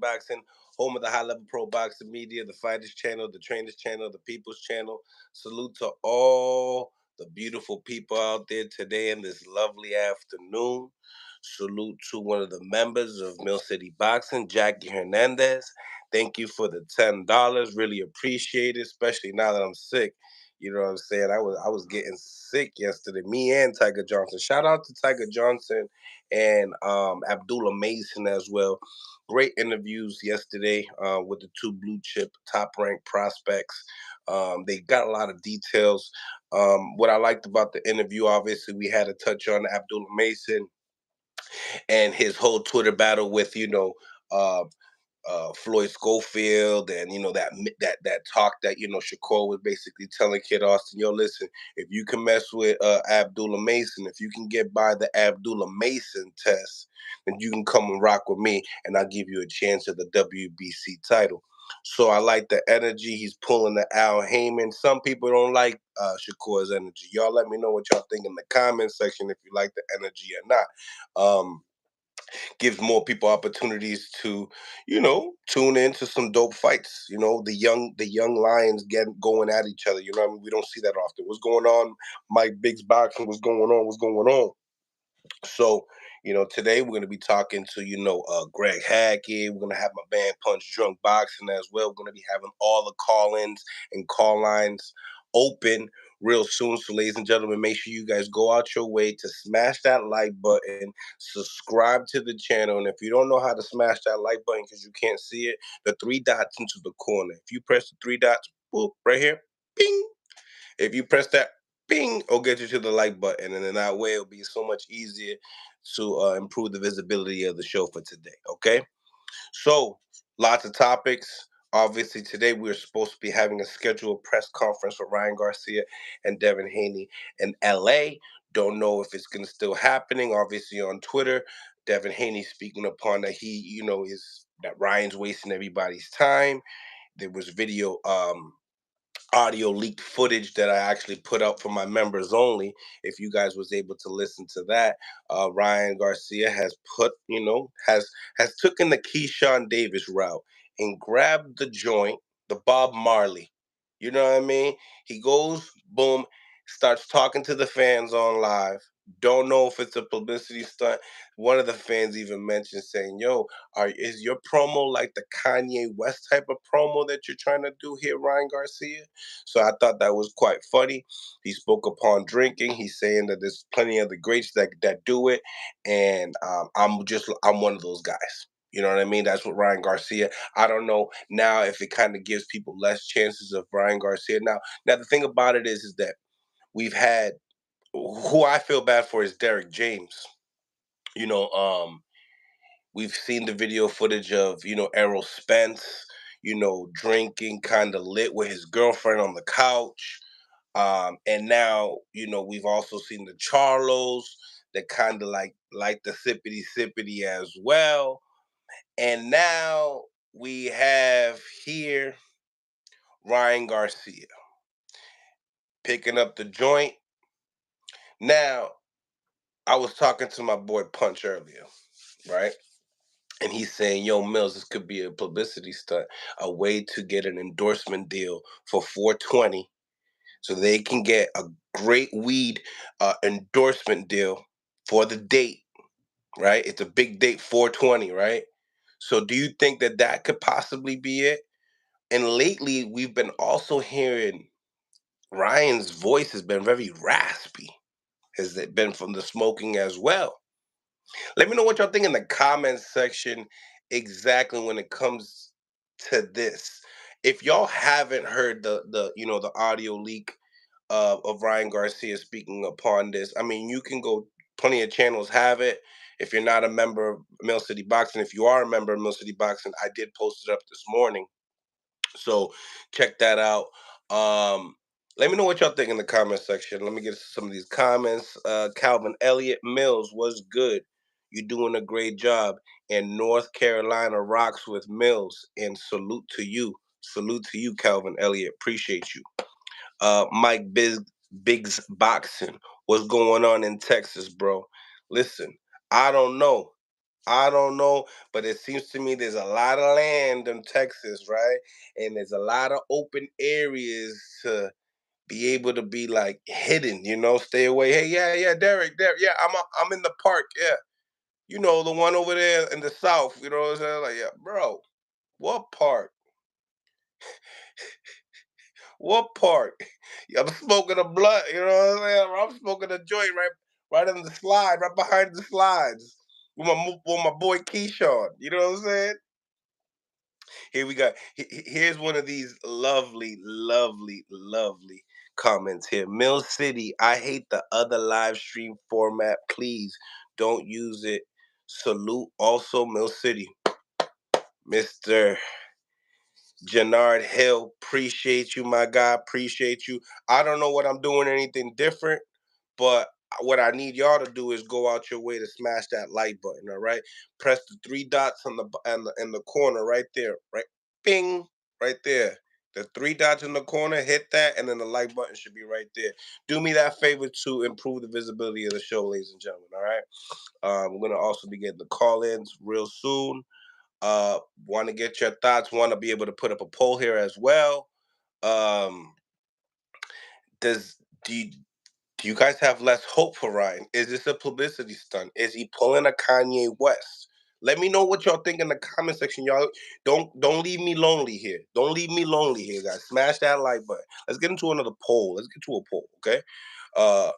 Boxing, home of the high level pro boxing media, the fighters channel, the trainers channel, the people's channel. Salute to all the beautiful people out there today in this lovely afternoon. Salute to one of the members of Mill City Boxing, Jackie Hernandez. Thank you for the $10. Really appreciate it, especially now that I'm sick. You know what I'm saying? I was getting sick yesterday. Me and Tiger Johnson. Shout out to Tiger Johnson and Abdullah Mason as well. Great interviews yesterday with the two blue chip top ranked prospects. They got a lot of details. What I liked about the interview, obviously, we had a touch on Abdullah Mason and his whole Twitter battle with uh, Floyd Schofield, and that talk that Shakur was basically telling Kid Austin, yo, listen, if you can mess with Abdullah Mason, if you can get by the Abdullah Mason test, then you can come and rock with me, and I'll give you a chance at the WBC title. So I like the energy. He's pulling the Al Heyman. Some people don't like Shakur's energy. Y'all let me know what y'all think in the comment section if you like the energy or not. Gives more people opportunities to, tune into some dope fights. The young lions going at each other. You know what I mean? We don't see that often. What's going on? Mike Biggs boxing. What's going on? What's going on? So, today we're going to be talking to, Greg Hackett. We're going to have my band Punch Drunk Boxing as well. We're going to be having all the call-ins and call lines open real soon. So, ladies and gentlemen, make sure you guys go out your way to smash that like button, subscribe to the channel. And if you don't know how to smash that like button because you can't see it, the three dots into the corner. If you press the three dots, boop, right here, bing. If you press that, bing, it'll get you to the like button. And in that way, it'll be so much easier to improve the visibility of the show for today. Okay? So, lots of topics. Obviously, today we're supposed to be having a scheduled press conference with Ryan Garcia and Devin Haney in LA. Don't know if it's going to still happening. Obviously, on Twitter, Devin Haney speaking upon that that Ryan's wasting everybody's time. There was audio leaked footage that I actually put out for my members only. If you guys was able to listen to that, Ryan Garcia has has taken the Keyshawn Davis route and grabbed the joint, the Bob Marley. You know what I mean? He goes, boom, starts talking to the fans on live. Don't know if it's a publicity stunt. One of the fans even mentioned saying, "Yo, is your promo like the Kanye West type of promo that you're trying to do here, Ryan Garcia?" So I thought that was quite funny. He spoke upon drinking. He's saying that there's plenty of the greats that do it, and I'm one of those guys. You know what I mean? That's what Ryan Garcia. I don't know now if it kind of gives people less chances of Ryan Garcia. Now the thing about it is that we've had who I feel bad for is Derek James. You know, we've seen the video footage of Errol Spence, drinking kind of lit with his girlfriend on the couch. And now, we've also seen the Charlos that kind of like the sippity sippity as well. And now we have here Ryan Garcia picking up the joint. Now, I was talking to my boy Punch earlier, right? And he's saying, yo, Mills, this could be a publicity stunt, a way to get an endorsement deal for 420 so they can get a great weed endorsement deal for the date, right? It's a big date, 420, right? So do you think that that could possibly be it? And lately, we've been also hearing Ryan's voice has been very raspy. Has it been from the smoking as well? Let me know what y'all think in the comments section exactly when it comes to this. If y'all haven't heard the audio leak of Ryan Garcia speaking upon this, I mean, you can go. Plenty of channels have it. If you're not a member of Mill City Boxing, if you are a member of Mill City Boxing, I did post it up this morning. So check that out. Let me know what y'all think in the comment section. Let me get some of these comments. Calvin Elliott Mills was good. You're doing a great job. And North Carolina rocks with Mills. And salute to you. Salute to you, Calvin Elliott. Appreciate you. Mike Biggs Boxing. What's going on in Texas, bro? Listen, I don't know. I don't know, but it seems to me there's a lot of land in Texas, right? And there's a lot of open areas to be able to be like hidden, stay away. Hey, yeah, yeah, Derek, yeah, I'm in the park, yeah. The one over there in the south, you know what I'm saying? Like, yeah, bro, what park? What park? I'm smoking a blunt, you know what I'm saying? I'm smoking a joint right in the slide, right behind the slides. With my boy Keyshawn, you know what I'm saying? Here we go. Here's one of these lovely, lovely, lovely comments here. Mill City, I hate the other live stream format. Please don't use it. Salute also Mill City. Mr. Jannard Hill, appreciate you, my guy. Appreciate you. I don't know what I'm doing anything different, but what I need y'all to do is go out your way to smash that like button. All right, press the three dots on in the corner right there, right, bing, right there. The three dots in the corner, hit that, and then the like button should be right there. Do me that favor to improve the visibility of the show, ladies and gentlemen. All right. We're gonna also be getting the call-ins real soon. Want to get your thoughts? Want to be able to put up a poll here as well. Um, does do you, do you guys have less hope for Ryan? Is this a publicity stunt? Is he pulling a Kanye West? Let me know what y'all think in the comment section, y'all. Don't leave me lonely here. Don't leave me lonely here, guys. Smash that like button. Let's get into another poll. Let's get to a poll, okay? Uh,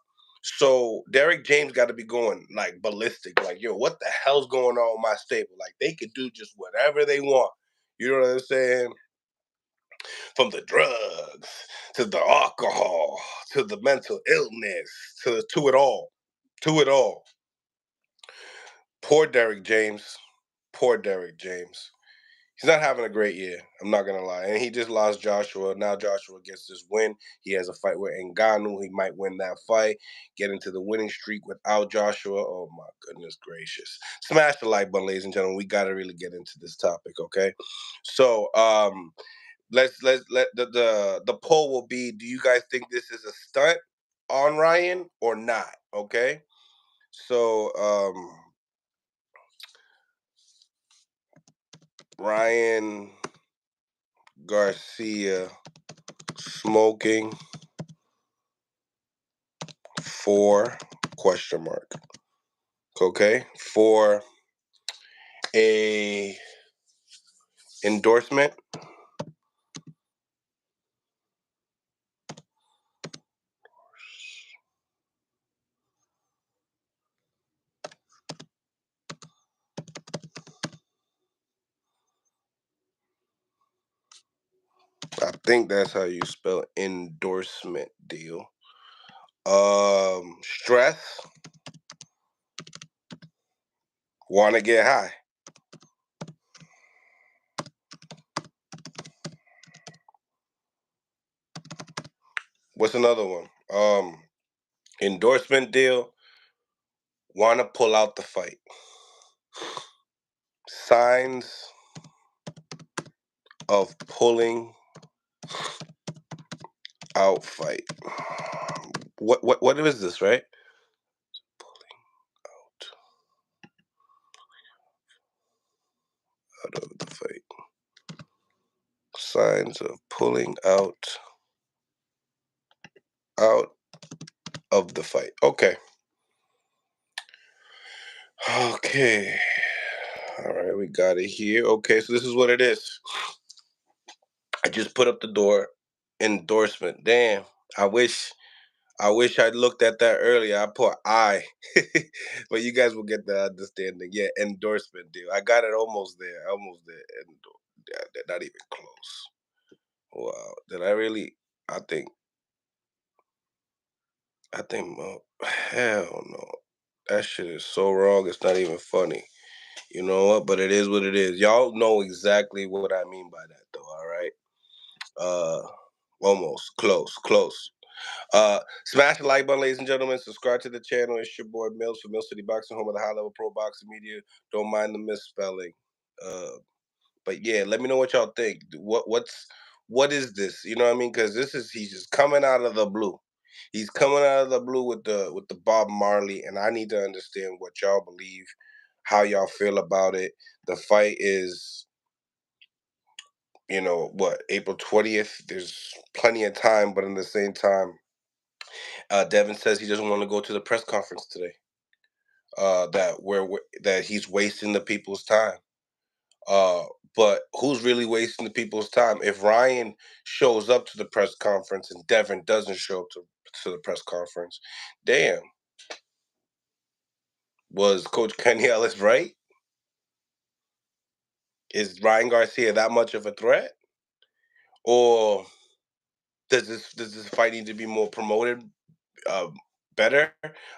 so Derek James got to be going like ballistic. Like, yo, what the hell's going on with my stable? Like, they could do just whatever they want. You know what I'm saying? From the drugs to the alcohol to the mental illness to it all. To it all. Poor Derek James. Poor Derek James. He's not having a great year. I'm not gonna lie. And he just lost Joshua. Now Joshua gets this win. He has a fight with Ngannou. He might win that fight. Get into the winning streak without Joshua. Oh my goodness gracious. Smash the like button, ladies and gentlemen. We gotta really get into this topic, okay? So let's let the poll will be, do you guys think this is a stunt on Ryan or not? Okay. So Ryan Garcia smoking for question mark. Okay. For a endorsement. I think that's how you spell endorsement deal. Stress. Wanna get high. What's another one? Endorsement deal. Wanna pull out the fight. Signs of pulling out fight. What is this, right? Pulling out of the fight. Signs of pulling out of the fight. Okay. Okay. All right, we got it here. Okay, so this is what it is. I just put up the door endorsement. Damn. I wish I'd looked at that earlier. I put I, but you guys will get the understanding. Yeah, endorsement deal. I got it almost there. Almost there. Yeah, not even close. Wow. Did I really? I think. Hell no. That shit is so wrong. It's not even funny. You know what? But it is what it is. Y'all know exactly what I mean by that, though. All right. Uh, almost close. Smash the like button, ladies and gentlemen. Subscribe to the channel. It's your boy Mills for Mill City Boxing, home of the high level pro boxing media. Don't mind the misspelling. But yeah, let me know what y'all think. What is this? You know what I mean? Because he's just coming out of the blue. He's coming out of the blue with the Bob Marley, and I need to understand what y'all believe. how y'all feel about it. The fight is, what, April 20th. There's plenty of time, but in the same time, Devin says he doesn't want to go to the press conference today. That he's wasting the people's time. Uh, but who's really wasting the people's time? If Ryan shows up to the press conference and Devin doesn't show up to the press conference, damn, was Coach Kenny Ellis right? Is Ryan Garcia that much of a threat, or does this fight need to be more promoted, uh, better?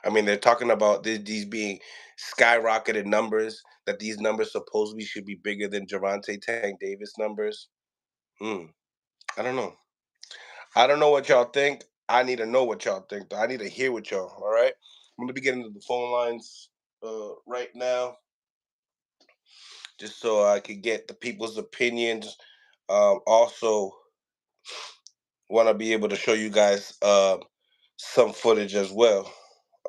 I mean, they're talking about these being skyrocketed numbers. That these numbers supposedly should be bigger than Gervonta Tank Davis numbers. Hmm. I don't know. I don't know what y'all think. I need to know what y'all think. I need to hear what y'all. All right. I'm gonna be getting to the phone lines right now, just so I could get the people's opinions. Also, want to be able to show you guys some footage as well,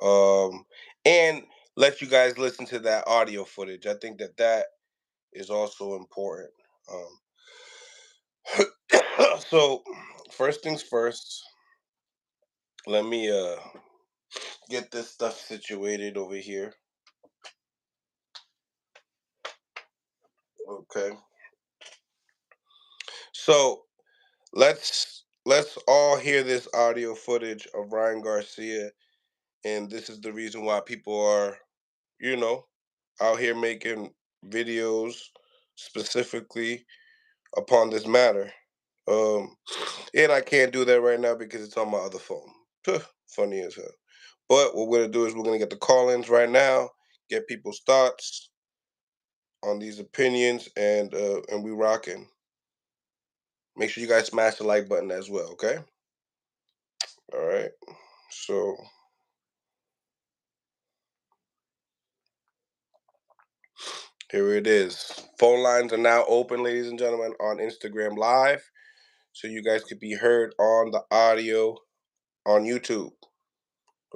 um, and let you guys listen to that audio footage. I think that is also important. So, first things first. Let me get this stuff situated over here. Okay. So let's all hear this audio footage of Ryan Garcia, and this is the reason why people are, you know, out here making videos specifically upon this matter. Um, and I can't do that right now because it's on my other phone. Funny as hell. But what we're gonna do is we're gonna get the call-ins right now, get people's thoughts on these opinions, and we rocking. Make sure you guys smash the like button as well, okay? All right. So here it is. Phone lines are now open, ladies and gentlemen, on Instagram Live. So you guys could be heard on the audio on YouTube.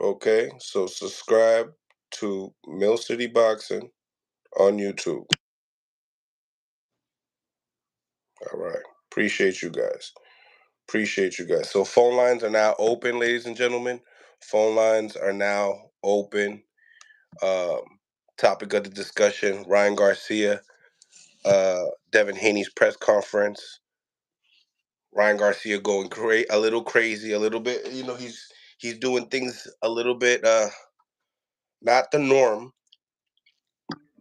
Okay. So subscribe to Mill City Boxing on YouTube. All right. Appreciate you guys. Appreciate you guys. So phone lines are now open, ladies and gentlemen. Phone lines are now open. Um, Topic of the discussion: Ryan Garcia, Devin Haney's press conference. Ryan Garcia going a little crazy, a little bit. He's doing things a little bit not the norm,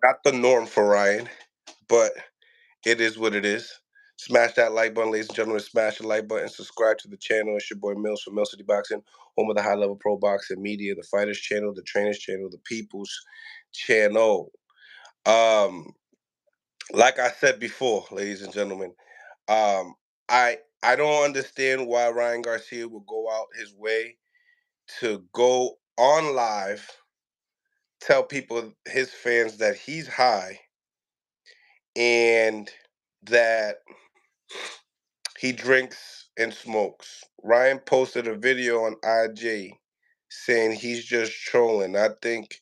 not the norm for Ryan, but it is what it is. Smash that like button, ladies and gentlemen. Smash the like button. Subscribe to the channel. It's your boy Mills from Mill City Boxing, home of the high level pro boxing media, the fighters channel, the trainers channel, the people's channel. Um, like I said before, ladies and gentlemen, um, I don't understand why Ryan Garcia would go out his way to go on live, tell people, his fans, that he's high and that he drinks and smokes. Ryan posted a video on IG saying he's just trolling, I think,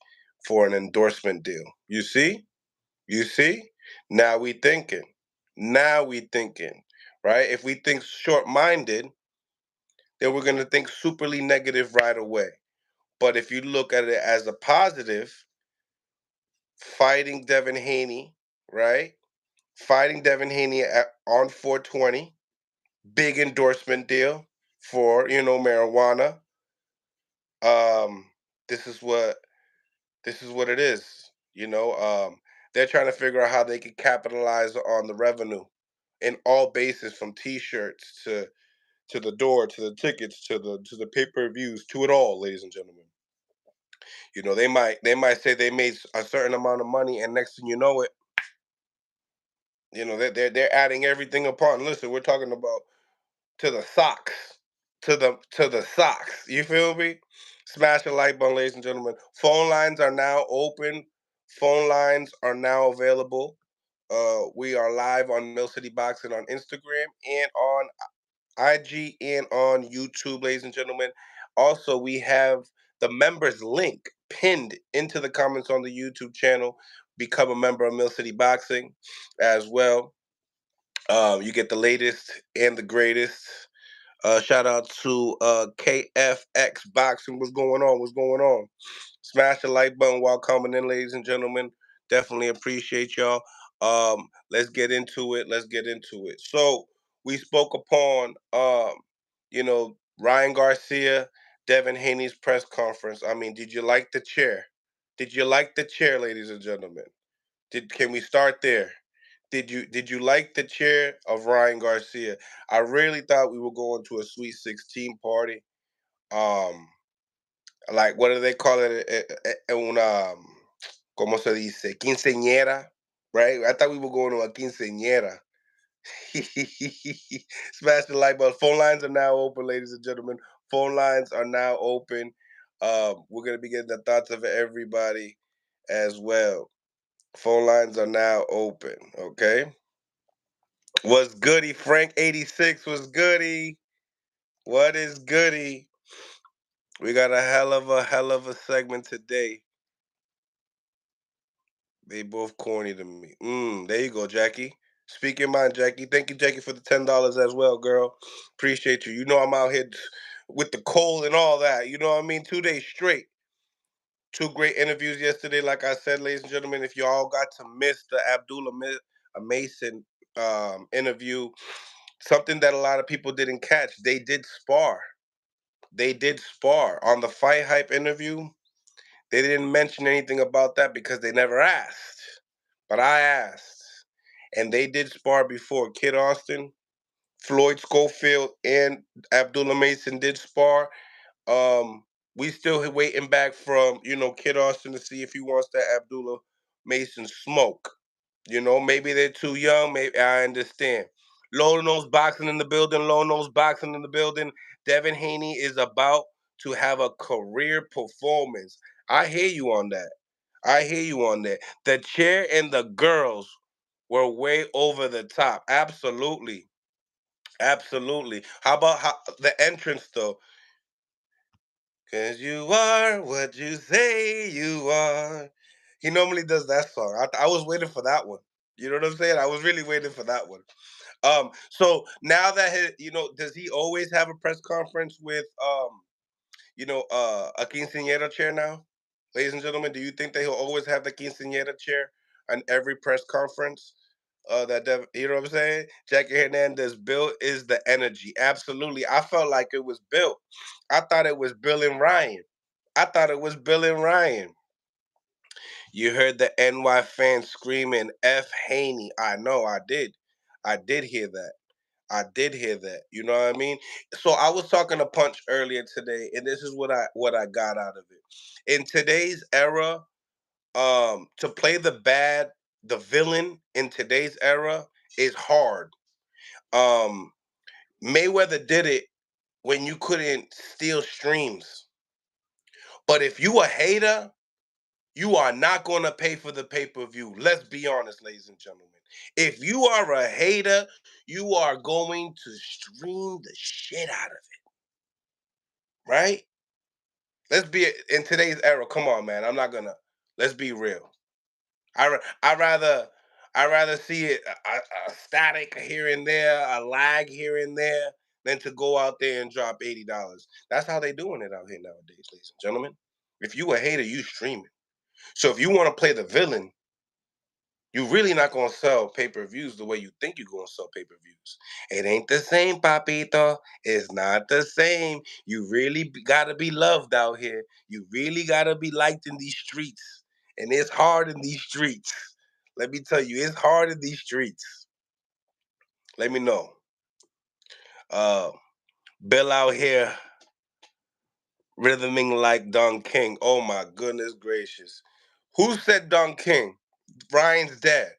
for an endorsement deal. You see? You see? Now we thinking. Now we thinking. Right? If we think short-minded, then we're gonna think superly negative right away. But if you look at it as a positive, fighting Devin Haney, right? Fighting Devin Haney on 420, big endorsement deal for marijuana. Um, this is what it is. They're trying to figure out how they can capitalize on the revenue in all bases, from T-shirts to the door, to the tickets, to the pay-per-views, to it all, ladies and gentlemen. They might say they made a certain amount of money, and next thing you know it, they're adding everything upon. Listen, we're talking about to the socks, to the socks. You feel me? Smash the like button, ladies and gentlemen. Phone lines are now open. Phone lines are now available. We are live on Mill City Boxing on Instagram and on IG and on YouTube, ladies and gentlemen. Also, we have the members link pinned into the comments on the YouTube channel. become a member of Mill City Boxing as well. You get the latest and the greatest. Shout out to KFX Boxing. What's going on? What's going on? Smash the like button while coming in, ladies and gentlemen. Definitely appreciate y'all. Let's get into it. Let's get into it. So we spoke upon, Ryan Garcia, Devin Haney's press conference. I mean, did you like the chair? Did you like the chair, ladies and gentlemen? Can we start there? Did you like the chair of Ryan Garcia? I really thought we were going to a Sweet 16 party. Um, like what do they call it? Una ¿cómo se dice? Quinceañera, right? I thought we were going to a quinceañera. Smash the like button. Phone lines are now open, ladies and gentlemen. Phone lines are now open. We're gonna be getting the thoughts of everybody as well. Phone lines are now open. Okay. What's goody? Frank 86 was goody. What is goody? We got a hell of a segment today. They both corny to me. There you go, Jackie. Speak your mind, Jackie. Thank you, Jackie, for the $10 as well, girl. Appreciate you. You know I'm out here with the cold and all that. You know what I mean? 2 days straight. Two great interviews yesterday. Like I said, ladies and gentlemen, if y'all got to miss the Mason interview, something that a lot of people didn't catch, they did spar. They did spar on the Fight Hype interview. They didn't mention anything about that because they never asked. But I asked. And they did spar before. Kid Austin, Floyd Schofield, and Abdullah Mason did spar. We still waiting back from, Kid Austin to see if he wants that Abdullah Mason smoke. Maybe they're too young. Maybe I understand. Low nose boxing in the building. Low nose boxing in the building. Devin Haney is about to have a career performance. I hear you on that. I hear you on that. The chair and the girls were way over the top. Absolutely. Absolutely. How about the entrance though? Cause you are what you say you are. He normally does that song. I was waiting for that one. You know what I'm saying? I was really waiting for that one. So now that does he always have a press conference with a quinceañera chair now? Ladies and gentlemen, do you think that he'll always have the quinceañera chair on every press conference? You know what I'm saying? Jackie Hernandez built is the energy. Absolutely. I felt like it was built. I thought it was Bill and Ryan. I thought it was Bill and Ryan. You heard the NY fans screaming F Haney. I know I did. I did hear that. I did hear that. You know what I mean? So I was talking to Punch earlier today, and this is what I got out of it. In today's era, to play the villain in today's era is hard. Um, Mayweather did it when you couldn't steal streams. But if you a hater, you are not going to pay for the pay-per-view. Let's be honest, ladies and gentlemen. If you are a hater, you are going to stream the shit out of it, right? Let's be in today's era. Come on, man. I'm not gonna. Let's be real. I rather see it a static here and there, a lag here and there, than to go out there and drop $80. That's how they doing it out here nowadays, ladies and gentlemen. If you a hater, you streaming. So if you want to play the villain, you really not gonna sell pay-per-views the way you think you're gonna sell pay-per-views. It ain't the same, papito. It's not the same. You really gotta be loved out here. You really gotta be liked in these streets. And it's hard in these streets. Let me tell you, it's hard in these streets. Let me know. Uh Bill out here rhythming like Don King. Oh my goodness gracious. Who said Don King? Ryan's dad.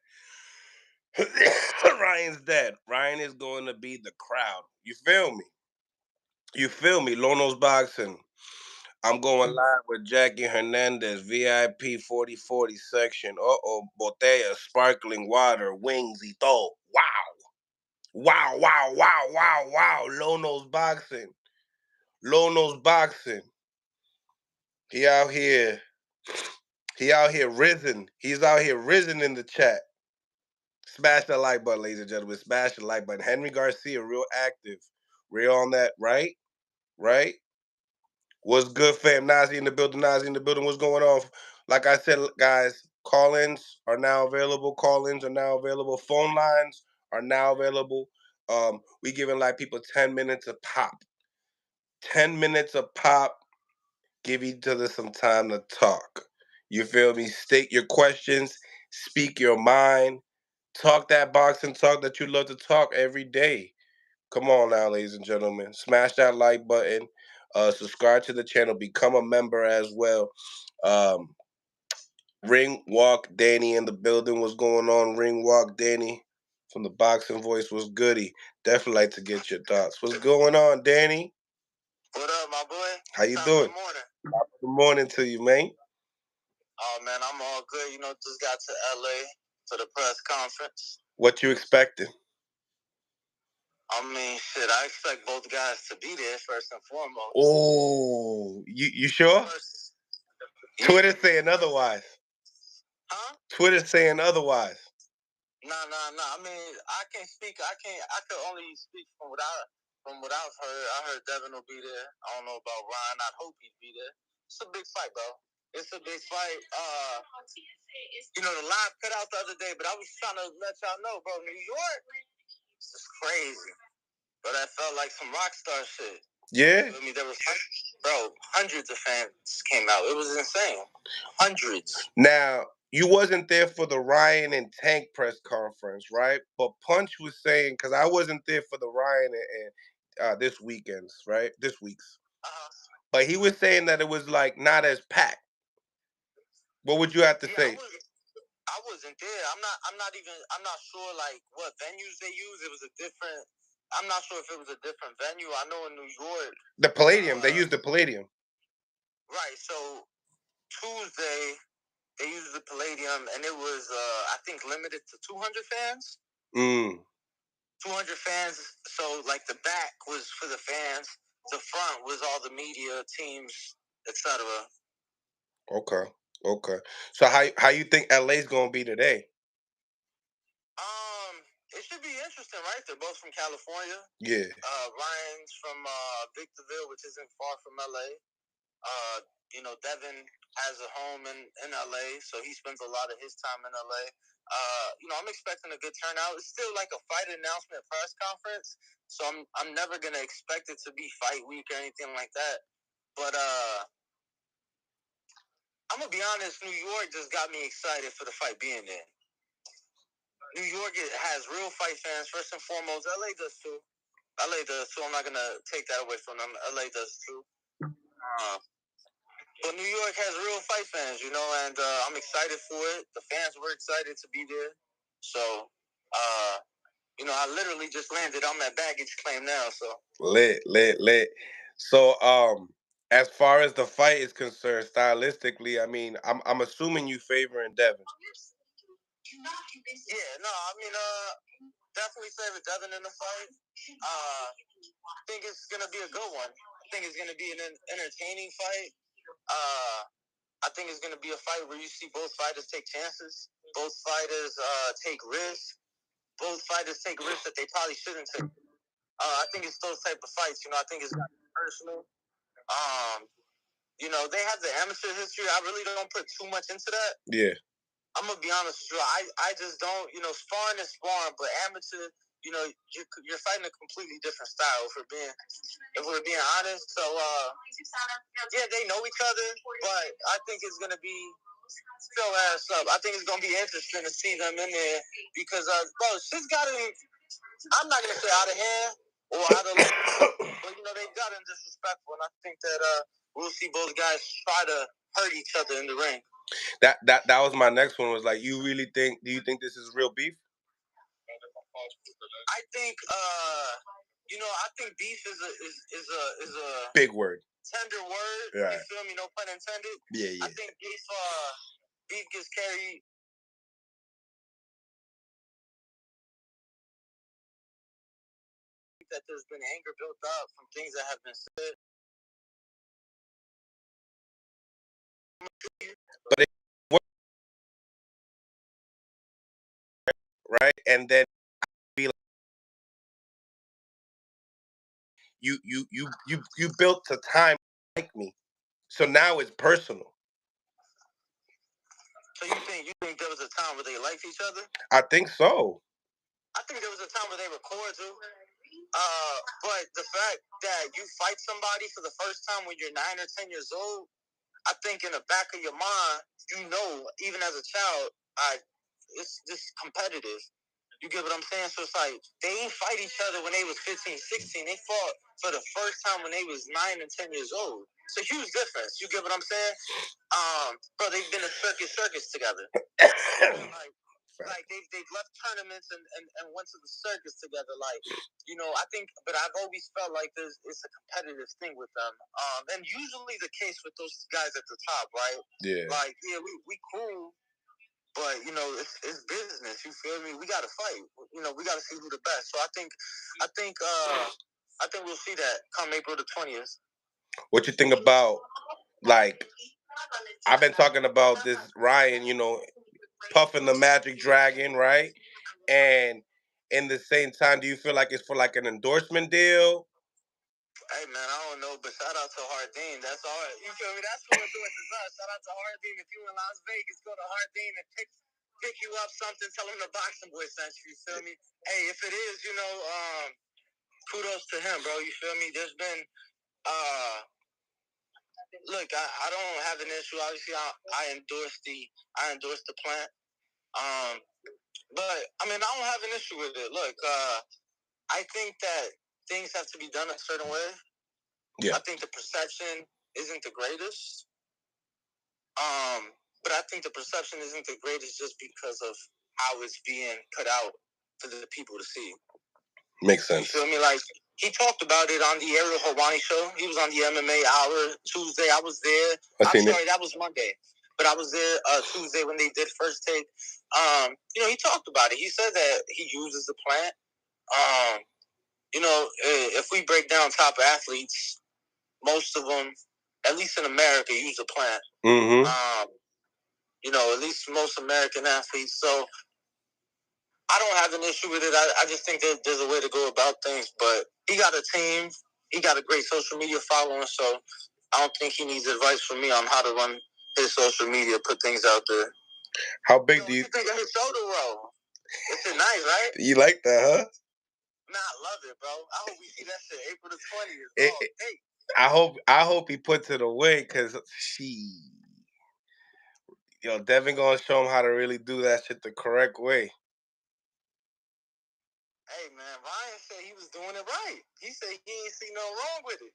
Ryan's dead. Ryan is going to be the crowd. You feel me? You feel me? Lono's Boxing. I'm going live with Jackie Hernandez, VIP 4040 section. Botella, sparkling water, wings y todo. Wow. Wow, wow, wow, wow, wow. Lono's Boxing. Lono's Boxing. He out here. He out here risen. He's out here risen in the chat. Smash that like button, ladies and gentlemen. Smash the like button. Henry Garcia, real active. Real on that, right? Right? What's good, fam? Nazi in the building. Nazi in the building. What's going on? Like I said, guys, call-ins are now available. Call-ins are now available. Phone lines are now available. We giving like people 10 minutes a pop. 10 minutes a pop. Give each other some time to talk. You feel me? State your questions. Speak your mind. Talk that boxing talk that you love to talk every day. Come on now, ladies and gentlemen. Smash that like button. Subscribe to the channel. Become a member as well. Ring Walk Danny in the building. What's going on? Ring Walk Danny from the Boxing Voice was goody. Definitely like to get your thoughts. What's going on, Danny? What up, my boy? How you doing? Good morning. Good morning to you, man. Oh, man, I'm all good. You know, just got to L.A. for the press conference. What you expecting? I mean, shit, I expect both guys to be there first and foremost. Oh, you sure? Twitter saying otherwise. Huh? Twitter saying otherwise. Nah. I mean, I could only speak from what I've heard. I heard Devin will be there. I don't know about Ryan. I hope he'd be there. It's a big fight, bro. It's a big fight. You know, the live cut out the other day, but I was trying to let y'all know, bro, New York is crazy. But that felt like some rock star shit. Yeah. I mean, there was, bro, hundreds of fans came out. It was insane. Hundreds. Now, you wasn't there for the Ryan and Tank press conference, right? But Punch was saying, because I wasn't there for the Ryan and this weekend's, right? This week's. But he was saying that it was like not as packed. What would you have to say? I wasn't there. I'm not sure like what venues they use. It was a different. I'm not sure if it was a different venue. I know in New York, the Palladium. They used the Palladium. Right. So Tuesday they used the Palladium, and it was I think limited to 200 fans. 200 fans. So like the back was for the fans. The front was all the media teams, etc. Okay. So how you think LA's gonna be today? It should be interesting, right? They're both from California. Yeah. Ryan's from Victorville, which isn't far from LA. You know, Devin has a home in LA, so he spends a lot of his time in LA. You know, I'm expecting a good turnout. It's still like a fight announcement press conference, so I'm never gonna expect it to be fight week or anything like that. But I'm gonna be honest, New York just got me excited for the fight being there. New York has real fight fans, first and foremost. LA does too. I'm not gonna take that away from them. LA does too. But New York has real fight fans, you know, and I'm excited for it. The fans were excited to be there. So, you know, I literally just landed on that baggage claim now. So lit. So, as far as the fight is concerned, stylistically, I mean, I'm assuming you favoring Devin. Yeah, no, I mean, definitely favor Devin in the fight. I think it's gonna be a good one. I think it's gonna be an entertaining fight. I think it's gonna be a fight where you see both fighters take chances. Both fighters take risks. Both fighters take risks that they probably shouldn't take. I think it's those type of fights. You know, I think it's personal. You know, they have the amateur history. I really don't put too much into that. Yeah. I'm gonna be honest with you. I just don't. You know, sparring is sparring, but amateur. You know, you're fighting a completely different style. If we're being honest, so yeah, they know each other, but I think it's gonna be fill ass up. I think it's gonna be interesting to see them in there because bro, shit's gotten. I'm not gonna say out of hand or out of line, but you know they've gotten disrespectful, and I think that we'll see both guys try to hurt each other in the ring. That was my next one. Was like, do you think this is real beef? I think you know, I think beef is a big word. Tender word. Right. You feel me? No pun intended. Yeah. I think beef gets carried. That there's been anger built up from things that have been said. But right? And then be like, you built to time like me, so now it's personal. So you think there was a time where they liked each other? I think so. I think there was a time where they were cordial. But the fact that you fight somebody for the first time when you're 9 or 10 years old, I think in the back of your mind, even as a child, it's just competitive. You get what I'm saying? So it's like they ain't fight each other when they was 15, 16. They fought for the first time when they was 9 and 10 years old. It's a huge difference. You get what I'm saying? Bro, they've been to circus together. Like they've left tournaments and went to the circus together. Like, I think, but I've always felt like it's a competitive thing with them. And usually the case with those guys at the top, right? Yeah. Like, yeah, we cool, but it's business. You feel me? We gotta fight. We gotta see who the best. So I think we'll see that come April the 20th. What you think about, like, I've been talking about this Ryan, puffing the Magic Dragon, right? And in the same time, do you feel like it's for like an endorsement deal? Hey man, I don't know, but shout out to Hardin. That's all. You feel me? That's who endorses us. Shout out to Hardin. If you in Las Vegas, go to Hardin and pick you up something. Tell him the Boxing Boy sent you. You feel me? Hey, if it is, kudos to him, bro. You feel me? There's been, look, I don't have an issue. Obviously, I endorse the plant. But I mean, I don't have an issue with it. Look, I think that things have to be done a certain way. Yeah. I think the perception isn't the greatest. But I think the perception isn't the greatest just because of how it's being put out for the people to see. Makes sense. You feel me? Like, he talked about it on the Ariel Helwani show. He was on the MMA Hour Tuesday. I was there. I'm sorry, that was Monday. But I was there Tuesday when they did First Take. He talked about it. He said that he uses the plant. If we break down top athletes, most of them, at least in America, use a plant. Mm-hmm. At least most American athletes. So I don't have an issue with it. I just think that there's a way to go about things. But he got a team. He got a great social media following. So I don't think he needs advice from me on how to run his social media, put things out there. How big do you think of his shoulder roll? It's nice, right? You like that, huh? Nah, I love it, bro. I hope we see that shit April the 20th. I hope he puts it away, because Devin gonna show him how to really do that shit the correct way. Hey man, Ryan said he was doing it right. He said he ain't see no wrong with it.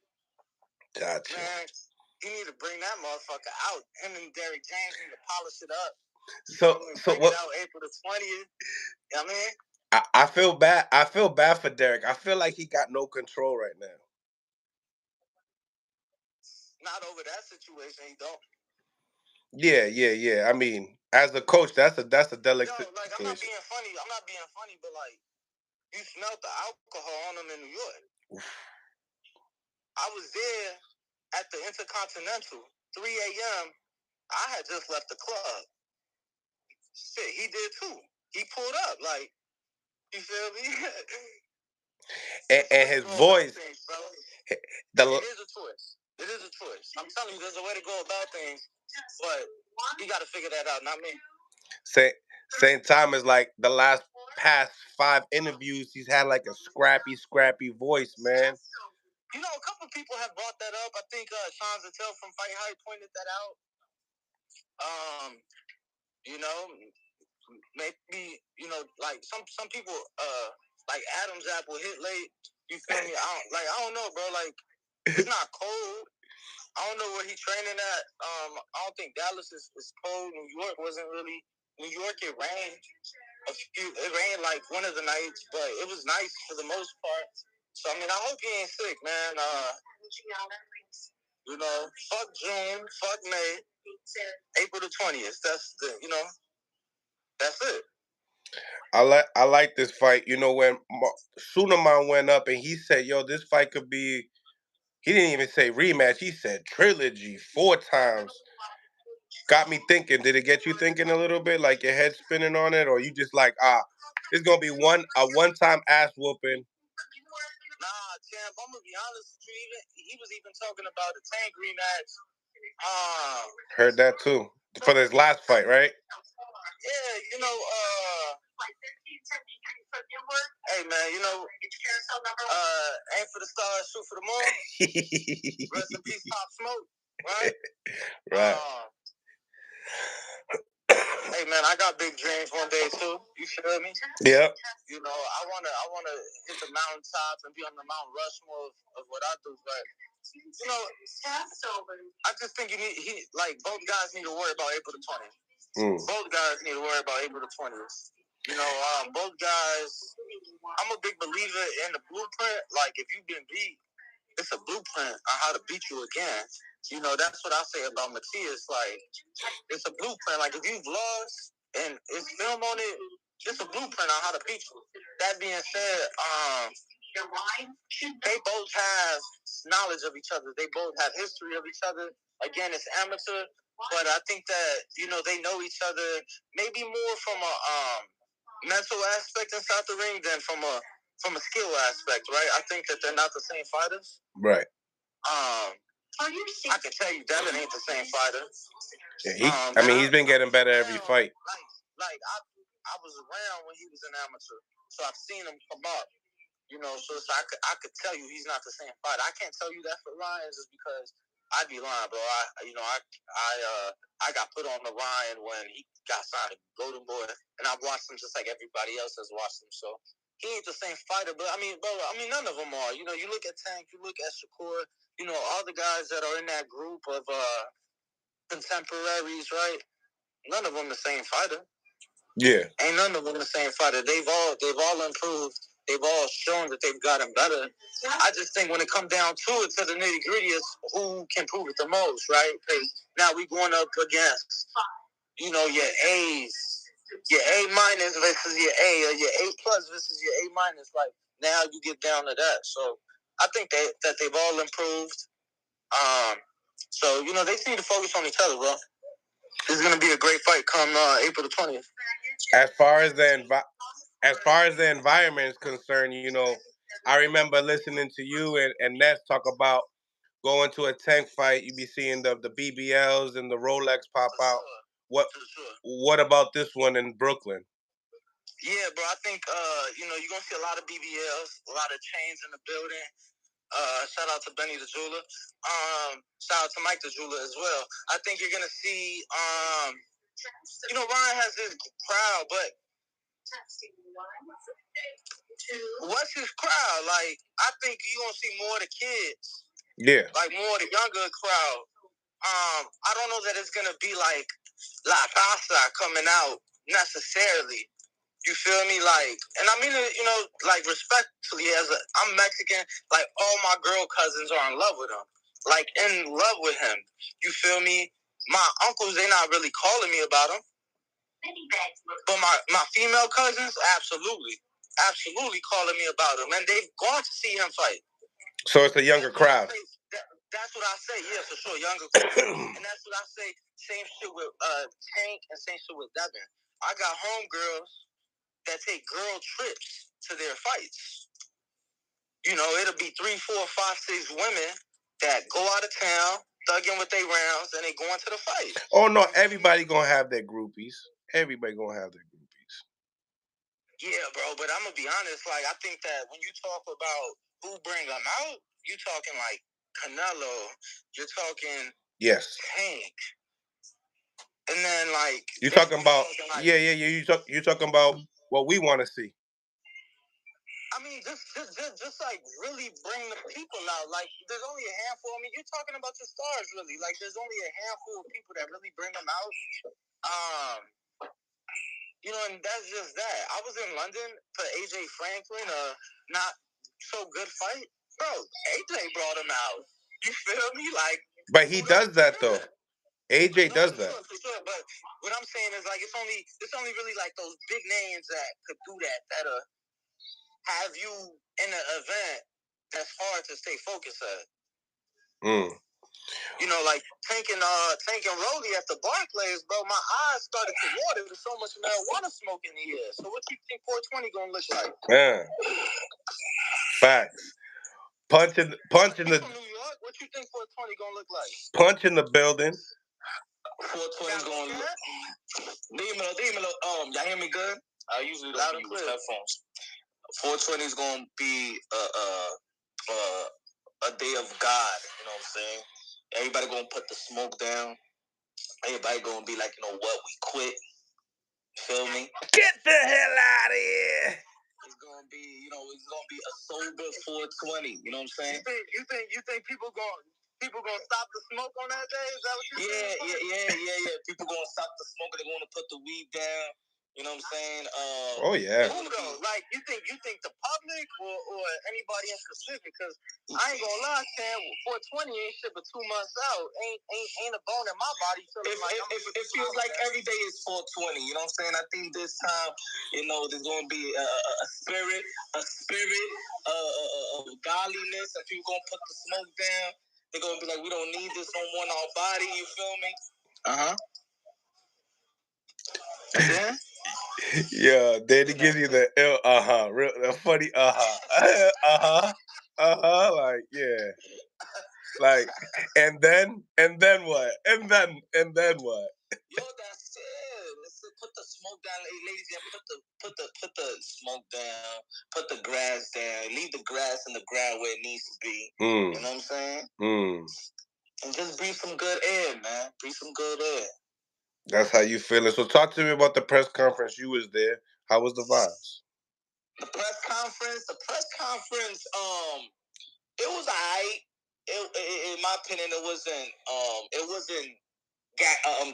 Gotcha. Man, he need to bring that motherfucker out. Him and Derrick James need to polish it up. So what? It out April the 20th. You know what I mean? I feel bad. I feel bad for Derrick. I feel like he got no control right now. Not over that situation, he don't. Yeah. I mean, as a coach, that's a delicate situation. I'm not being funny, but like, you smelled the alcohol on him in New York. Oof. I was there at the Intercontinental, 3 a.m. I had just left the club. Shit, he did too. He pulled up, like, you feel me? and his voice. It is a choice. It is a choice. I'm telling you, there's a way to go about things, but you got to figure that out, not me. Same time as like the past 5 interviews, he's had like a scrappy voice, man. A couple people have brought that up. I think Sean Zattel from Fight Hype pointed that out. Maybe like some people like Adam's apple hit late. You feel me? I don't know, bro. Like, it's not cold. I don't know where he's training at. I don't think Dallas is cold. New York wasn't really. New York, it rained. It rained like one of the nights, but it was nice for the most part. So I mean, I hope he ain't sick, man. Fuck June, fuck May, April the 20th. That's that's it. I like this fight. When Suleiman went up and he said, "Yo, this fight could be." He didn't even say rematch. He said trilogy 4 times. Got me thinking. Did it get you thinking a little bit, like your head spinning on it, or you just like, it's gonna be a one-time ass whooping. Nah, champ, I'm gonna be honest with you. He was even talking about the Tank rematch. Heard that too for this last fight, right? Yeah, hey man, aim for the stars, shoot for the moon. Rest in peace, Pop Smoke, right? Right. Hey man, I got big dreams one day too. You feel me? Yep. I wanna hit the mountaintops and be on the Mount Rushmore of what I do, but I just think both guys need to worry about April the 20th. Both guys need to worry about April the 20th. Both guys. I'm a big believer in the blueprint. Like, if you've been beat, it's a blueprint on how to beat you again. That's what I say about Matias. Like, it's a blueprint. Like, if you've lost and it's film on it, it's a blueprint on how to beat you. That being said, they both have knowledge of each other. They both have history of each other. Again, it's amateur, but I think that, they know each other maybe more from a mental aspect inside the ring than from a skill aspect, right? I think that they're not the same fighters. Right. I can tell you Devin ain't the same fighter. Yeah, he's been getting better every fight. I was around when he was an amateur, so I've seen him come up. So I could tell you he's not the same fighter. I can't tell you that for Ryan just because I'd be lying, bro. I got put on the Ryan when he got signed to Golden Boy, and I've watched him just like everybody else has watched him. So he ain't the same fighter, but none of them are. You look at Tank, you look at Shakur, all the guys that are in that group of contemporaries, right? None of them the same fighter. Yeah. Ain't none of them the same fighter. They've all improved. They've all shown that they've gotten better. I just think when it comes down to it, to the nitty gritty, is who can prove it the most, right? Because now we going up against, your A's, your A minus versus your A, or your A plus versus your A minus. Like, now you get down to that. So I think that they've all improved. So they just need to focus on each other, bro. This is gonna be a great fight come April the 20th. As far as the environment is concerned, I remember listening to you and Ness talk about going to a Tank fight. You be seeing the BBLs and the Rolex pop out. What about this one in Brooklyn? Yeah, bro. I think you're gonna see a lot of BBLs, a lot of chains in the building. Shout out to Benny the Jeweler. Shout out to Mike the Jeweler as well. I think you're gonna see Ryan has this crowd, but what's his crowd? Like, I think you're gonna see more of the kids. Yeah. Like, more of the younger crowd. I don't know that it's gonna be like La Casa coming out necessarily. You feel me? Like, and I mean it, like, respectfully, I'm Mexican, like, all my girl cousins are in love with him. Like, in love with him. You feel me? My uncles, they not really calling me about him. But my female cousins, absolutely calling me about him. And they've gone to see him fight. So it's a younger crowd. That's what I say, yeah, for sure, younger crowd. And that's what I say, same shit with Tank and same shit with Devin. I got homegirls that take girl trips to their fights. It'll be 3, 4, 5, 6 women that go out of town, thug in with their rounds, and they go into the fight. Oh no, everybody gonna have their groupies. Everybody gonna have their groupies. Yeah, bro, but I'm gonna be honest. Like, I think that when you talk about who bring them out, you talking like Canelo. You're talking Tank. And then, like, you're talking about like, you're talking about what we want to see. I mean, just like really bring the people out. Like, there's only a handful. I mean, you're talking about the stars, really. Like, there's only a handful of people that really bring them out. And that's just that. I was in London for AJ Franklin, not so good fight, bro. AJ brought him out. You feel me? Like, but he does that though. AJ does that. For sure. But what I'm saying is, like, it's only really like those big names that could do that have you in an event that's hard to stay focused at. You know, like Tank and Rolly at the Barclays, bro. My eyes started to water. There's so much marijuana smoke in the air. So what do you think 420 gonna look like? Yeah. Facts. Punch in the from New York. What you think 420 gonna look like? punch in the building. 420 gonna look. Dímelo. Y'all hear me good? I usually don't use headphones. 420 is gonna be a day of God. You know what I'm saying? Everybody gonna put the smoke down. Everybody gonna be like, you know what? We quit. Feel me? Get the hell out of here. It's gonna be, it's gonna be a sober 420. You know what I'm saying? You think people gonna stop the smoke on that day? Is that what you saying? Yeah. People gonna stop the smoke and they're gonna put the weed down. You know what I'm saying? Oh yeah. Who though? Like you think the public or anybody in specific? Because I ain't gonna lie, Sam. 420 ain't shit but 2 months out. Ain't a bone in my body. It feels like every day is 420. You know what I'm saying? I think this time, there's gonna be a spirit of godliness. That people gonna put the smoke down. They're gonna be like, we don't need this no more in our body. You feel me? Yeah. Yeah, then he gives you the real funny like yeah, like and then what? And then what? Yo, that's it. Listen, put the smoke down, ladies. Yeah, put the smoke down. Put the grass down. Leave the grass in the ground where it needs to be. You know what I'm saying? And just breathe some good air, man. Breathe some good air. That's how you feeling. So talk to me about the press conference. You was there. How was the vibes? The press conference, it was alright. In my opinion, it wasn't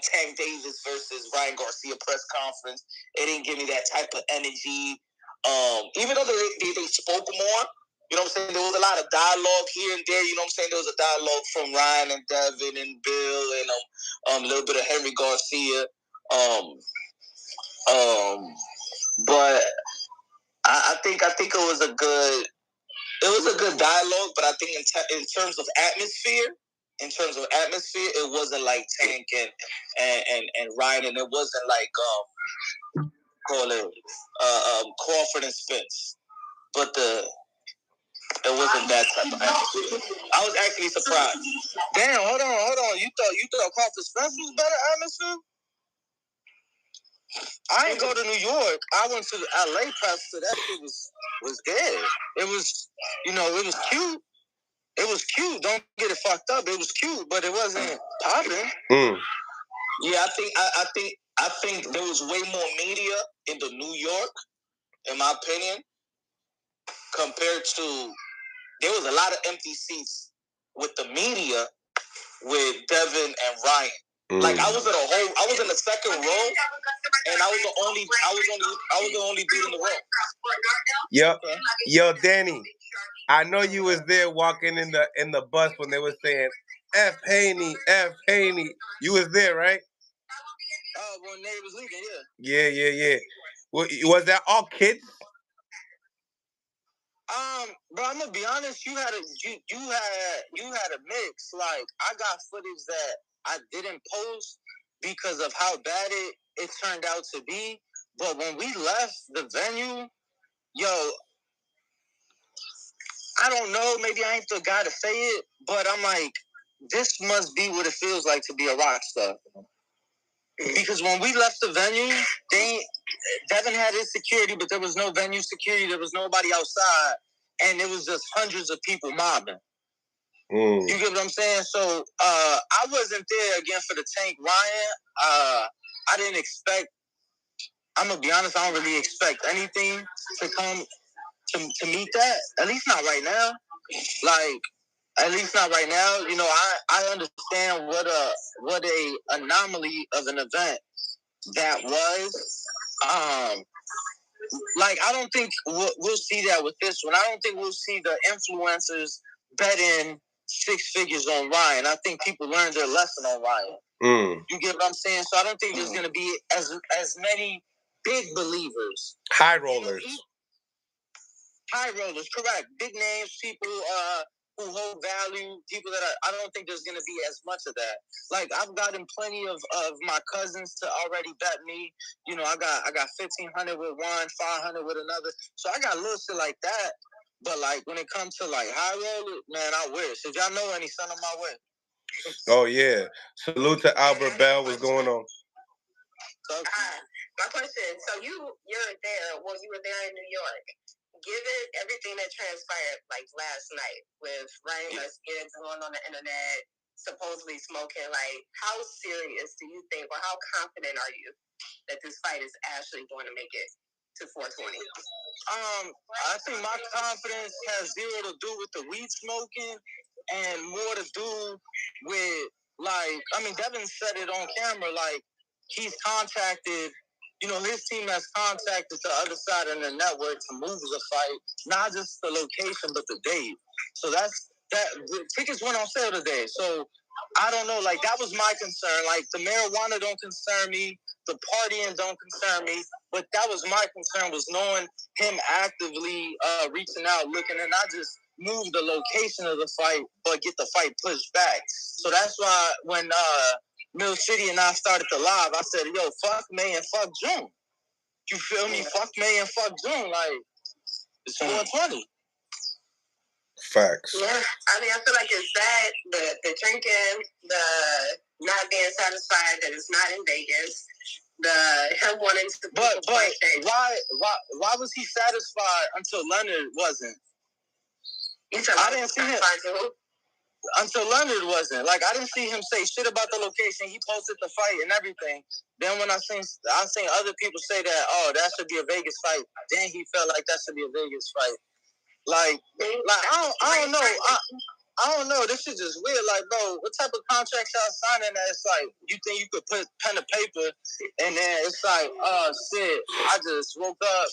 Tank Davis versus Ryan Garcia press conference. It didn't give me that type of energy. Even though they spoke more, you know what I'm saying? There was a lot of dialogue here and there. You know what I'm saying? There was a dialogue from Ryan and Devin and Bill and a little bit of Henry Garcia. But I think it was a good dialogue. But I think in terms of atmosphere, it wasn't like Tank and Ryan, and it wasn't like Crawford and Spence. But it wasn't that type of atmosphere. I was actually surprised. Damn, hold on. You thought Crawford Spence was better atmosphere? I didn't go to New York. I went to LA press, so that shit was dead. It was, it was cute. It was cute. Don't get it fucked up. It was cute, but it wasn't popping. Yeah, I think there was way more media in the New York, in my opinion, compared to there was a lot of empty seats with the media with Devin and Ryan. Like I was in the second row, and I was the only dude in the row. Yo, Danny, I know you was there walking in the bus when they were saying F Haney. You was there, right? When they was leaving, yeah. Was that all kids? Bro, I'm gonna be honest. You had a mix. Like I got footage that I didn't post because of how bad it turned out to be. But when we left the venue, I don't know. Maybe I ain't the guy to say it, but I'm like, this must be what it feels like to be a rock star. Because when we left the venue, Devin had his security, but there was no venue security. There was nobody outside. And it was just hundreds of people mobbing. You get what I'm saying? So I wasn't there again for the Tank Ryan. I didn't expect. I'm gonna be honest. I don't really expect anything to come to meet that. At least not right now. At least not right now. I understand what a anomaly of an event that was. I don't think we'll see that with this one. I don't think we'll see the influencers betting 6 figures on Ryan. I think people learned their lesson on Ryan. You get what I'm saying? So I don't think there's going to be as many big believers. High rollers. High rollers, correct. Big names, people who hold value, people that I don't think there's gonna be as much of that. Like I've gotten plenty of my cousins to already bet me. You know, I got 1,500 with one, 500 with another. So I got little shit like that. But like when it comes to like high roller, man, I wish. If y'all know any, send them my way. Oh yeah. Salute to Albert Bell. What's going on? My question. So you're there. Well, you were there in New York. Given everything that transpired, like last night, with Ryan Garcia going on the internet, supposedly smoking, like, how serious do you think, or how confident are you that this fight is actually going to make it to 420? I think my confidence has zero to do with the weed smoking and more to do with, like, I mean, Devin said it on camera, like, he's contacted, you know, his team has contacted the other side of the network to move the fight, not just the location, but the date. So that the tickets went on sale today. So I don't know, like, that was my concern. Like, the marijuana don't concern me, the partying don't concern me, but that was my concern, was knowing him actively reaching out, looking, and not just move the location of the fight, but get the fight pushed back. So that's why when Mill City and I started the live, I said, yo, fuck May and fuck June. You feel me? Fuck May and fuck June. Like, it's 420. Facts. Yeah, I mean, I feel like it's that, the drinking, the not being satisfied that it's not in Vegas, the him wanting to. But why was he satisfied until Leonard wasn't? I didn't see him until Leonard wasn't. Like, I didn't see him say shit about the location. He posted the fight and everything. Then when I seen other people say that, oh, that should be a Vegas fight. Then he felt like that should be a Vegas fight. Like I don't know. I don't know. This is just weird. Like, bro, what type of contracts y'all signing that it's like you think you could put pen to paper, and then it's like, oh shit, I just woke up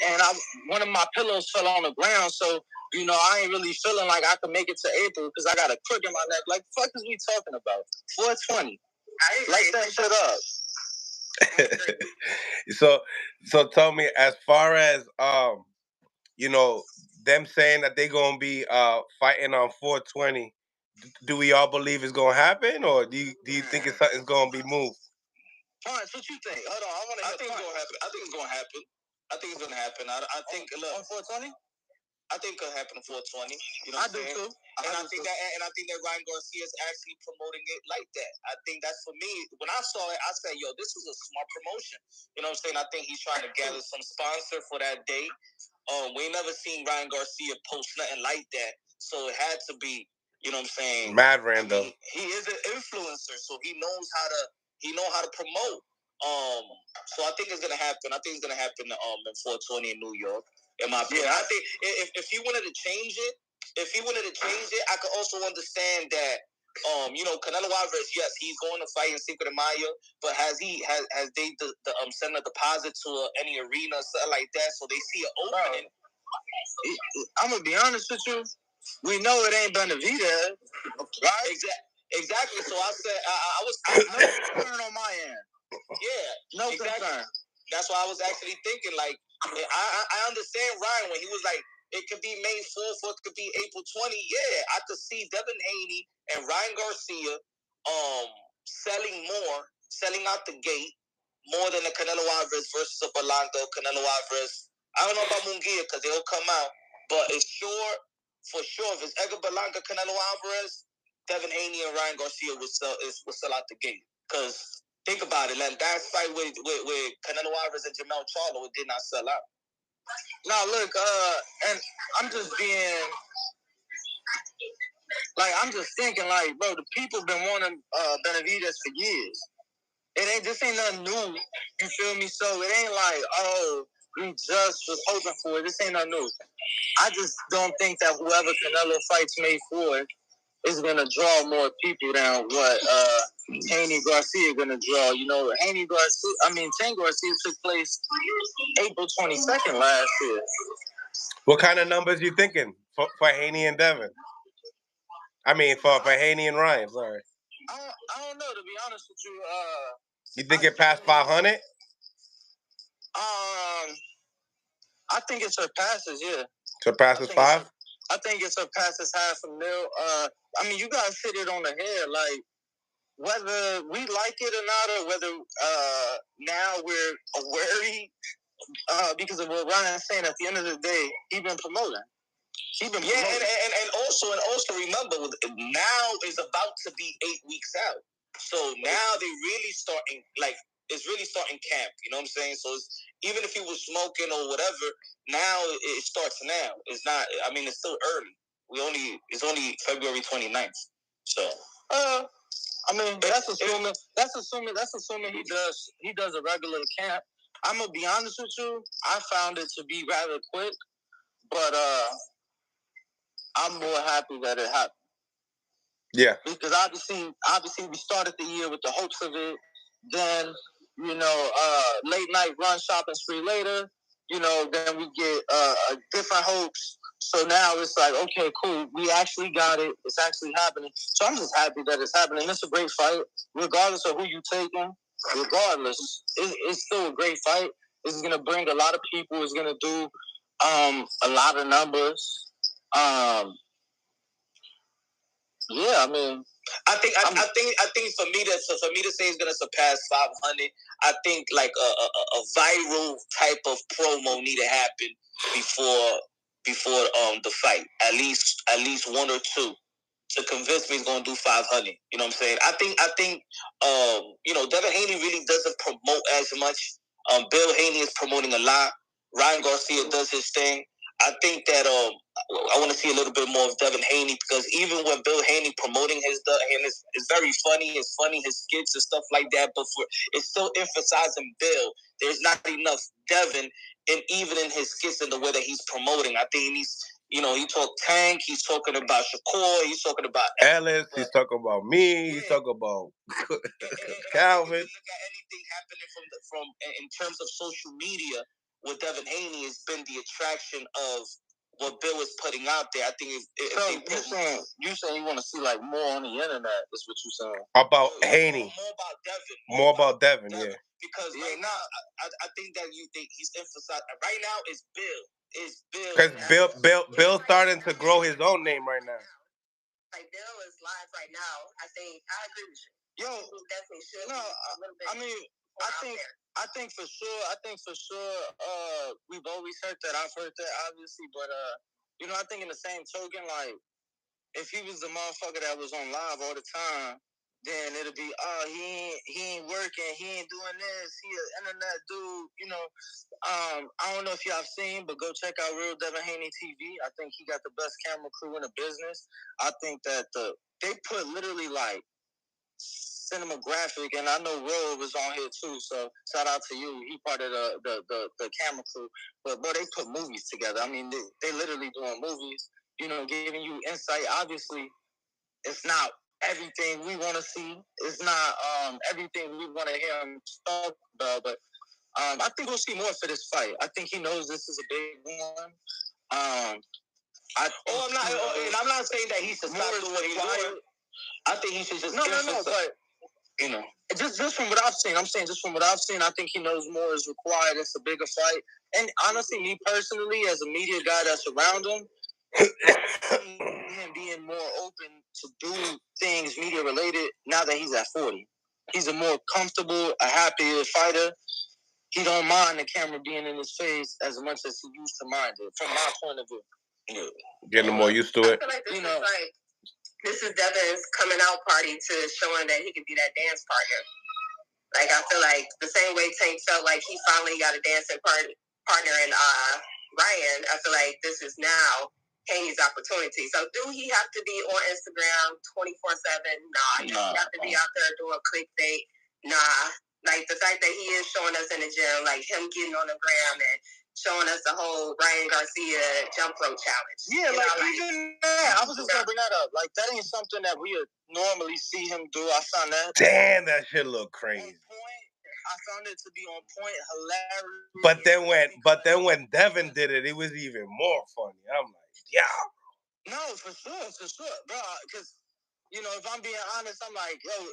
and one of my pillows fell on the ground, so you know I ain't really feeling like I could make it to April because I got a crook in my neck. Like, fuck is we talking about? 420. Light that shit up. So tell me, as far as you know, them saying that they're gonna be fighting on 420, do we all believe it's gonna happen, or do you think something's gonna be moved? Fine, what you think? Hold on, I think it's gonna happen. I think it's gonna happen. I think look, on 420. I think it'll happen on 420. You know what I'm saying? Too. I think that Ryan Garcia is actually promoting it like that. I think that's, for me, when I saw it, I said, yo, this is a smart promotion. You know what I'm saying? I think he's trying to gather some sponsor for that date. We ain't never seen Ryan Garcia post nothing like that. So it had to be, you know what I'm saying? Mad random. He is an influencer, so he knows how to promote. So I think it's gonna happen. I think it's gonna happen in 420 in New York. In my opinion, I think if he wanted to change it, I could also understand that. You know, Canelo Alvarez, yes, he's going to fight in Cinco de Mayo, but has they sent a deposit to any arena or something like that, so they see it opening? I'm gonna be honest with you. We know it ain't Benavidez, right? Exactly. So I said I was no concern on my end. Yeah, no concern. That's why I was actually thinking, like, I understand Ryan when he was like, it could be May 4th or it could be April 20. Yeah, I could see Devin Haney and Ryan Garcia selling out the gate more than the Canelo Alvarez versus a Berlanga, Canelo Alvarez. I don't know about Munguia because they'll come out, but it's for sure, if it's Edgar Berlanga, Canelo Alvarez, Devin Haney and Ryan Garcia will sell out the gate. Because think about it, like that fight with Canelo Alvarez and Jamel Charlo, it did not sell out. Now look, and I'm just being like, I'm just thinking, like, bro, the people been wanting Benavidez for years. This ain't nothing new. You feel me? So it ain't like, oh, we just was hoping for it. This ain't nothing new. I just don't think that whoever Canelo fights May 4th is gonna draw more people than what Haney Garcia gonna draw. You know, Tank Garcia took place April 22nd last year. What kind of numbers you thinking for Haney and Devin? I mean, for Haney and Ryan. Sorry. I don't know, to be honest with you. You think it passed 500? I think it surpasses, yeah. Surpasses 5? I think it surpasses $500,000. I mean, you guys hit it on the head. Like, whether we like it or not, or whether now we're wary because of what Ryan's saying. At the end of the day, he been promoting. And also remember, now is about to be 8 weeks out. So now they really starting, like, it's really starting camp. You know what I'm saying? So even if he was smoking or whatever, now it starts now. It's not. I mean, it's still early. It's only February 29th. So. I mean, that's assuming he does a regular camp. I'm gonna be honest with you. I found it to be rather quick, but I'm more happy that it happened. Yeah. Because obviously we started the year with the hopes of it. Then, late night run shopping spree later. Then we get different hopes. So now it's like, okay, cool. We actually got it. It's actually happening. So I'm just happy that it's happening. It's a great fight, regardless of who you taking. Regardless, it's still a great fight. It's gonna bring a lot of people. It's gonna do a lot of numbers. Yeah, I mean, I think for me to say it's gonna surpass 500, I think like a viral type of promo need to happen before the fight. At least one or two to convince me he's gonna do 500. You know what I'm saying? I think Devin Haney really doesn't promote as much. Bill Haney is promoting a lot. Ryan Garcia does his thing. I think that I want to see a little bit more of Devin Haney, because even when Bill Haney promoting his stuff, and it's very funny. It's funny, his skits and stuff like that. But it's still emphasizing Bill. There's not enough Devin, and even in his skits and the way that he's promoting, I think he's. He talked Tank. He's talking about Shakur. He's talking about Ellis. He's talking about me. He's talking about Calvin. Look at anything happening from in terms of social media with Devin Haney has been the attraction of what Bill is putting out there. I think you saying you want to see like more on the internet? That's what you're saying about Haney. More about Devin. More about Devin. Yeah. Because right now, I think that he's emphasized. Right now, it's Bill. It's Bill. Because Bill starting to grow his own name right now. Like Bill is live right now. I think I agree with you. Yo, he definitely should. No, a little bit. I mean, I think for sure. We've always heard that. I've heard that, obviously, but I think in the same token, like, if he was the motherfucker that was on live all the time, then it'll be, he ain't working, he ain't doing this, he an internet dude, I don't know if y'all have seen, but go check out Real Devin Haney TV. I think he got the best camera crew in the business. I think that they put literally like cinematographic, and I know Roy was on here too, so shout out to you. He part of the camera crew. But boy, they put movies together. I mean, they literally doing movies, giving you insight. Obviously, it's not everything we want to see. It's not everything we want to hear him talk about, but I think we'll see more for this fight. I think he knows this is a big one. I'm not saying that he should stop doing what he's doing. I think he should just but just from what I've seen, I'm saying just from what I've seen, I think he knows more is required. It's a bigger fight, and honestly, me personally, as a media guy that's around him, him being more open to do things media related now that he's at 40. He's a more comfortable, a happier fighter. He don't mind the camera being in his face as much as he used to mind it, from my point of view. Yeah. Getting more used to it. I feel like this is Devin's coming out party to showing that he could be that dance partner. Like, I feel like the same way Tank felt like he finally got a dancing partner in Ryan, I feel like this is now Haney's opportunity. So do he have to be on Instagram 24/7? Nah. Does he have to be out there doing clickbait? Nah. Like, the fact that he is showing us in the gym, like him getting on the gram and showing us the whole Ryan Garcia jump rope challenge. Yeah, even that. I was just gonna bring that up. Like, that ain't something that we would normally see him do. I found that. Damn, that shit look crazy. I found it to be on point, hilarious. But then when Devin did it, it was even more funny. I'm like, yeah. No, for sure, bro. Because if I'm being honest, I'm like, yo,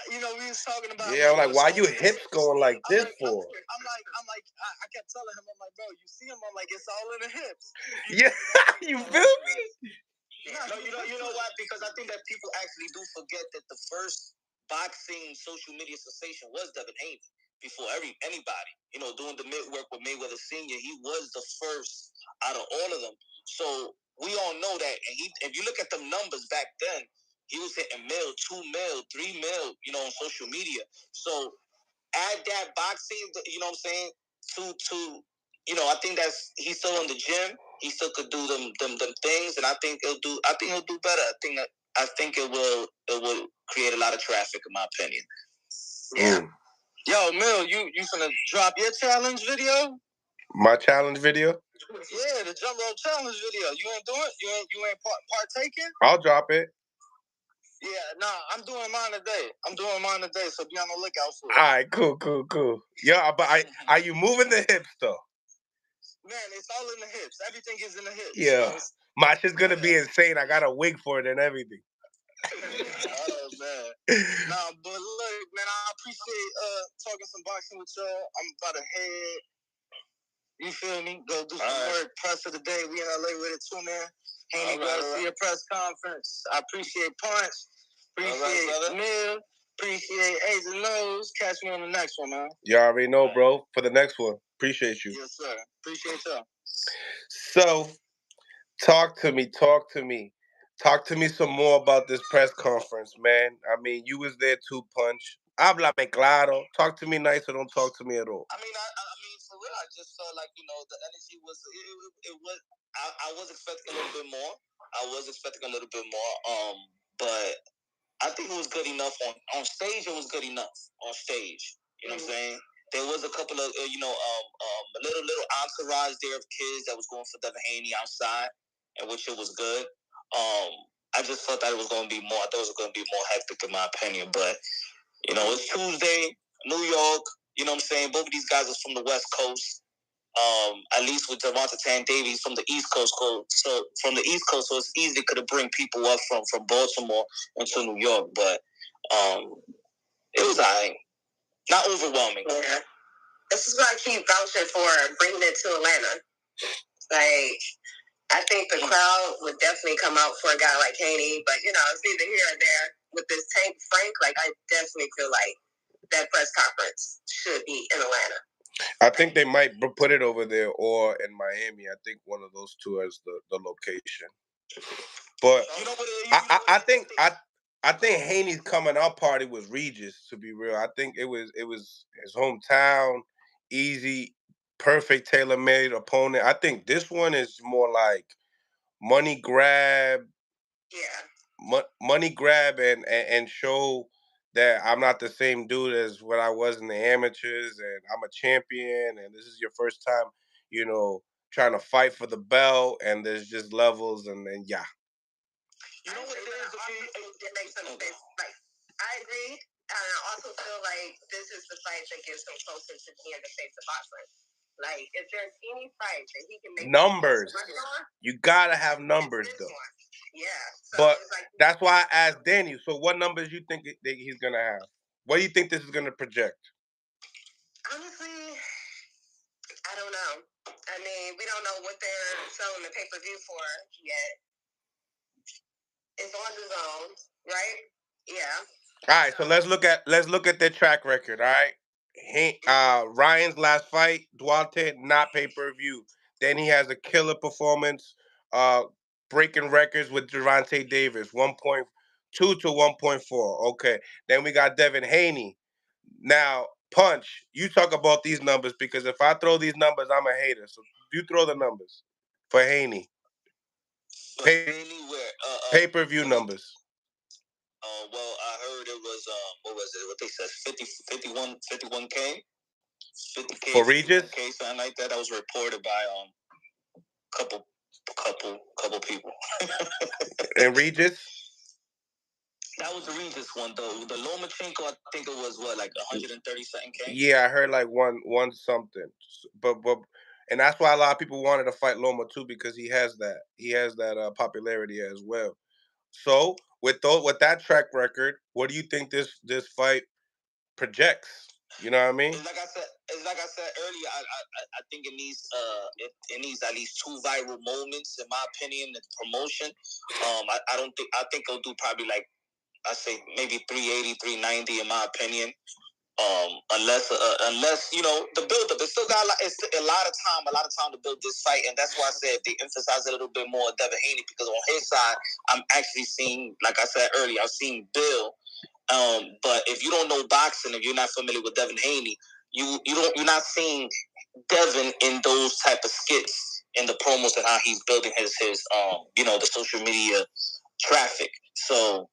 We was talking about. Yeah, I'm like, why you hips going like this for? I kept telling him, I'm like, bro, you see him? I'm like, it's all in the hips. Yeah, you feel me? No, you know what? Because I think that people actually do forget that the first boxing social media sensation was Devin Haney before anybody. Doing the mid work with Mayweather Senior, he was the first out of all of them. So we all know that. And if you look at the numbers back then, he was hitting mil, 2 mil, 3 mil, on social media. So add that boxing, you know what I'm saying, to I think he's still in the gym. He still could do them things, and I think he'll do better. I think it will create a lot of traffic, in my opinion. Yeah. Yo, Mill, you finna drop your challenge video? My challenge video? Yeah, the jump rope challenge video. You ain't doing it? You ain't partaking? I'll drop it. Yeah, I'm doing mine today. So be on the lookout for it. All right, cool. Yeah, but are you moving the hips though? Man, it's all in the hips. Everything is in the hips. Yeah, my shit's gonna be insane. I got a wig for it and everything. Oh man, but look, man, I appreciate talking some boxing with y'all. I'm about to head. You feel me? Go do some work. Press of the day. We in LA with it too, man. Haney Garcia press conference. I appreciate Punch. Appreciate Mill. Appreciate A's and Nose. Catch me on the next one, man. You already know, bro. For the next one. Appreciate you. Yes, sir. Appreciate y'all. So, talk to me. Talk to me some more about this press conference, man. I mean, you was there too, Punch. Háblame claro. Talk to me nice or don't talk to me at all. I mean, for real, I just felt like, the energy was, it was, I was expecting a little bit more. But I think it was good enough on stage. It was good enough on stage. You know what I'm saying? There was a couple of, a little entourage there of kids that was going for Devin Haney outside, and which it was good. I just thought that it was going to be more. I thought it was going to be more hectic, in my opinion. But it's Tuesday, New York. You know what I'm saying? Both of these guys are from the West Coast. At least with Devonta Tan Davies from the East Coast, so it's easy to bring people up from Baltimore into New York, but it was alright, not overwhelming. Yeah. This is what I keep vouching for, bringing it to Atlanta. Like, I think the crowd would definitely come out for a guy like Haney, but it's either here or there. With this Tank Frank, like, I definitely feel like that press conference should be in Atlanta. I think they might put it over there or in Miami. I think one of those two is the location. But I think Haney's coming out party was Regis, to be real. I think it was his hometown, easy, perfect tailor-made opponent. I think this one is more like money grab. Yeah. Money grab and show that I'm not the same dude as what I was in the amateurs, and I'm a champion, and this is your first time, trying to fight for the belt, and there's just levels, and yeah. You know what it is? It makes them like, I agree, and I also feel like this is the fight that gets him closer to being the face of boxing. Like, if there's any fight that he can make numbers, you gotta have numbers though. Yeah. So but that's why I asked Danny. So, what numbers you think that he's gonna have? What do you think this is gonna project? Honestly, I don't know. I mean, we don't know what they're selling the pay-per-view for yet. It's on the zone, right? Yeah. All right, so let's look at their track record. All right, Ryan's last fight, Duarte, not pay-per-view. Then he has a killer performance, breaking records with Gervonta Davis, 1.2 to 1.4. Okay, then we got Devin Haney. Now, Punch, you talk about these numbers because if I throw these numbers, I'm a hater. So you throw the numbers for Haney. Pay-per-view numbers. Well, I heard it was what was it? What they said, 51K, 50K for Regis. 51K, something like that. That was reported by couple people. And Regis. That was the Regis one though. The Lomachenko, I think it was like 130 something K. Yeah, I heard like one something, but and that's why a lot of people wanted to fight Loma too because he has that popularity as well. So with that track record, what do you think this fight projects? You know what I mean? It's like I said earlier. I think it needs at least 2 viral moments, in my opinion, in promotion. I think it'll do probably like, I say maybe 380, 390 in my opinion. Unless the build up, it's still got it's a lot of time to build this fight, and that's why I said they emphasize a little bit more Devin Haney, because on his side, I'm actually seeing, like I said earlier, I've seen Bill. But if you don't know boxing, if you're not familiar with Devin Haney, you're not seeing Devin in those type of skits in the promos and how he's building his the social media traffic. So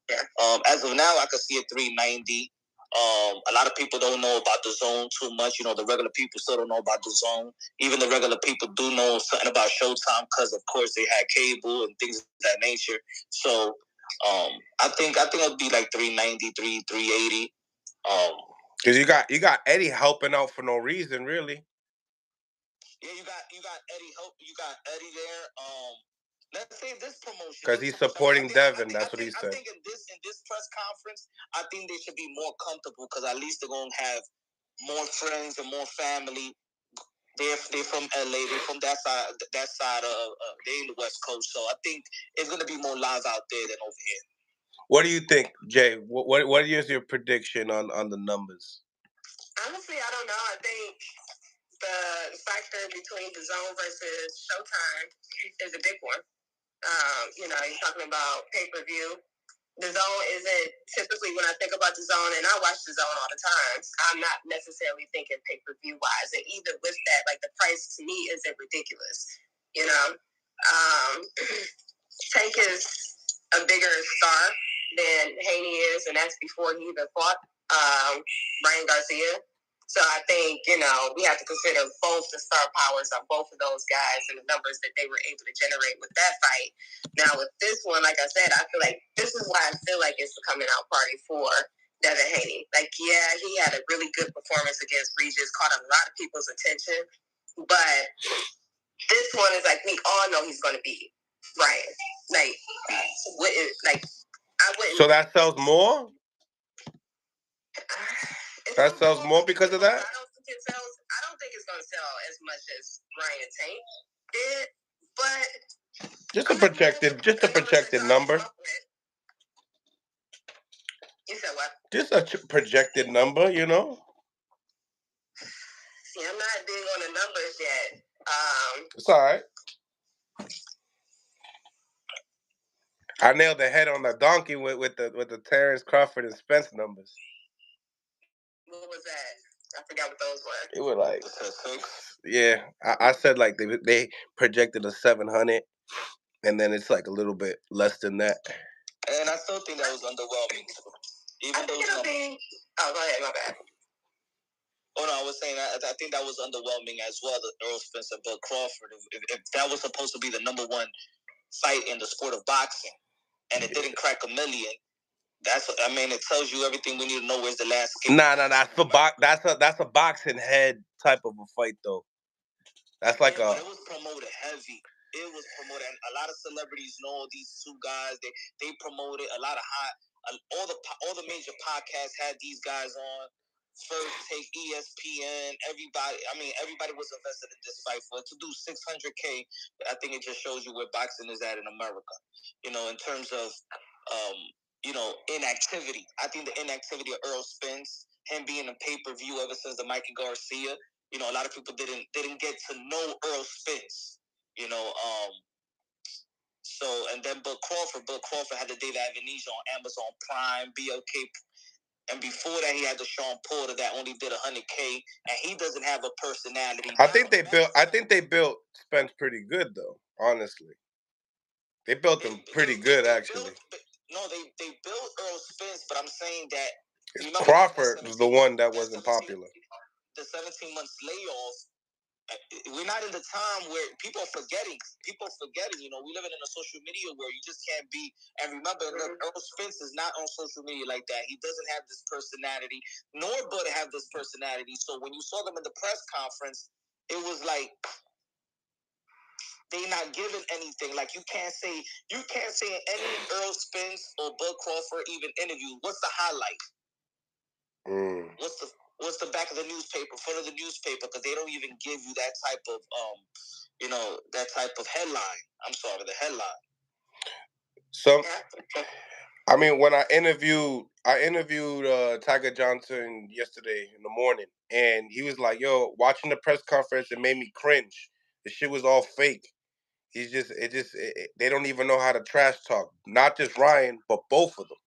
as of now, I can see a 390. A lot of people don't know about the zone too much. The regular people still don't know about the zone. Even the regular people do know something about Showtime because, of course, they had cable and things of that nature. So I think it'll be like 390, 380. Because you got Eddie helping out for no reason, really. Yeah, you got Eddie help. You got Eddie there. Let's say this promotion, because he's supporting Devin. That's what he said. I think in this press conference, I think they should be more comfortable because at least they're gonna have more friends and more family. They're from LA. They're from that side. They're in the West Coast, so I think it's gonna be more live out there than over here. What do you think, Jay? What is your prediction on the numbers? Honestly, I don't know. I think the factor between the zone versus Showtime is a big one. You're talking about pay-per-view. The zone isn't typically, when I think about the zone, and I watch the zone all the time, I'm not necessarily thinking pay-per-view wise. And even with that, like, the price to me isn't ridiculous. Tank is a bigger star than Haney is, and that's before he even fought Ryan Garcia. So I think, we have to consider both the star powers of both of those guys and the numbers that they were able to generate with that fight. Now, with this one, like I said, I feel like this is why I feel like it's the coming out party for Devin Haney. Like, yeah, he had a really good performance against Regis, caught a lot of people's attention. But this one is like, we all know he's going to beat Ryan. I wouldn't. So that sells more? That sells more because of that? I don't think it's going to sell as much as Ryan Tank did, but just a projected number. You said what? Just a projected number, See, I'm not big on the numbers yet. It's all right. I nailed the head on the donkey with the Terrence Crawford and Spence numbers. What was that? I forgot what those were. It was like, yeah. I said like they projected a 700, and then it's like a little bit less than that. And I still think that was underwhelming. I think it'll be. Oh, go ahead. My bad. Oh no, I was saying I think that was underwhelming as well. The Earl Spence and Bud Crawford. If that was supposed to be the number one fight in the sport of boxing, and it didn't crack $1 million. It tells you everything we need to know. Where's the last game? Nah, that's a boxing head type of a fight though. That's like but it was promoted heavy. It was promoted, and a lot of celebrities know these two guys. They promoted a lot of all the major podcasts had these guys on. First Take, ESPN, everybody was invested in this fight. For it to do $600K, I think it just shows you where boxing is at in America. In terms of inactivity. I think the inactivity of Earl Spence, him being a pay-per-view ever since the Mikey Garcia. A lot of people didn't get to know Earl Spence. So, and then Bud Crawford had the David Avenesia on Amazon Prime, BLK. And before that, he had the Sean Porter that only did $100K, and he doesn't have a personality. I think they built Spence pretty good though. Honestly, they built him pretty good actually. They built Earl Spence, but I'm saying that Crawford was the one that wasn't popular. The 17 months layoff. We're not in the time where people are forgetting. We living in a social media where you just can't be. And remember, Earl Spence is not on social media like that. He doesn't have this personality, nor Bud have this personality. So when you saw them in the press conference, it was like they not giving anything. Like you can't say in any Earl Spence or Bud Crawford even interview, what's the highlight? What's the back of the newspaper, front of the newspaper? Because they don't even give you that type of that type of headline. I'm sorry, the headline. I mean, when I interviewed Tiger Johnson yesterday in the morning, and he was like, "Yo, watching the press conference, it made me cringe. The shit was all fake. They don't even know how to trash talk. Not just Ryan, but both of them.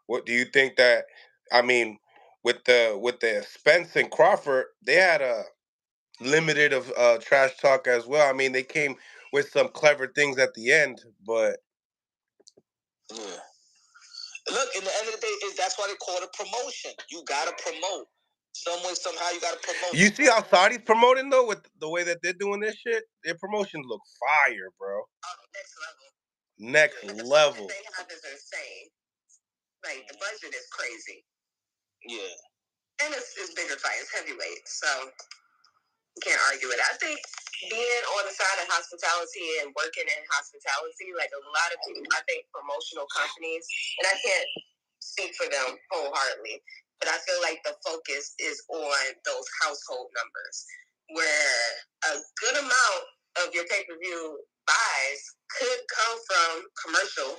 What do you think that? I mean, with the Spence and Crawford, they had a limited of trash talk as well. I mean, they came with some clever things at the end, but yeah. Look, in the end of the day, that's why they call it promotion. You gotta promote. Some way, somehow, you gotta promote. You see how Saudi's promoting though, with the way that they're doing this shit? Their promotions look fire, bro. Oh, next level. Next level. The budget they have is insane. Like, the budget is crazy. Yeah. And it's bigger fights, heavyweight, so you can't argue it. I think being on the side of hospitality and working in hospitality, like a lot of people, I think promotional companies, and I can't speak for them wholeheartedly, but I feel like the focus is on those household numbers, where a good amount of your pay-per-view buys could come from commercial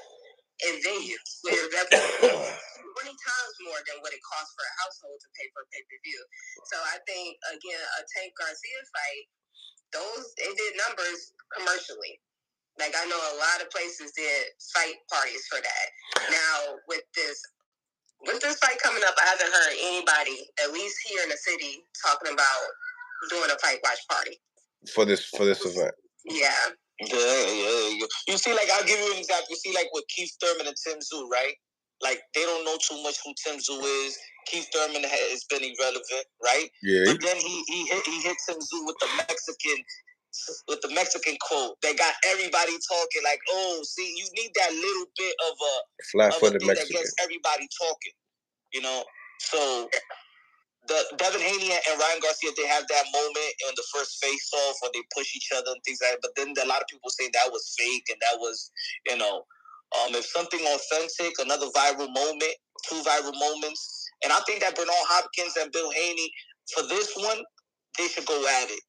and venues, where that's 20 times more than what it costs for a household to pay for a pay-per-view. So I think, again, a Tank Garcia fight, they did numbers commercially. Like, I know a lot of places did fight parties for that. Now, with this fight coming up, I haven't heard anybody, at least here in the city, talking about doing a fight watch party for this event. Yeah. Yeah. You see, like, I'll give you an example. You see, like, with Keith Thurman and Tim Tszyu, right? Like, they don't know too much who Tim Tszyu is. Keith Thurman has been irrelevant, right? Yeah. But then he hit Tim Tszyu with the Mexican quote that got everybody talking. Like, oh, see, you need that little bit of a flat-footed thing Mexican that gets everybody talking. You know, so. Devin Haney and Ryan Garcia, they have that moment in the first face-off where they push each other and things like that. But then a lot of people say that was fake and that was, if something authentic, another viral moment, 2 viral moments. And I think that Bernard Hopkins and Bill Haney, for this one, they should go at it.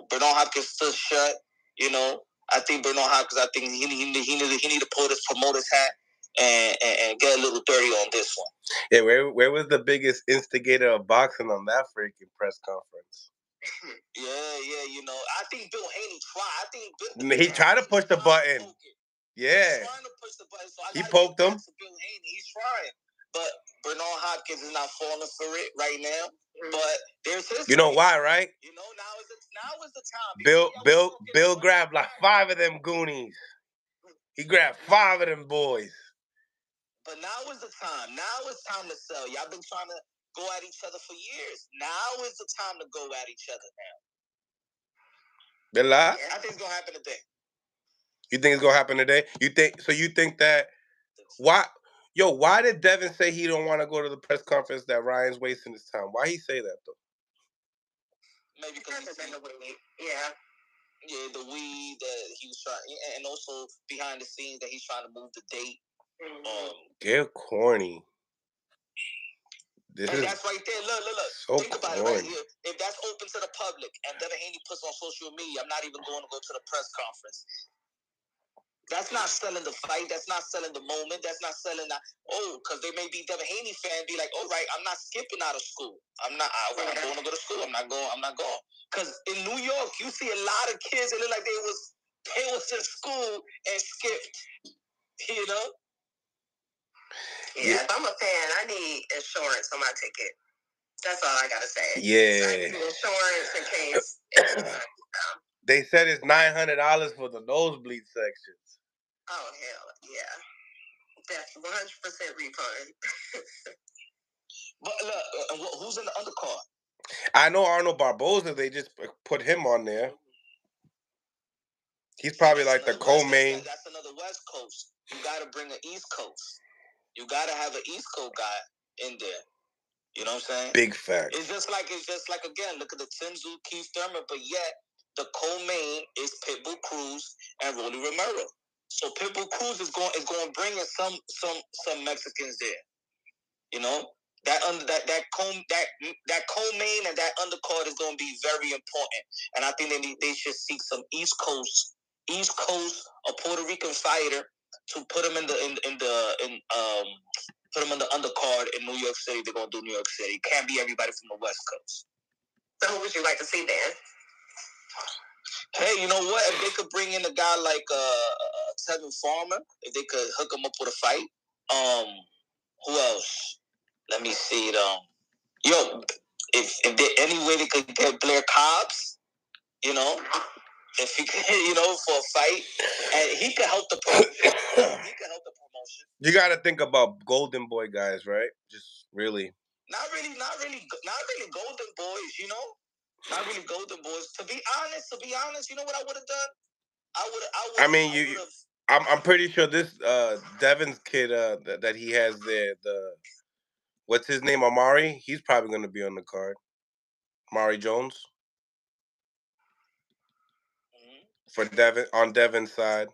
Bernard Hopkins still shut. I think Bernard Hopkins, he need to pull his promoter's hat and get a little dirty on this one. Yeah, where was the biggest instigator of boxing on that freaking press conference? Yeah. I think Bill Haney tried. He tried to push the button. Yeah. He's trying to push the button. So he poked him. Bill Haney, he's trying. But Bernard Hopkins is not falling for it right now. But there's his. You know why, right? Now is the time. Bill grabbed like 5 of them goonies. He grabbed 5 of them boys. But now is the time. Now is time to sell. Y'all been trying to go at each other for years. Now is the time to go at each other now. Bella? I think it's gonna happen today. You think it's gonna happen today? You think that why did Devin say he don't want to go to the press conference, that Ryan's wasting his time? Why he say that though? Maybe because he's the weed. Yeah, the weed that he was trying, and also behind the scenes that he's trying to move the date. Get corny. That's right there. Look. So think about it right here. If that's open to the public and Devin Haney puts on social media, I'm not even going to go to the press conference. That's not selling the fight. That's not selling the moment. That's not selling that. Because they may be Devin Haney fan, be like, all right, I'm not skipping out of school. I'm going to go to school. I'm not going. Because in New York, you see a lot of kids that look like they was in school and skipped. Yeah, if I'm a fan, I need insurance on my ticket. That's all I gotta say. Yeah. I need insurance in case. They said it's $900 for the nosebleed sections. Oh hell yeah, that's 100% refund. But look, who's in the undercard? I know Arnold Barboza. They just put him on there. He's probably like the co-main. That's another West Coast. You got to bring an East Coast. You got to have an East Coast guy in there. You know what I'm saying? Big fact. It's just like again, look at the Tim Tszyu, Keith Thurman, but yet the co-main is Pitbull Cruz and Rolly Romero. So Pitbull Cruz is going to bring in some Mexicans there. You know, that co-main and that undercard is going to be very important. And I think they should seek some East Coast or Puerto Rican fighter to put him in put him in the undercard in New York City. They're going to do New York City. It can't be everybody from the West Coast. So who would you like to see then? Hey, you know what? If they could bring in a guy like Devin Farmer, if they could hook him up with a fight. Who else? Let me see it. If there any way they could get Blair Cobbs, you know, if he could, for a fight, and he could help the promotion. You got to think about Golden Boy guys, right? Just really. Not really Golden Boys, you know. Not really Golden Boys. To be honest, you know what I would have done? I'm pretty sure this Devin's kid that he has there, what's his name, Amari? He's probably going to be on the card. Amari Jones. For Devin, on Devin's side.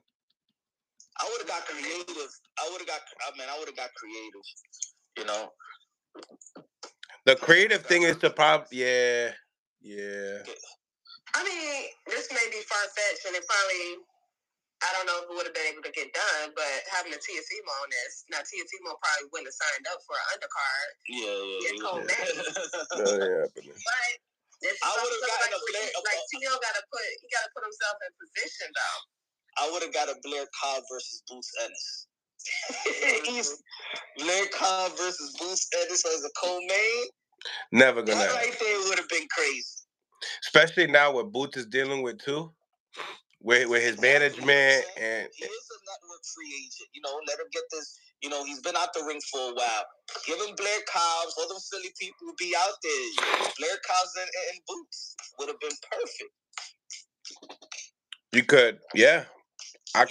I would have got creative. I would have got creative. You know. The creative thing is to yeah. I mean, this may be far-fetched, and it probably, I don't know if it would have been able to get done, but having a Teofimo on this, now Teofimo probably wouldn't have signed up for an undercard. Yeah. But I would have gotten a Blair. Like Tio got to put himself in position though. I would have got a Blair Cobb versus Boots Ennis. Blair Cobb versus Boots Ennis as a co-main. Never gonna. That right there would have been crazy. Especially now what Boots is dealing with too. With his management and he is a network free agent, let him get this. He's been out the ring for a while. Give him Blair Cobbs, all them Philly people will be out there. Blair Cobbs and Boots would have been perfect. You could, yeah. Two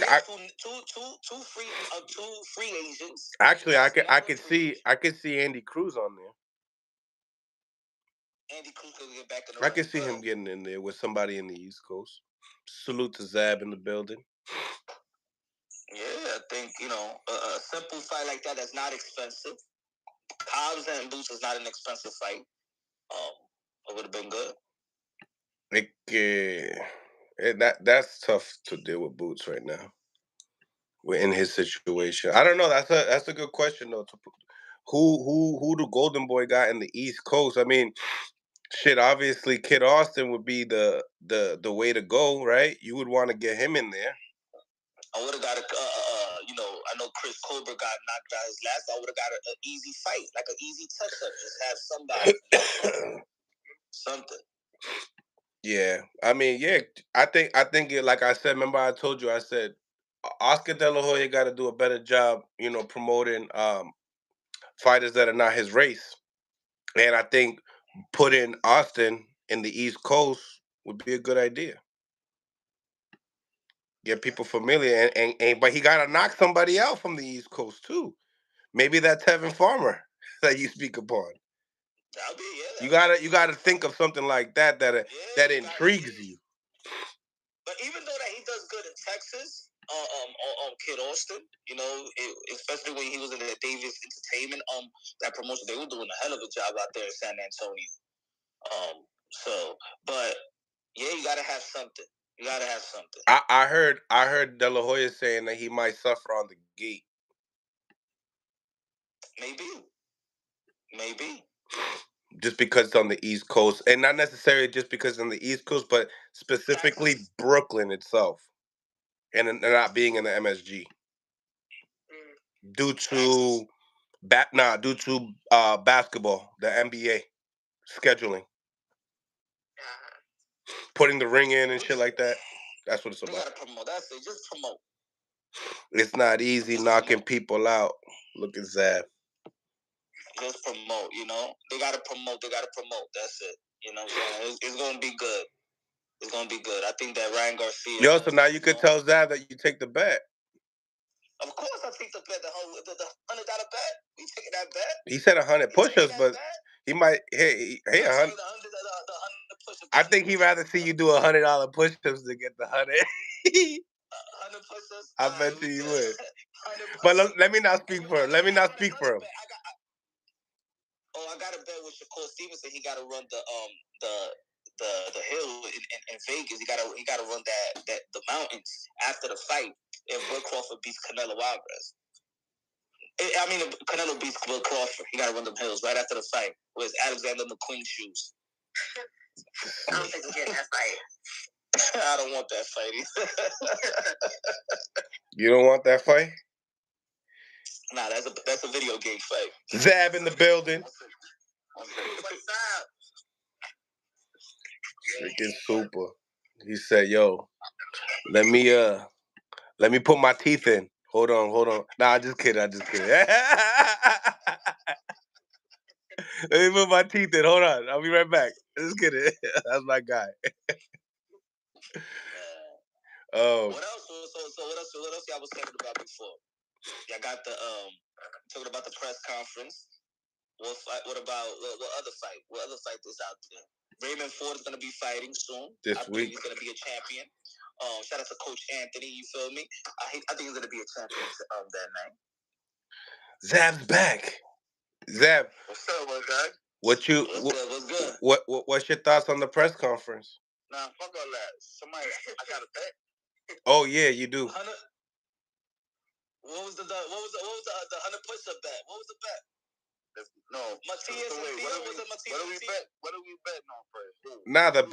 free agents. Actually, I could see Andy Cruz on there. Andy Cruz could get back in the I could see him getting in there with somebody in the East Coast. Salute to Zab in the building. Yeah, I think, a simple fight like that's not expensive. Cobbs and Boots is not an expensive fight. It would have been good. That's tough to deal with Boots right now. We're in his situation. I don't know. That's a good question though. Who the Golden Boy got in the East Coast? I mean, shit. Obviously, Kid Austin would be the way to go, right? You would want to get him in there. I would have got I know Chris Colbert got knocked out his last. I would have got an easy fight, like an easy touch-up. Just have somebody. Something. Yeah. I mean, yeah. I think like I said, remember I told you, I said, Oscar De La Hoya got to do a better job, promoting fighters that are not his race. And I think putting Austin in the East Coast would be a good idea. Get people familiar, and but he got to knock somebody out from the East Coast too. Maybe that's Devin Farmer that you speak upon. You gotta think of something like that intrigues you. But even though that he does good in Texas, Kid Austin, especially when he was in the Davis Entertainment, that promotion, they were doing a hell of a job out there in San Antonio. But yeah, you gotta have something. I heard De La Hoya saying that he might suffer on the gate. Maybe. Just because it's on the East Coast, and not necessarily just because it's on the East Coast, but specifically Texas. Brooklyn itself, and not being in the MSG due to basketball, the NBA scheduling, putting the ring in and shit like that. That's what it's about. You gotta promote. That's it. Just promote. It's not easy knocking people out. Look at Zab. Just promote, They gotta promote. That's it. So it's gonna be good. I think that Ryan Garcia. So now you could tell Zab that you take the bet. Of course, I take the bet. The $100 bet. We taking that bet. He said 100 push-ups, but he might. Hey, 100. The 100 I think he'd rather see you do $100 push-ups to get the 100. 100 push-ups. I bet you would. But let me not speak for him. Let me not speak for him. I got a bet with Shakur Stevenson. He got to run the hill in Vegas. He got to run the mountains after the fight. If Bud Crawford beats Canelo Alvarez. Canelo beats Bud Crawford. He got to run them hills right after the fight with Alexander McQueen shoes. I don't think we're getting that fight. I don't want that fight either. You don't want that fight? Nah, that's a video game fight. Zab in the building. What's up? Freaking super. He said, "Yo, let me put my teeth in. Hold on. Nah, just kidding. Let me put my teeth in. Hold on. I'll be right back. Just kidding. That's my guy." What else? So what else y'all was talking about before? Y'all got the talking about the press conference. What other fight? What other fight is out there? Raymond Ford is gonna be fighting soon. This week. He's gonna be a champion. Shout out to Coach Anthony. You feel me? I think he's gonna be a champion that night. Zab's back. Zab. What's up, guy? What's good? What's your thoughts on the press conference? Nah, fuck all that. Somebody, I got a bet. Oh yeah, you do. What was the 100 push-up bet? What was the bet? No, Matias and Theo was a Matias. What do we bet on first? Nah, the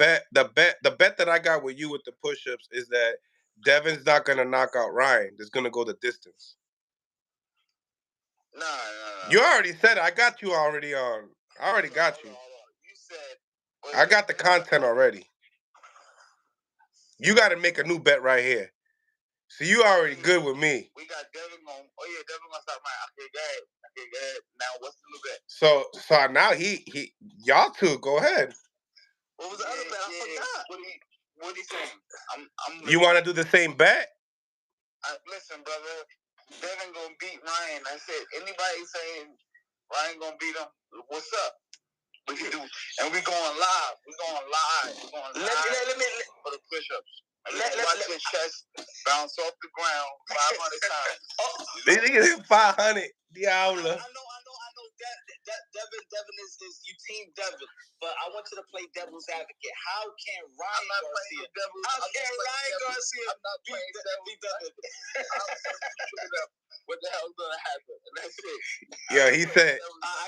bet that I got with you with the push-ups is that Devin's not gonna knock out Ryan. It's gonna go the distance. Nah. You already said it. I got you already on. I already got you. You said I got the content already. You got to make a new bet right here. So you already good with me. We got Devin on. Oh yeah, Devin gonna stop mine. Okay, go ahead. Now what's the new bet? So now he y'all two go ahead. What was the other bet? I forgot. What he saying? You want to do the same bet? Listen, brother. Devin gonna beat Ryan. I said anybody saying Ryan gonna beat him, what's up? We can do, and we going live. Let me for the push-ups. Let your chest bounce off the ground 500 times. They hit 500. Diablo. I know. Devin is you team Devin, but I want you to play devil's advocate. How can Ryan Garcia? I'm not playing Devin. What the hell's gonna happen? And that's it. Yeah,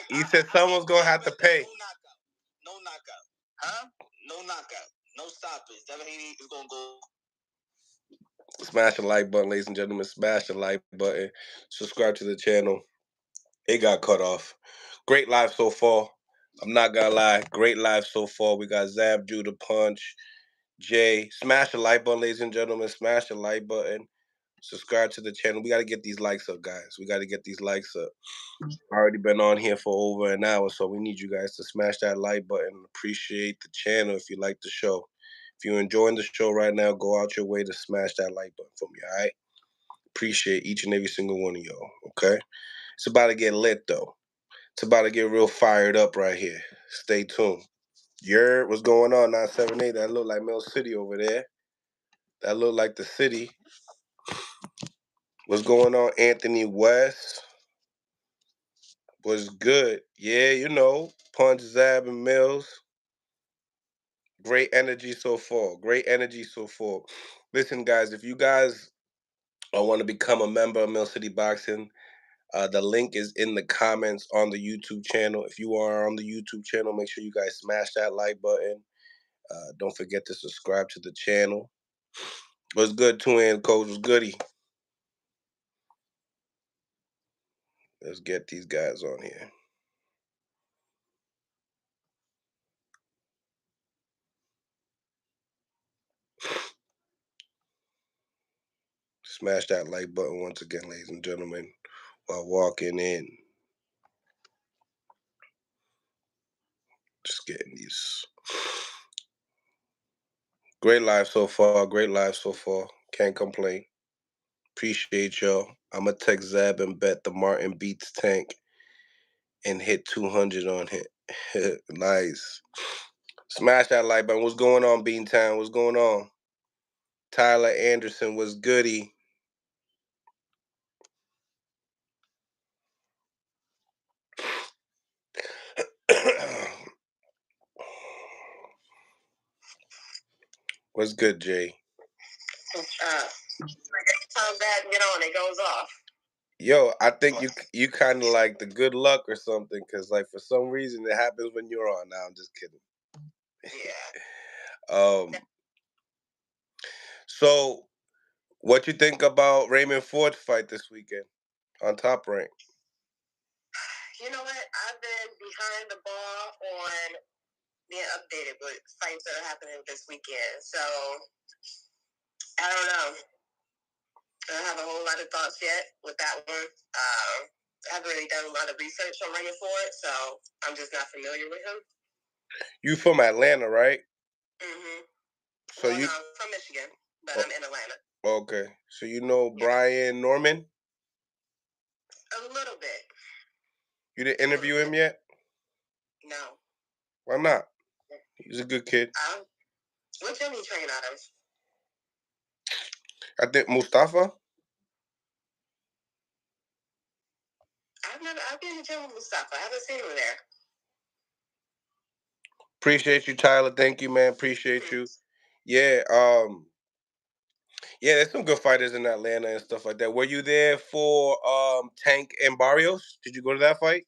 he said someone's gonna have to pay. No knockout. Huh? No knockout. No stoppage. Devin Haney is gonna go. Smash the like button, ladies and gentlemen. Smash the like button. Subscribe to the channel. It got cut off. Great live so far. I'm not gonna lie. Great live so far. We got Zab, Drew the Punch, Jay. Smash the like button, ladies and gentlemen. Smash the like button. Subscribe to the channel. We got to get these likes up, guys. We got to get these likes up. I've already been on here for over an hour, so we need you guys to smash that like button. Appreciate the channel if you like the show. If you're enjoying the show right now, go out your way to smash that like button for me, all right? Appreciate each and every single one of y'all, okay? It's about to get lit, though. It's about to get real fired up right here. Stay tuned. What's going on, 978? That look like Mill City over there. That look like the city. What's going on, Anthony West? Was good. Yeah, Punch, Zab, and Mills. Great energy so far. Listen, guys, if you guys want to become a member of Mill City Boxing, the link is in the comments on the YouTube channel. If you are on the YouTube channel, make sure you guys smash that like button. Don't forget to subscribe to the channel. What's good, Twin Coach? What's goody? Let's get these guys on here. Smash that like button once again, ladies and gentlemen, while walking in. Just getting these. Great live so far. Can't complain. Appreciate y'all. I'm going to text Zab and bet the Martin beats Tank and hit 200 on him. Nice. Smash that like button. What's going on, Beantown? What's going on? Tyler Anderson was goody. What's good, Jay? Time that get on, it goes off. Yo, I think you kind of like the good luck or something, because like for some reason it happens when you're on. Now I'm just kidding. Yeah. So what you think about Raymond Ford's fight this weekend on Top Rank? You know what? I've been behind the ball on being updated with fights that are happening this weekend. So I don't know. I don't have a whole lot of thoughts yet with that one. I haven't really done a lot of research on Raymond Ford, so I'm just not familiar with him. You from Atlanta, right? Mm-hmm. So no, I'm from Michigan, but I'm in Atlanta. Okay. So you know Brian Norman? A little bit. You didn't interview him yet? No. Why not? He's a good kid. What gym he train out of? I think Mustafa. I've been in the gym with Mustafa. I haven't seen him there. Appreciate you, Tyler. Thank you, man. Appreciate you. Yeah, yeah, there's some good fighters in Atlanta and stuff like that. Were you there for Tank and Barrios? Did you go to that fight?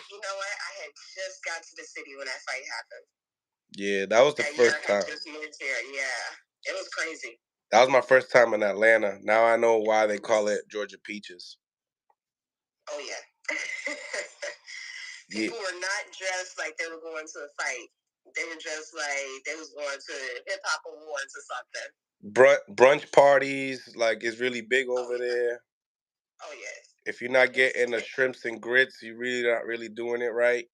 You know what? I had just got to the city when that fight happened. Yeah, that was the first time. I just moved here. Yeah, it was crazy. That was my first time in Atlanta. Now I know why they call it Georgia Peaches. Oh yeah. People were not dressed like they were going to a fight. They were dressed like they was going to hip hop awards or something. Brunch parties, like, is really big over there. Oh yeah. If you're not getting the shrimps and grits, you're really not really doing it right.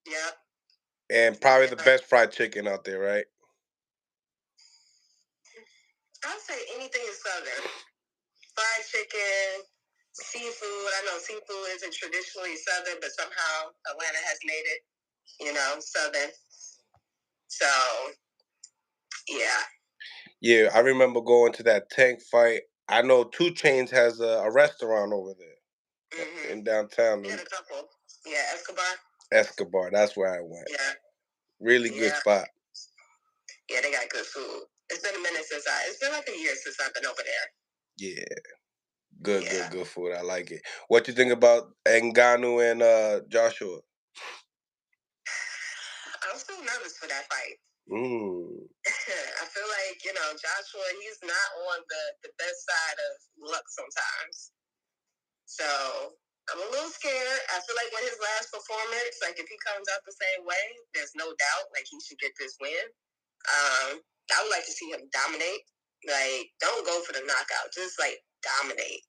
Yep. And probably the best fried chicken out there, right? I'd say anything is Southern. Fried chicken, seafood. I know seafood isn't traditionally Southern, but somehow Atlanta has made it, Southern. So, yeah. Yeah, I remember going to that Tank fight. I know 2 Chainz has a restaurant over there in downtown. We had a couple. Yeah, Escobar, that's where I went. Yeah. Really good spot. Yeah, they got good food. It's been a minute it's been like a year since I've been over there. Yeah. Good food. I like it. What you think about Ngannou and Joshua? I'm still nervous for that fight. I feel like, Joshua, he's not on the best side of luck sometimes. So I'm a little scared. I feel like when his last performance, like if he comes out the same way, there's no doubt like he should get this win. I would like to see him dominate. Like, don't go for the knockout. Just like dominate.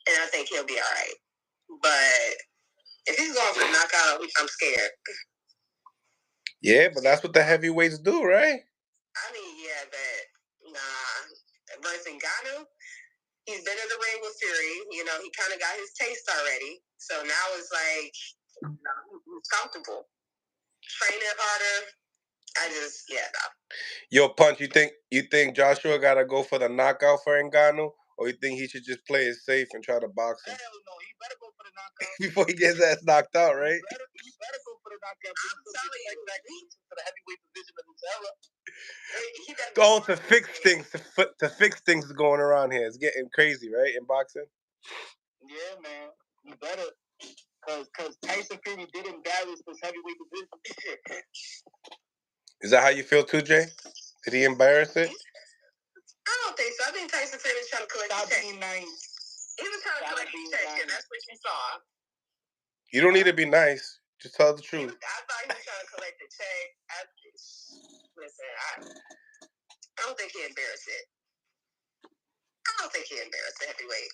And I think he'll be all right. But if he's going for the knockout, I'm scared. Yeah, but that's what the heavyweights do, right? I mean, yeah, but nah. Versus Ngannou, he's been in the ring with Fury. He kind of got his taste already. So now it's like he's comfortable. Training harder. No. Yo, Punch, you think Joshua gotta go for the knockout for Ngannou? Or you think he should just play it safe and try to box him? Hell no, he better go for the knockout. Before he gets his ass knocked out, right? He better go for the knockout. I'm telling you, for the heavyweight division of this era. Go to fix things, to fix things going around here. It's getting crazy, right, in boxing? Yeah, man. You better. Because Tyson Fury did embarrass this heavyweight division. Is that how you feel too, Jay? Did he embarrass it? I don't think so. I think Tyson Fury was trying to collect the check. He was trying to collect the check, and that's what you saw. You don't need to be nice. Just tell the truth. I thought he was trying to collect the check. Listen, I don't think he embarrassed it. I don't think he embarrassed the heavyweight.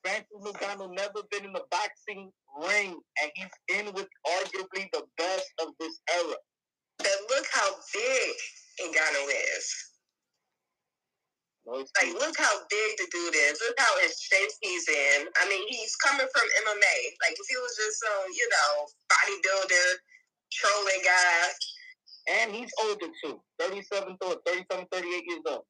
Francis Ngannou never been in the boxing ring, and he's in with arguably the best of this era. But look how big Ngannou is. Like, look how big the dude is. Look how in shape he's in. I mean, he's coming from MMA. Like, if he was just some, bodybuilder, trolling guy. And he's older too. 38 years old.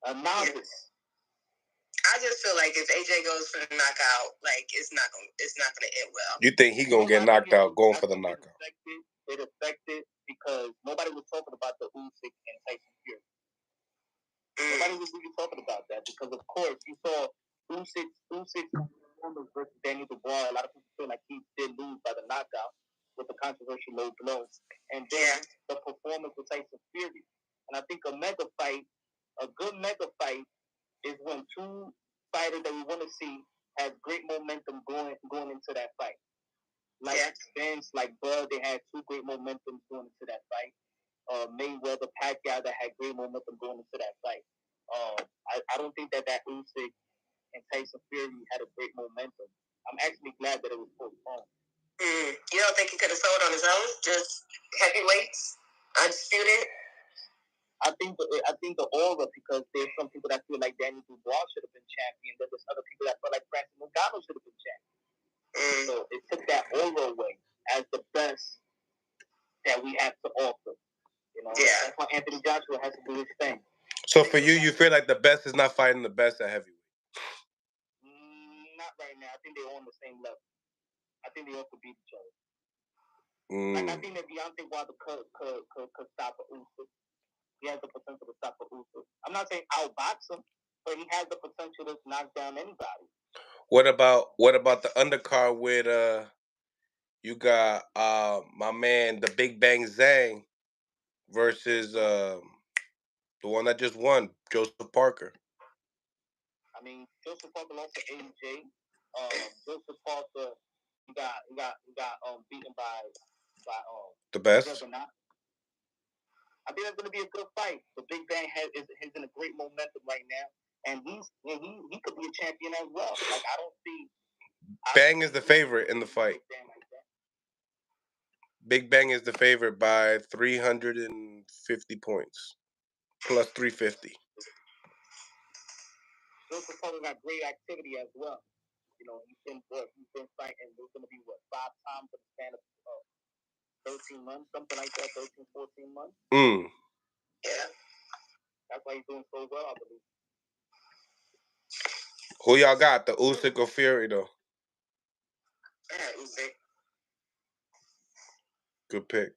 A novice. I just feel like if AJ goes for the knockout, like it's not gonna end well. You think he gonna get knocked out going for the knockout? It affected because nobody was talking about the Usyk and Tyson Fury. Nobody was really talking about that because, of course, you saw Usyk versus Daniel Dubois. A lot of people feel like he did lose by the knockout with the controversial low blow, and then the performance with Tyson Fury. And I think a good mega fight, is when two fighters that we want to see have great momentum going into that fight. Like Vince, like Bud, they had two great momentum going into that fight. Mayweather, Pacquiao, that had great momentum going into that fight. I don't think that Usyk and Tyson Fury had a great momentum. I'm actually glad that it was postponed. You don't think he could have sold on his own? Just heavyweights, undisputed? I think the aura, because there's some people that feel like Daniel Dubois should have been champion. There's other people that feel like Francis Ngannou should have been champion. So it took that aura away as the best that we have to offer. You know, that's why Anthony Joshua has to do his thing. So for you feel like the best is not fighting the best at heavyweight? Not right now. I think they're on the same level. I think they all could beat each other. Like I think that Deontay Wilder could stop Usyk. He has the potential to stop Usyk. I'm not saying outbox him, but he has the potential to knock down anybody. What about the undercard with you got my man the Big Bang Zhang versus the one that just won, Joseph Parker? I mean, Joseph Parker lost to AJ. Joseph Parker he got beaten by the best. I think that's going to be a good fight. The Big Bang is in a great momentum right now, and he could be a champion as well. Like I don't see. Bang is the favorite in the fight. Big Bang is the favorite by 350 points, plus 350. Joseph Parker got great activity as well. You know, he's been fighting. There's going to be 5 times in the span of 13 months, something like that, 13, 14 months. Yeah. That's why he's doing so well, I believe. Who y'all got, the Usyk or Fury, though? Usyk. Good pick.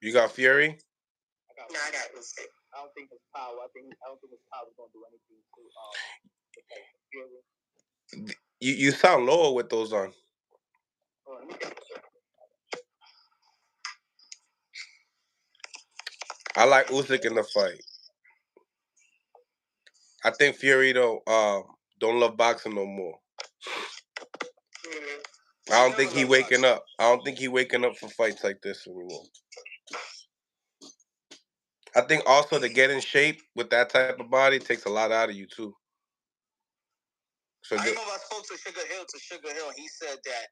You got Fury? No, I got Usyk. I don't think his power. I don't think his power is going to do anything to Fury. You sound lower with those on. I like Usyk in the fight. I think Fury don't love boxing no more. I don't think he waking up. I don't think he waking up for fights like this anymore. I think also to get in shape with that type of body takes a lot out of you too. So I remember I spoke to Sugar Hill. He said that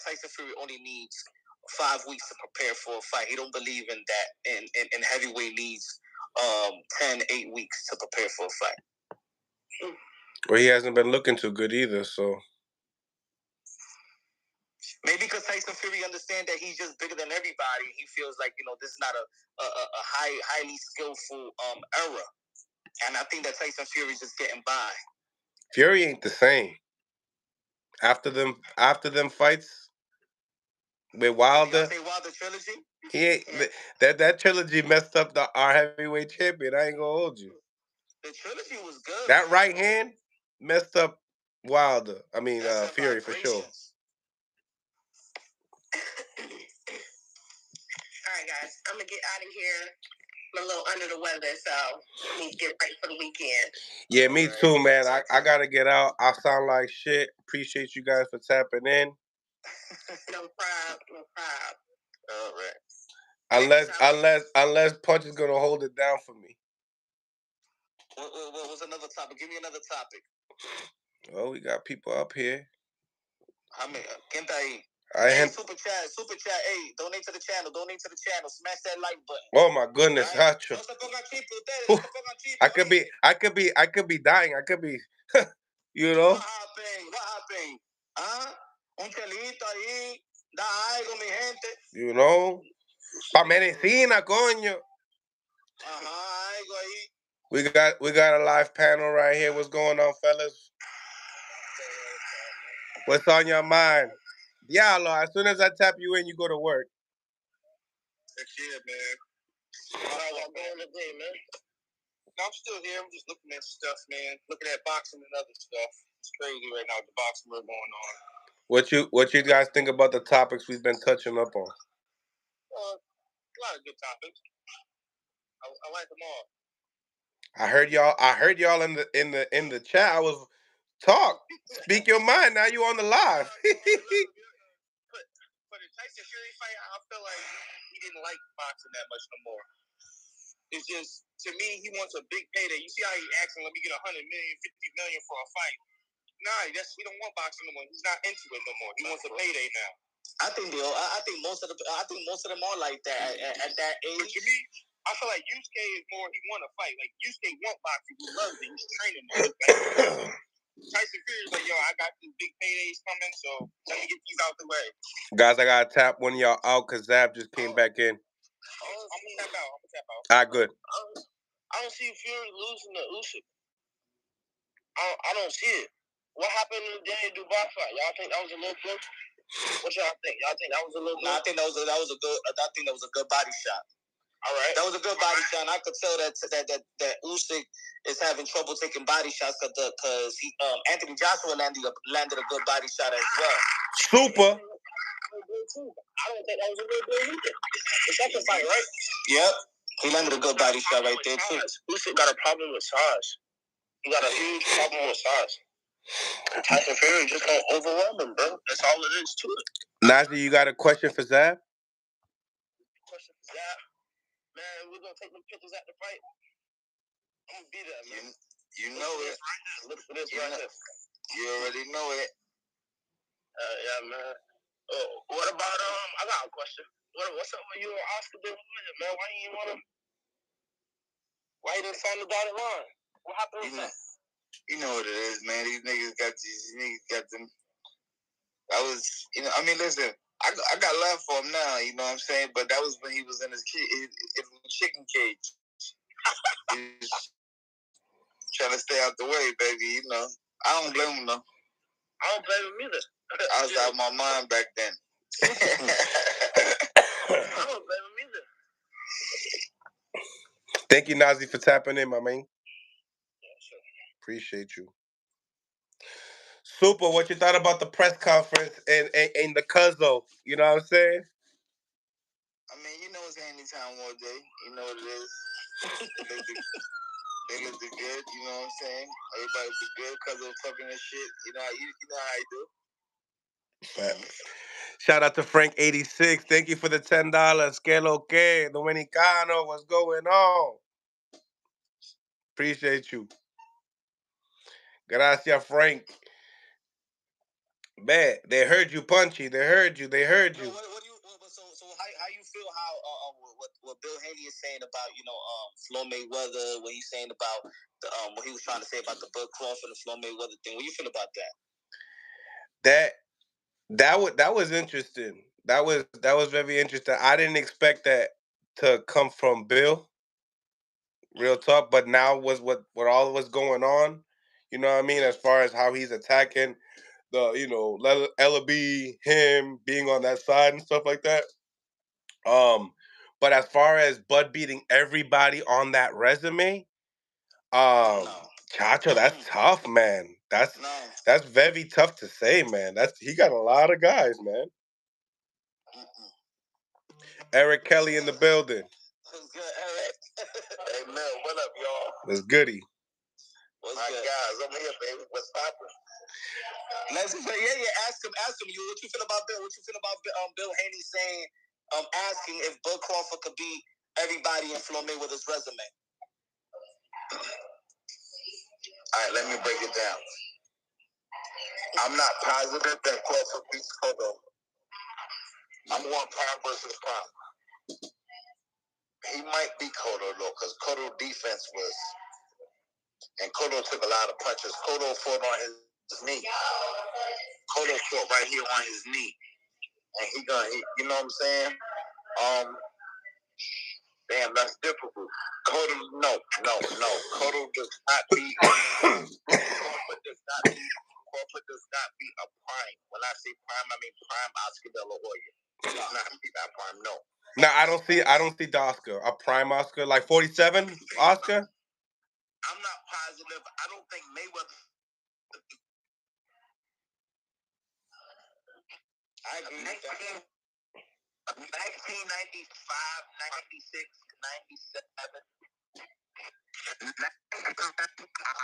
Tyson Fury only needs 5 weeks to prepare for a fight. He don't believe in that. And heavyweight needs 8 weeks to prepare for a fight. Well, he hasn't been looking too good either, so. Maybe because Tyson Fury understands that he's just bigger than everybody. He feels like, this is not a highly skillful era. And I think that Tyson Fury is just getting by. Fury ain't the same. After them fights with Wilder. Say Wilder trilogy? He ain't that trilogy messed up our heavyweight champion. I ain't gonna hold you. The trilogy was good. That right hand messed up Wilder. I mean Fury for sure. All right, guys, I'm gonna get out of here. I'm a little under the weather, so I need to get ready for the weekend. Yeah, me too, man. I gotta get out. I sound like shit. Appreciate you guys for tapping in. No problem. All right. Unless Punch is gonna hold it down for me. What was another topic? Give me another topic. Well, we got people up here. I mean, Kentai. Hey, super chat. Hey, donate to the channel. Smash that like button. Oh my goodness, right? I could be dying. I could be. You know? What happened? ¿Ah? Un chelito ahí. Da algo, mi gente. You know? Pa' medicina, coño. Algo ahí. We got a live panel right here. What's going on, fellas? What's on your mind? Diablo, as soon as I tap you in, you go to work. That's it, man. How y'all going today, man? No, I'm still here. I'm just looking at stuff, man. Looking at boxing and other stuff. It's crazy right now with the boxing we're going on. What you guys think about the topics we've been touching up on? A lot of good topics. I like them all. I heard y'all in the chat. I was talk. Speak your mind. Now you on the live. For the Tyson Fury fight, I feel like he didn't like boxing that much no more. It's just, to me, he wants a big payday. You see how he asking, let me get 100 million, 50 million for a fight. Nah, he don't want boxing no more. He's not into it no more. He wants a payday now. I think most of them are like that at that age. But to me, I feel like Yusuke is more. He want to fight. Like Yusuke want boxing. He loves it. He's training it. Tyson Fury is like, yo, I got these big paydays coming, so let me get these out the way. Guys, I gotta tap one of y'all out because Zab just came back in. I'm gonna tap out. All right, good. I don't see Fury losing to Usyk. I don't see it. What happened in the Daniel Dubois fight? Y'all think that was a little good? What y'all think? Y'all think that was a little good? I think that was a good body shot. All right, that was a good body shot. And I could tell that Usyk is having trouble taking body shots because Anthony Joshua landed a good body shot as well. Super. I don't think that was a real good either. The second fight, right? Yep. He landed a good body shot right there too. Usyk got a problem with size. He got a huge problem with size. Tyson Fury just gonna overwhelm him, bro. That's all it is to it. Nazi, you got a question for Zab? Question for Zab? Man, we're gonna take them pictures at the fight. I'm gonna be there, man. You know it. Look for this right here. You already know it. Yeah, man. What about I got a question. What's up with you and Oscar De La Hoya, man? Why you didn't sign the dotted line? What happened with that? You know what it is, man. These niggas got them. I was, I mean, listen, I got love for him now, you know what I'm saying? But that was when he was in his chicken cage. He was trying to stay out the way, baby, I don't blame him, though. I don't blame him either. I was out of my mind back then. I don't blame him either. Thank you, Nazi, for tapping in, my man. Yeah, sure. Appreciate you. Super, what you thought about the press conference and the Cuzzo? You know what I'm saying? I mean, it's anytime all day. You know what it is. They look good, you know what I'm saying? Everybody be good because of talking this shit. You know how I do. Facts. Shout out to Frank86. Thank you for the $10. Que lo que? Dominicano, what's going on? Appreciate you. Gracias, Frank. Man, they heard you, Punchy. They heard you. What do you? So how you feel? How what Bill Haney is saying about Floyd Mayweather? What he's saying about the what he was trying to say about the Bud Crawford and Floyd Mayweather thing? What do you feel about that? That was interesting. That was very interesting. I didn't expect that to come from Bill. Real talk, but now was what all was going on. You know what I mean? As far as how he's attacking the Ellaby, him being on that side and stuff like that. But as far as Bud beating everybody on that resume, Chacho, that's tough, man. That's very tough to say, man. He got a lot of guys, man. Eric Kelly in the building. What's good, Eric? Hey, Mel, what up, y'all? What's goody? What's good? Guys, I'm here, baby. What's poppin'? Ask him. You what you feel about Bill? What you feel about Bill Haney saying, asking if Bud Crawford could beat everybody in Floyd Mayweather's resume? All right, let me break it down. I'm not positive that Crawford beats Cotto. I'm going pound versus pound. He might beat Cotto though, because Cotto defense was, and Cotto took a lot of punches. Cotto fought on his His knee. Cotto fought right here on his knee. And he, you know what I'm saying? Damn, that's difficult. Cotto, no. Cotto does not beat. Crawford does not beat a prime. When I say prime, I mean prime Oscar De La Hoya. He does not beat that prime, no. No, I don't see the Oscar. A prime Oscar, like 47 Oscar. I'm not positive. I don't think Mayweather. I agree with that. 1995, 96, 97.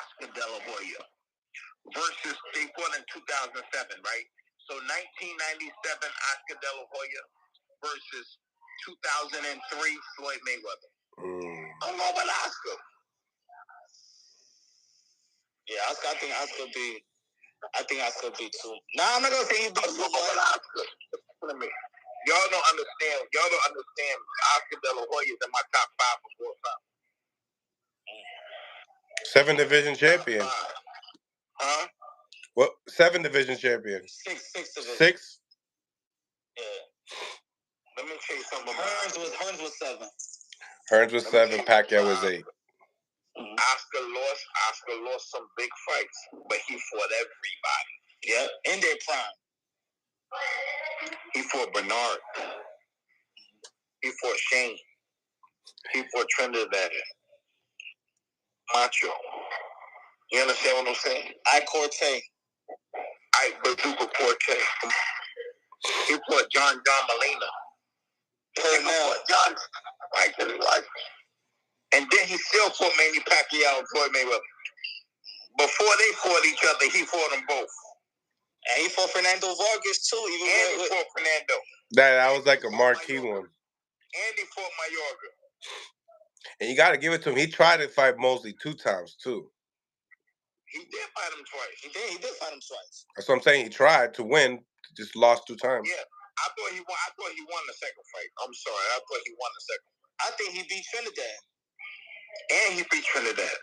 Oscar De La Hoya versus they fought in 2007, right? So 1997 Oscar De La Hoya versus 2003 Floyd Mayweather. I'm going with Oscar. Yeah, Oscar. I think Oscar be too. Nah, I'm not gonna say he beat Floyd. Oscar. Listen to me. Y'all don't understand. Oscar De La Hoya is in my top 5 of all time. 7 division champion. Huh? What? 7 division champion. Six division. 6? Yeah. Let me tell you something. Hearns was 7. Hearns was 7. Pacquiao was 8. Oscar lost some big fights, but he fought everybody. Yeah, in their prime. He fought Bernard. He fought Shane. He fought Trinidad. Macho. You understand what I'm saying? Corte. Bazooka Corte. He fought John Molina. John. And then he still fought Manny Pacquiao and Floyd Mayweather. Before they fought each other, he fought them both. And he fought Fernando Vargas too. He fought Fernando. That was like a marquee one. And he fought Mayorga. And you got to give it to him. He tried to fight Mosley 2 times too. He did fight him twice. He did fight him twice. That's what I'm saying. He tried to win, just lost 2 times. Yeah, I thought he won the second fight. I'm sorry, I thought he won the second fight. I think he beat Trinidad. And he beat Trinidad.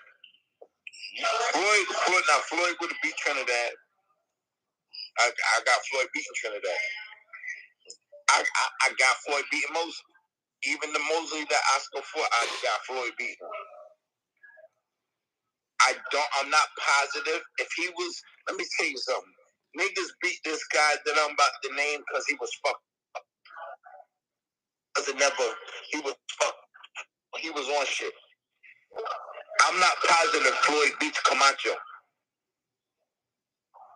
Floyd would have beat Trinidad. I got Floyd beating Trinidad. I got Floyd beating Mosley. Even the Mosley that Oscar fought, I got Floyd beating. I'm not positive if he was. Let me tell you something. Niggas beat this guy that I'm about to name because he was fucked up. He was fucked. He was on shit. I'm not positive Floyd beats Camacho.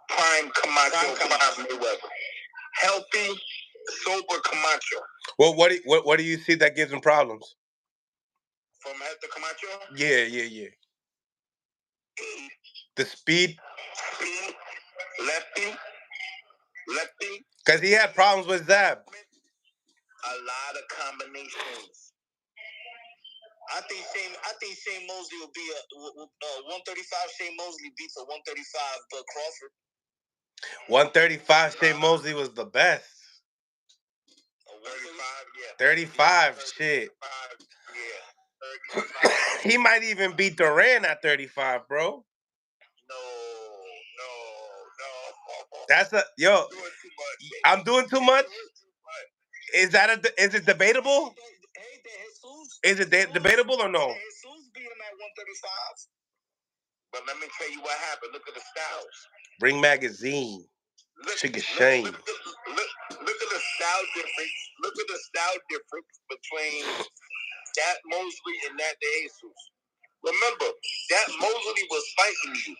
Prime Camacho, prime Mayweather. Healthy, sober Camacho. Well, what do you see that gives him problems? From Hector Camacho? Yeah. The speed. Lefty. Because he had problems with Zab. A lot of combinations. I think Shane Mosley will be a 135. Shane Mosley beats a 135, but Crawford. 135. Shane Mosley was the best. 35, yeah. 35, shit. 35. He might even beat Duran at 35, bro. No. That's I'm doing too much. Is it debatable? Is it debatable or no? Jesus beat him at 135. But let me tell you what happened. Look at the styles. Ring Magazine. Chicken Shane. Look at the style difference. Look at the style difference between that Mosley and that De Jesus. Remember, that Mosley was fighting you.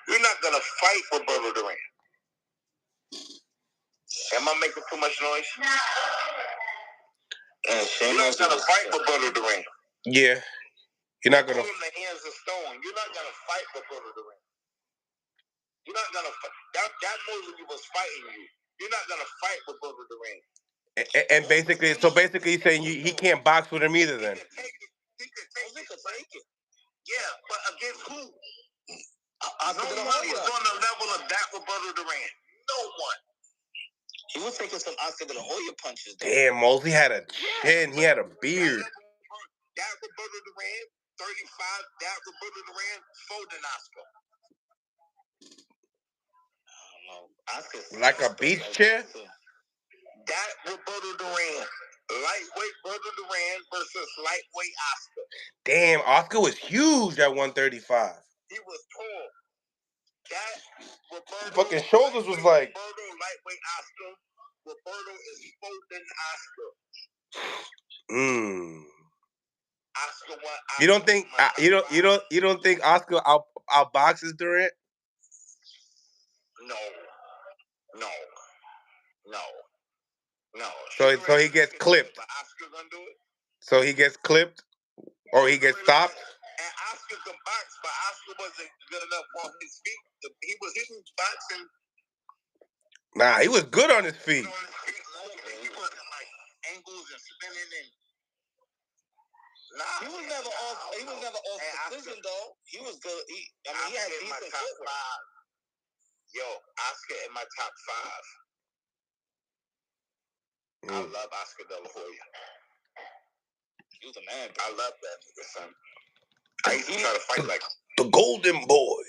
You're not gonna fight Roberto Duran. Am I making too much noise? You're not gonna fight Roberto Duran. Yeah. You're not gonna. The hands of stone. You're not gonna fight Roberto Duran. You're not gonna fight. That Mosley was fighting you. You're not gonna fight Roberto Duran. And basically, you're saying he can't box with him either then. He could take it. Yeah, but against who? No one was on the level of that Roberto Duran. No one. He was taking some Oscar De La Hoya punches. Damn, Mosley had a chin. He had a beard. That Roberto Duran, 35. That Roberto Duran, folding Oscar. Like a beach chair? That Roberto Duran. Lightweight Roberto Duran versus lightweight Oscar. Damn, Oscar was huge at 135. He was tall. That Roberto. Fucking shoulders was like. Roberto, lightweight Oscar. Roberto is Foden Oscar. Oscar won. You don't think you don't think Oscar outboxes Durant? No. So he gets clipped. But Oscar gonna do it. So he gets clipped, or he gets stopped. And Oscar can box, but Oscar wasn't good enough on his feet. He was boxing. Nah, he was good on his feet. He wasn't like angles and spinning and. He was never off precision though. He was good. He had decent footwork. Yo, Oscar in my top 5. I love Oscar De La Hoya. He was a man, bro. I love that nigga, son. I used to try to fight like the Golden Boy.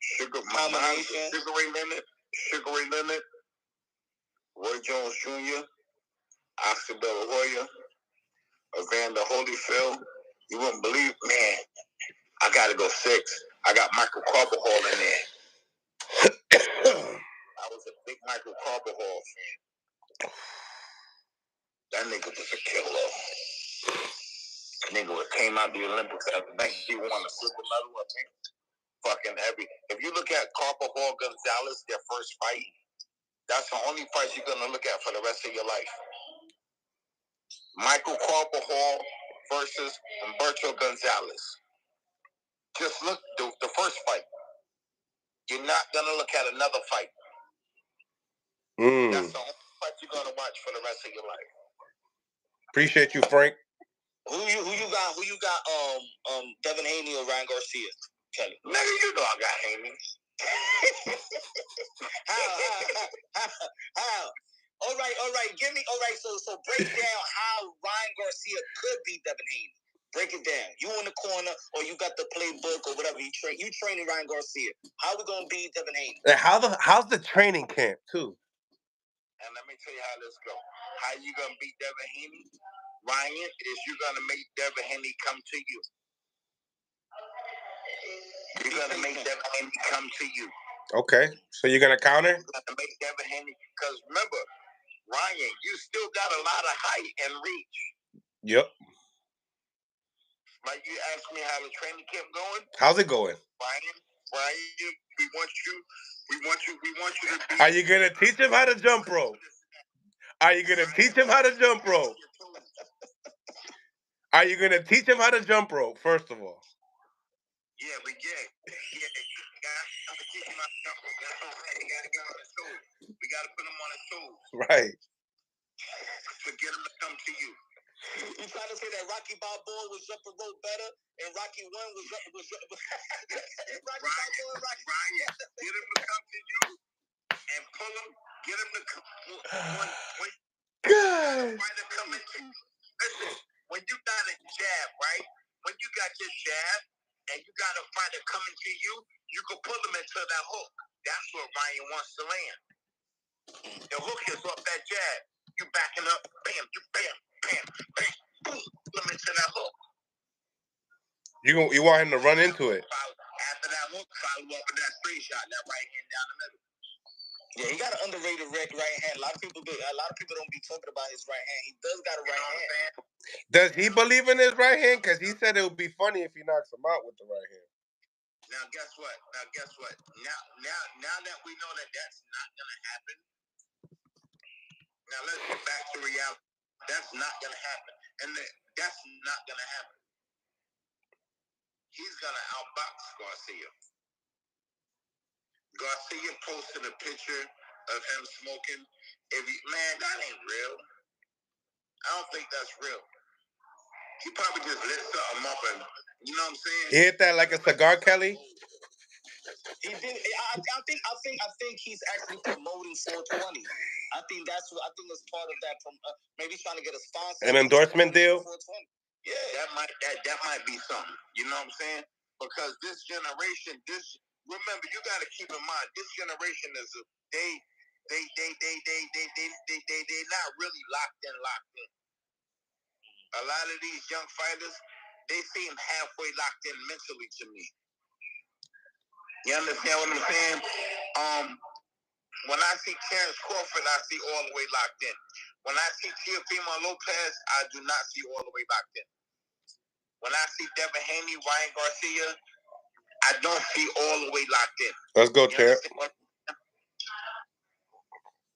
Sugar Ray Leonard, Roy Jones Jr., Oscar De La Hoya, Evander Holyfield. You wouldn't believe, man. I gotta go 6. I got Michael Carbajal in there. I was a big Michael Carbajal fan. That nigga was a killer. Nigga came out the Olympics after that. He won a silver medal, I think. Fucking every. If you look at Carbajal Gonzalez, their first fight, that's the only fight you're gonna look at for the rest of your life. Michael Carbajal versus Humberto Gonzalez. Just look the first fight. You're not gonna look at another fight. That's the only fight you're gonna watch for the rest of your life. Appreciate you, Frank. Who you got? Devin Haney or Ryan Garcia? Kelly. Nigga, you know I got Haney. How? All right. Give me. All right. So break down how Ryan Garcia could beat Devin Haney. Break it down. You in the corner, or you got the playbook, or whatever. You training Ryan Garcia. How we gonna beat Devin Haney? And how's the training camp too? And let me tell you how this go. How you gonna beat Devin Haney? Ryan, is you gonna make Devin Haney come to you. You're gonna make Devin Haney come to you. Okay, so you're gonna counter? You're gonna make Devin Haney, because remember, Ryan, you still got a lot of height and reach. Yep. Like you asked me how the training camp going. How's it going? Ryan, we want you to be. Are you gonna teach him how to jump rope? Are you gonna teach him how to jump rope? Are you gonna teach him how to jump rope, first of all? Yeah, we get. Yeah, gotta teach him how to jump rope. That's what I'm saying. You gotta get on his toes. We gotta put him on his toes. Right. To get him to come to you. You trying to say that Rocky Balboa was jumping rope better, and Rocky 1 was Rocky Balboa and Rocky. Ryan, get him to come to you and pull him. Get him to come. When God. Listen, when you got a jab, right? When you got your jab and you got a fighter coming to you, you can pull him into that hook. That's what Ryan wants to land. The hook is off that jab. You backing up, bam, you bam, boom, pull him into that hook. You want him to run into it. After that hook, follow up with that straight shot, that right hand down the middle. Yeah, he got an underrated right hand. A lot of people don't be talking about his right hand. He does got a right hand. Does he believe in his right hand? Because he said it would be funny if he knocks him out with the right hand. Now guess what? Now that we know that that's not gonna happen. Now let's get back to reality. That's not gonna happen, and that's not gonna happen. He's gonna outbox Garcia. Garcia posted a picture of him smoking. Man, that ain't real. I don't think that's real. He probably just lit something up, and you know what I'm saying? He hit that like a cigar, Kelly? He did. I think he's actually promoting 420. I think it's part of that. Maybe trying to get a sponsor. An endorsement deal. 420. Yeah, that might be something. You know what I'm saying? Because this generation, remember, you got to keep in mind, this generation is they're not really locked in. A lot of these young fighters, they seem halfway locked in mentally to me. You understand what I'm saying? When I see Terrence Crawford, I see all the way locked in. When I see Teofimo Lopez, I do not see all the way locked in. When I see Devin Haney, Ryan Garcia, I don't see all the way locked in. Let's go, Terrence.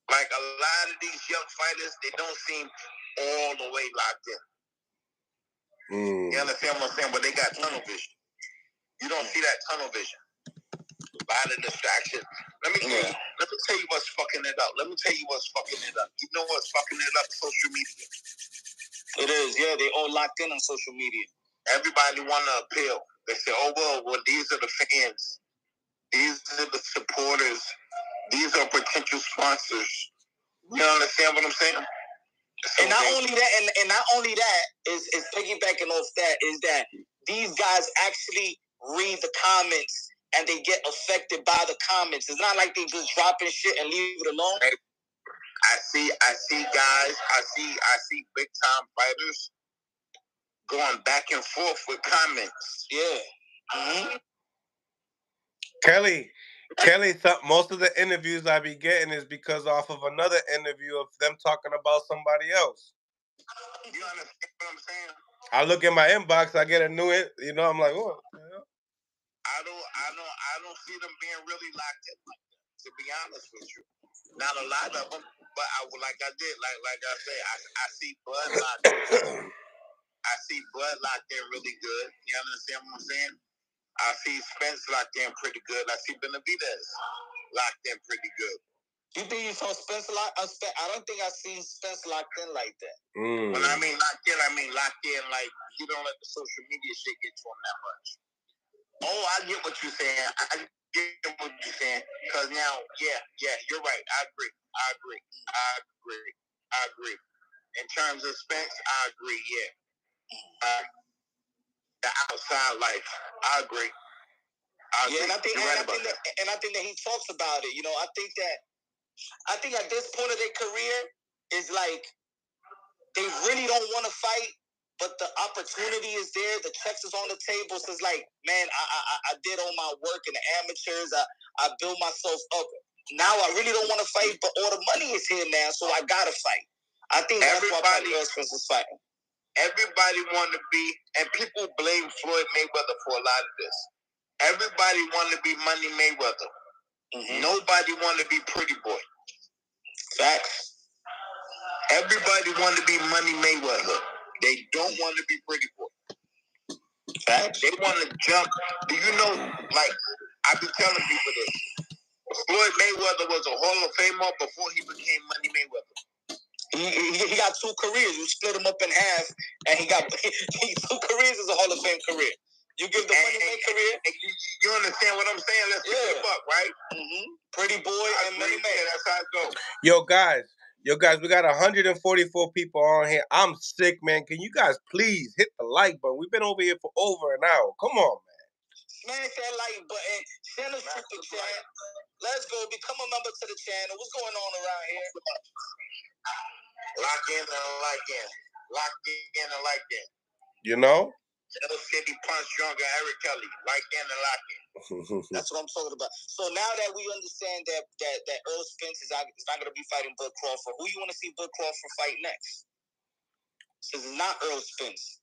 Like a lot of these young fighters, they don't seem all the way locked in. You understand what I'm saying? But they got tunnel vision. You don't see that tunnel vision. A lot of distractions. Let me tell you what's fucking it up. You know what's fucking it up? Social media. It is, yeah. They all locked in on social media. Everybody want to appeal. They say, well, these are the fans. These are the supporters. These are potential sponsors. You understand what I'm saying? So and not only that is piggybacking off that is that these guys actually read the comments and they get affected by the comments. It's not like they just dropping shit and leave it alone. I see guys. I see big time fighters going back and forth with comments. Yeah. Mm-hmm. Kelly, most of the interviews I be getting is because off of another interview of them talking about somebody else. You understand what I'm saying? I look in my inbox, I get a new, I'm like, oh. I don't see them being really locked in like that, to be honest with you. Not a lot of them, but I say, I see Bud locked in. I see Bud locked in really good. You understand what I'm saying? I see Spence locked in pretty good. I see Benavidez locked in pretty good. You think you saw Spence locked? I don't think I seen Spence locked in like that. When I mean locked in like you don't let the social media shit get to him that much. Oh, I get what you're saying. Because now, yeah, you're right. I agree. In terms of Spence, I agree, yeah. The outside life, I agree. Yeah, and I think that he talks about it. I think at this point of their career is like they really don't want to fight, but the opportunity is there. The checks is on the table. So it's like, man, I did all my work in the amateurs. I built myself up. Now I really don't want to fight, but all the money is here now, so I gotta fight. I think that's why Errol Spence is fighting. Everybody want to be, and people blame Floyd Mayweather for a lot of this. Everybody want to be Money Mayweather. Mm-hmm. Nobody want to be Pretty Boy. Facts. Everybody want to be Money Mayweather. They don't want to be Pretty Boy. Facts. They want to jump. Do you know, like, I be telling people this. Floyd Mayweather was a Hall of Famer before he became Money Mayweather. He got two careers. You split him up in half, and he got 2 careers as a Hall of Fame career. You give the Money May career. You understand what I'm saying? Let's pick it up, right? Mm-hmm. Pretty Boy and Money May. That's how it goes. Yo, guys, we got 144 people on here. I'm sick, man. Can you guys please hit the like button? We've been over here for over an hour. Come on, man. Smash that like button. Send us super chat. Let's go. Become a member to the channel. What's going on around here? Lock in and like in. Lock in and like in. You know? Little City Punch Drunker Eric Kelly. Like in and lock in. That's what I'm talking about. So now that we understand that Errol Spence is not going to be fighting Bud Crawford, who you want to see Bud Crawford fight next? Since it's not Errol Spence.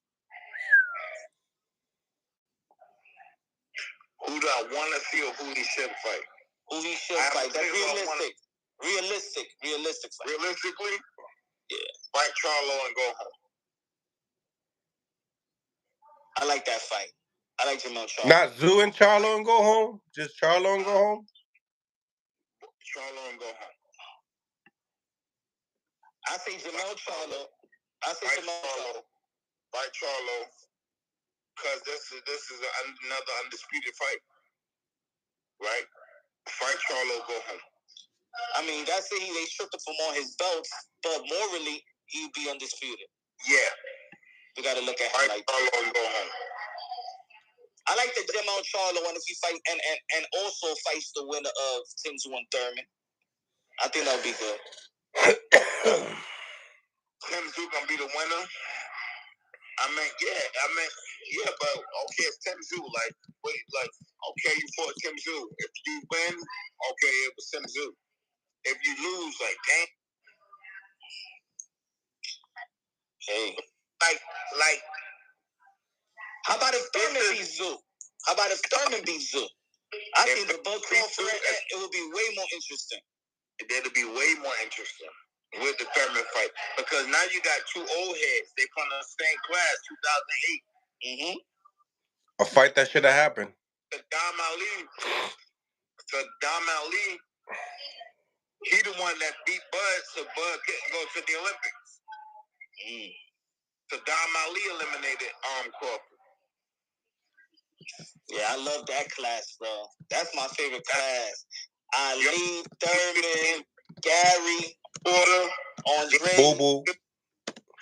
Who do I want to see or who he should fight? Who he should fight. That's realistic. Realistic fight. Realistically? Yeah. Fight Charlo and go home. I like that fight. I like Jamel Charlo. Not Zoo and Charlo and go home? Just Charlo and go home? Charlo and go home. I say Jamel Charlo. Fight Charlo. Because this is another undisputed fight. Right? Fight Charlo, go home. I mean, that's it. They stripped him from all his belts, but morally, he'd be undisputed. Yeah. We got to look at him Fight like Charlo and go home. I like the Jamel Charlo one if he fight and also fights the winner of Tim Thurman. I think that'll be good. Tim Zoo gonna be the winner. Yeah, but okay, it's Tim Zoo. Okay, you fought Tim Zoo. If you win, okay, it was Tim Zoo. If you lose, damn. Hey. Like. How about if Thurman beats Zoo? I think the Bud Crawford, it would be way more interesting. It'll be way more interesting with the Thurman fight. Because now you got two old heads. They from the same class, 2008. A fight that should have happened. Saddam Ali, he the one that beat Bud, so Bud couldn't go to the Olympics. Saddam Ali eliminated Crawford. Yeah, I love that class, bro. That's my favorite class. Ali, Thurman, Gary, Porter, Andre, Boo-Boo,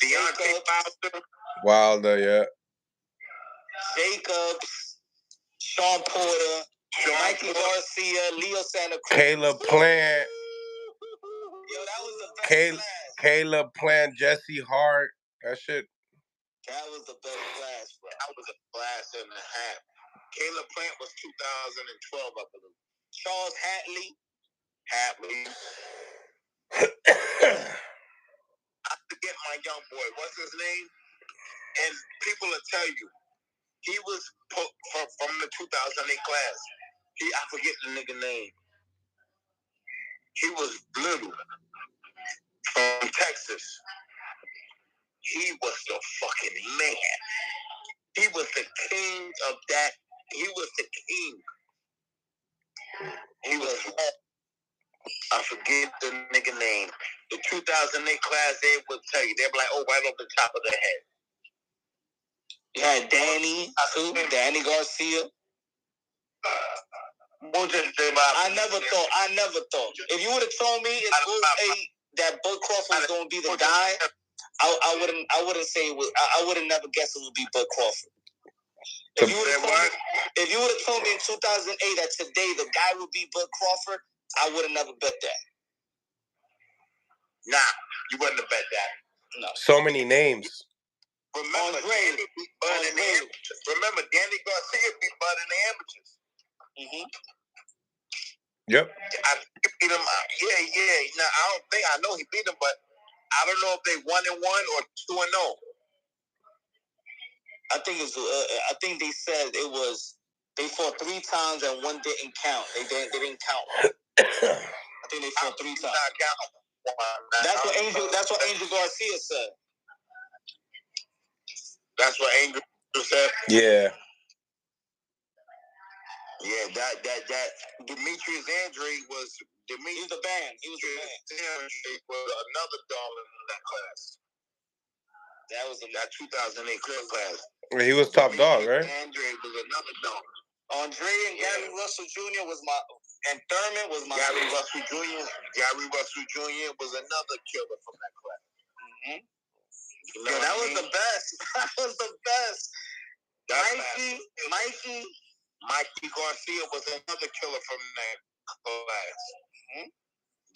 Deontay Wilder, yeah. Jacobs, Sean Porter, Mikey Garcia, Leo Santa Cruz, Caleb Plant. Yo, that was the best class. Caleb Plant, Jesse Hart. That shit. That was the best class, bro. That was a class and a half. Caleb Plant was 2012, I believe. Charles Hatley. I forget my young boy. What's his name? And people will tell you, he was from the 2008 class. I forget the nigga name. He was little from Texas. He was the fucking man. He was the king of that. He was the king. He was. I forget the nigga name. The 2008 class, they would tell you. They'd be like, oh, right off the top of the head. You had Danny, too. Danny Garcia. I never thought. If you would have told me in 08 that Bud Crawford was going to be the guy, I wouldn't say it was. I would have never guessed it would be Bud Crawford. If you would have told me in 2008 that today the guy would be Bud Crawford, I would have never bet that. Nah, you wouldn't have bet that. No. So many names. Remember, Danny beat Bud in the amateurs. Remember, Danny Garcia beat Bud in the amateurs. Yep. I beat him. Yeah. Now, I know he beat him, but I don't know if they 1-1 or 2-0. I think they said it was they fought 3 times and one didn't count. They didn't count. I think they fought 3 times. That's what Angel Garcia said. That's what Angel said. Yeah. Yeah, that Demetrius Andre was He was the band. He was the band. Andre was another darling in that class. That was that 2008 class. He was top dog, right? Andre was another dog. Andre and Gary Russell Jr. and Thurman was my Gary Russell Jr. Gary Russell Jr. was another killer from that class. You know that was the best. That was the best. Mikey Garcia was another killer from that class.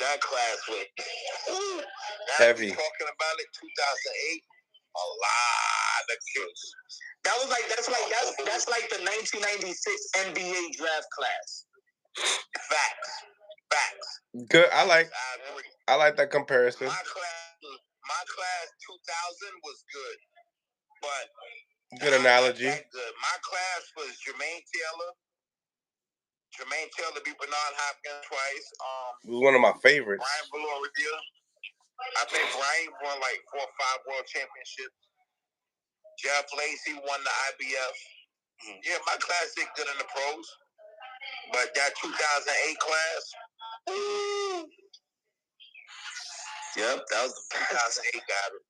That class was heavy. Talking about it, 2008, a lot of kills. That's like the 1996 NBA draft class. Facts. Good. I like that comparison. My class 2000 was good, but good analogy. Good. My class was Jermaine Taylor. Jermaine Taylor beat Bernard Hopkins twice. It was one of my favorites. Brian Valoria. I think Brian won like 4 or 5 world championships. Jeff Lacey won the IBF. Yeah, my class did good in the pros. But that 2008 class. Yep, that was the best. 2008 got it.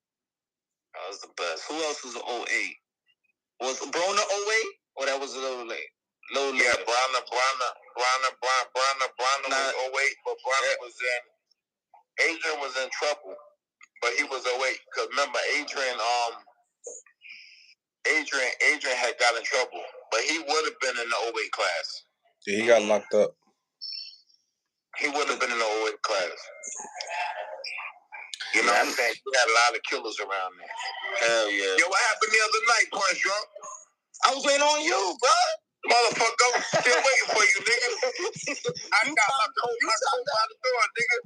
That was the best. Who else was in 08? Was Broner 08? Or that was a little late? Yeah, Broner was 08, but Broner was in. Adrian was in trouble, but he was 08. Because remember, Adrian had got in trouble, but he would have been in the 08 class. Yeah, he got locked up. he wouldn't have been in the 08 class. You know what I'm saying? You got a lot of killers around there. Hell yeah. Yo, what happened the other night, Punch Drunk? I was waiting on you, bro. Motherfucker, I'm still waiting for you, nigga. I got my coat by the door, nigga.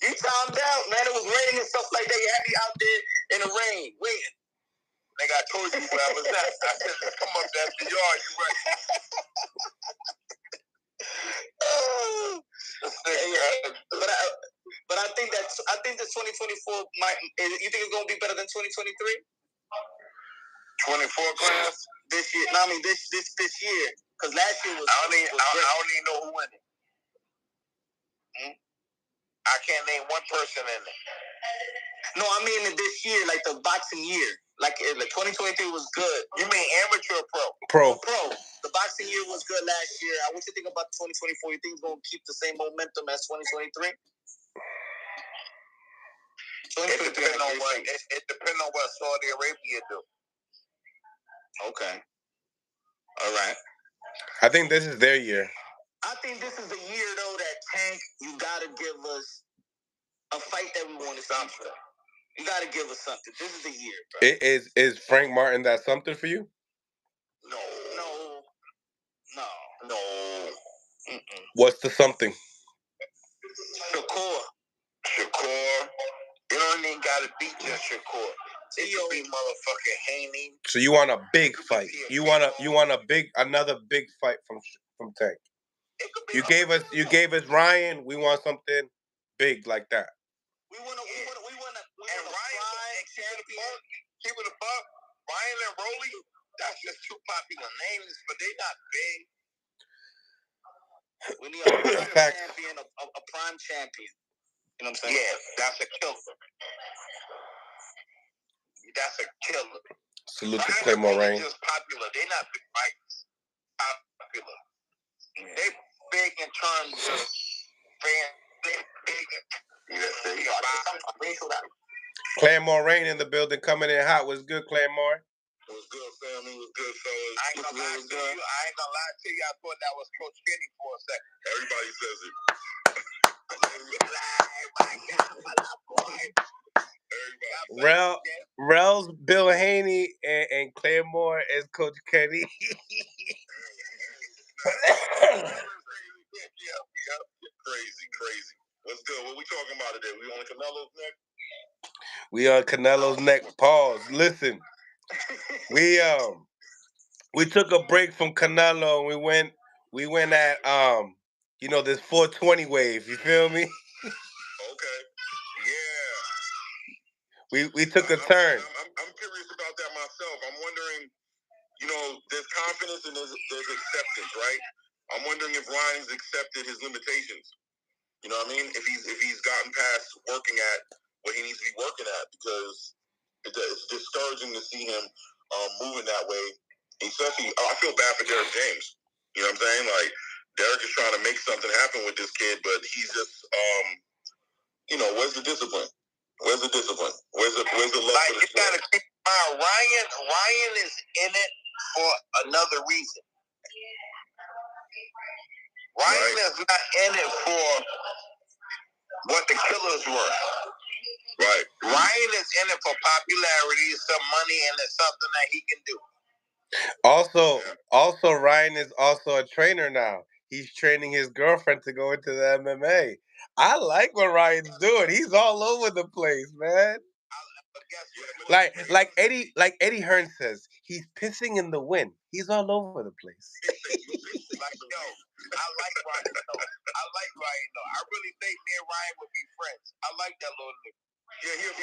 You timed out, man. It was raining and stuff like that. You had me out there in the rain, waiting. Nigga, I told you where I was at. I said, let's come up to the yard. You right. But I think that 2024 might. You think it's gonna be better than 2023? 24 class this year. No, I mean this year. Because last year was. I don't even know who won it. I can't name one person in it. No, I mean this year, like the boxing year. Like 2023 was good. You mean amateur or pro? Pro. The boxing year was good last year. What you think about 2024? You think it's going to keep the same momentum as 2023? It depends on what Saudi Arabia do. Okay. All right. I think this is their year. I think this is the year, though, that Tank, you got to give us a fight that we want to see. You got to give us something. This is the year, bro. Is Frank Martin that something for you? No. Mm-mm. What's the something? Shakur. You don't even got to beat just Shakur. It could be motherfucking Haney. So you want a big fight? You want another big fight from Tank? You gave us Ryan. We want something big like that. We want a Ryan champion. Keep it above. Ryan and Rolly. That's just two popular names, but they not big. We need a prime champion, a prime champion. You know what I'm saying? Yeah, that's a killer. Salute to Claymore Rain. Just popular. They not big fights. Popular. They big in terms of fans. They big. Claymore Rain in the building, coming in hot. Was good, Claymore? It was good, family. It was good, fellas. I ain't gonna lie to you. I thought that was Coach Kenny for a second. Everybody says it. Rel's Bill Haney and Claymore is Coach Kenny. Crazy. What's good? What we talking about today? We on Canelo's neck? We on Canelo's neck. Pause. Listen. We took a break from Canelo and we went at this 420 wave, you feel me? Okay. Yeah. We took a turn. I'm curious about that myself. I'm wondering, there's confidence and there's acceptance, right? I'm wondering if Ryan's accepted his limitations. You know what I mean? If he's gotten past working at what he needs to be working at, because it's discouraging to see him moving that way. Especially, I feel bad for Derek James. You know what I'm saying? Like, Derek is trying to make something happen with this kid, but he's just, where's the discipline? Where's the love for the sport? You gotta keep in mind, Ryan is in it for another reason. Ryan is not in it for what the killers were. Right. Ryan is in it for popularity, some money, and it's something that he can do. Also, Ryan is also a trainer now. He's training his girlfriend to go into the MMA. I like what Ryan's doing. He's all over the place, man. Like Eddie Hearn says, he's pissing in the wind. He's all over the place. I like Ryan though. I really think me and Ryan would be friends. I like that little nigga. Yeah, he a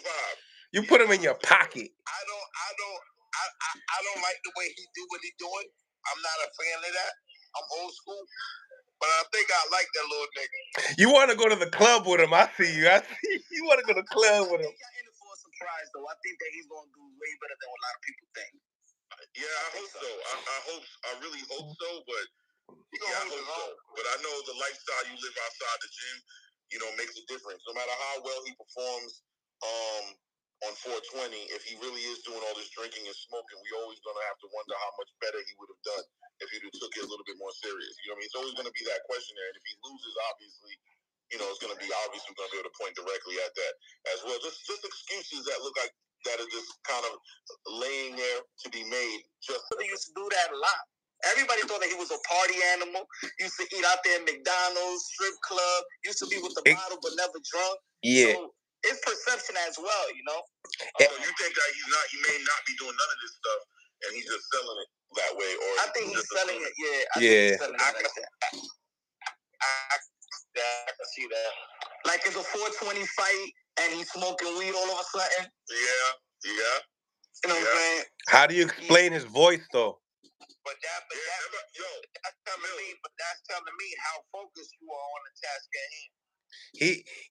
vibe. You put him in your pocket. I don't like the way he do what he doing. I'm not a fan of that. I'm old school. But I think I like that little nigga. You want to go to the club with him. I see you. You want to go to the club with him. I think in for a surprise, though. I think that he's going to do way better than what a lot of people think. Yeah, I hope so. I really hope so, but I hope so. But I know the lifestyle you live outside the gym, makes a difference. No matter how well he performs on 420, if he really is doing all this drinking and smoking, we always gonna have to wonder how much better he would have done if he'd have took it a little bit more serious. You know what I mean? It's always gonna be that question there. And if he loses, obviously, you know, it's gonna be obviously gonna be able to point directly at that as well. Just excuses that look like that are just kind of laying there to be made. Just they used to do that a lot. Everybody thought that he was a party animal. Used to eat out there at McDonald's, strip club. Used to be with the bottle but never drunk. Yeah. So it's perception as well, you know. So you think that he may not be doing none of this stuff, and he's just selling it that way, or I think he's selling it. Yeah, I think he's selling it like that. I can see that. Like it's a 420 fight, and he's smoking weed all of a sudden. Yeah. You know what I'm saying? How do you explain his voice though? But that's telling me how focused you are on the task at hand.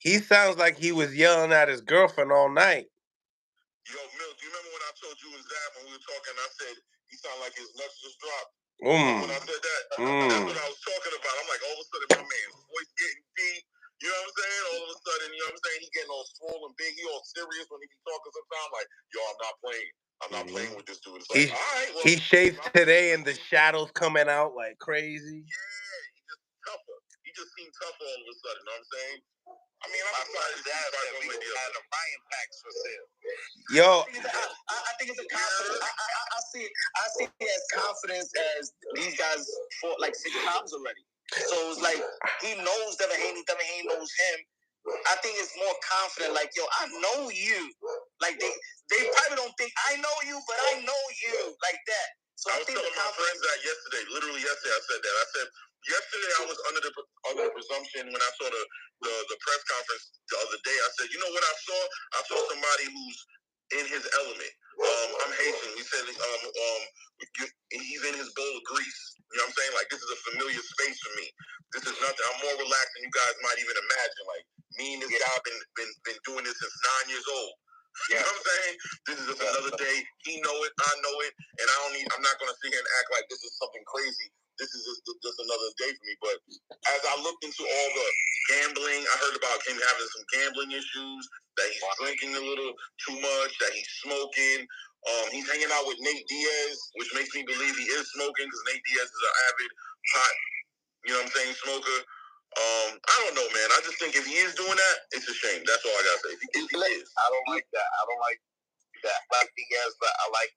He sounds like he was yelling at his girlfriend all night. Yo, Mill, do you remember when I told you and Zab when we were talking? I said he sounded like his nuts just dropped. When I said that, that's what I was talking about. I'm like, all of a sudden, my man's voice getting deep. You know what I'm saying? All of a sudden, you know what I'm saying? He getting all swollen big. He all serious when he be talking sometimes. Like, yo, I'm not playing. I'm not playing with this dude. It's like, all right, well, he shaved today and the shadows coming out like crazy. Yeah, he just tougher. He just seemed tougher all of a sudden. You know what I'm saying? I mean, I'm excited to see we had the Ryan packs for sale. Yo, I think it's a confidence. I see it as confidence as these guys fought like 6 times already. So it's like he knows Devin Haney knows him. I think it's more confident, like, yo, I know you. Like they probably don't think I know you, but I know you like that. So I was telling my friends that yesterday. Literally yesterday, I said that. I said yesterday I was under the presumption when I saw the press conference the other day. I said, you know what I saw? I saw somebody who's in his element. I'm Haitian. We said he's in his bowl of grease. You know what I'm saying? Like, this is a familiar space for me. This is nothing. I'm more relaxed than you guys might even imagine. Like, me and this guy been doing this since 9 years old. You know what I'm saying? This is just another day. He know it, I know it, and I'm not gonna sit here and act like this is something crazy. This is just another day for me. But as I looked into all the gambling, I heard about him having some gambling issues, that he's drinking a little too much, that he's smoking. He's hanging out with Nate Diaz, which makes me believe he is smoking because Nate Diaz is an avid pot, you know what I'm saying, smoker. I don't know, man. I just think if he is doing that, it's a shame. That's all I gotta say. If he is. I don't like that. I like Diaz, but I like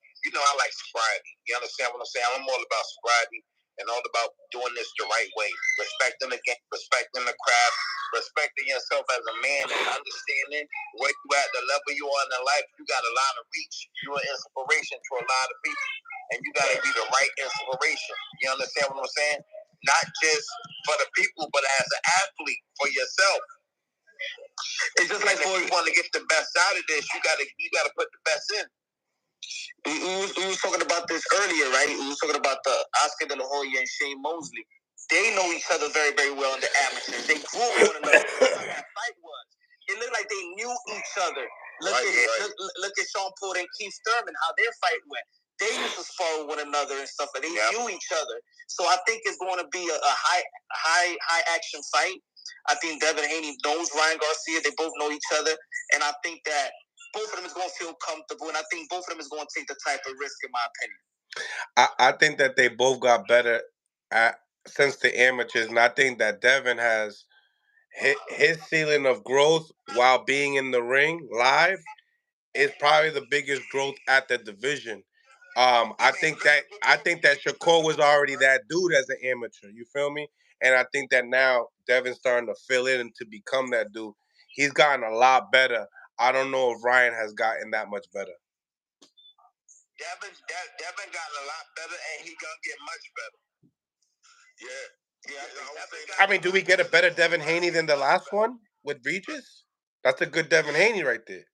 sobriety. You understand what I'm saying? I'm all about sobriety and all about doing this the right way. Respecting the game, respecting the craft, respecting yourself as a man, and understanding where you at, the level you are in the life. You got a lot of reach. You're an inspiration to a lot of people, and you got to be the right inspiration. You understand what I'm saying? Not just for the people, but as an athlete for yourself. It's just like if you want to get the best out of this, you gotta put the best in. We was talking about this earlier, right? We was talking about the Oscar De La Hoya and Shane Mosley. They know each other very, very well in the amateurs. They grew up one another. That's how that fight was. It looked like they knew each other. Look at Sean Porter and Keith Thurman, how their fight went. They used to spar with one another and stuff, and they knew each other. So I think it's going to be a high action fight. I think Devin Haney knows Ryan Garcia. They both know each other, and I think that both of them is going to feel comfortable, and I think both of them is going to take the type of risk, in my opinion. I think that they both got better since the amateurs, and I think that Devin has hit his ceiling of growth while being in the ring live is probably the biggest growth at the division. I think that Shakur was already that dude as an amateur. You feel me? And I think that now Devin's starting to fill in and to become that dude. He's gotten a lot better. I don't know if Ryan has gotten that much better. Devin gotten a lot better, and he gonna get much better. Yeah. I mean, do we get a better Devin Haney than the last one with Regis? That's a good Devin Haney right there.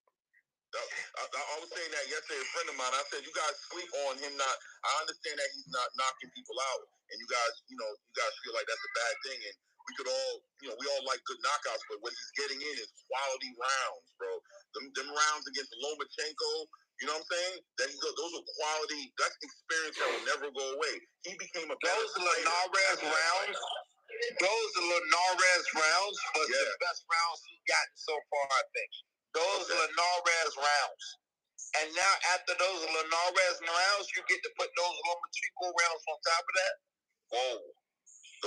I was saying that yesterday. A friend of mine, I said, you guys sleep on him not. I understand that he's not knocking people out, and you guys feel like that's a bad thing, and we could all, we all like good knockouts, but what he's getting in is quality rounds, bro. Them rounds against Lomachenko, you know what I'm saying? Those are quality. That's experience that will never go away. He became a better Linares rounds. Those are Linares rounds, but the best rounds he's gotten so far, I think. Those Linares rounds. And now after those Linares rounds, you get to put those Lomachenko rounds on top of that. Whoa.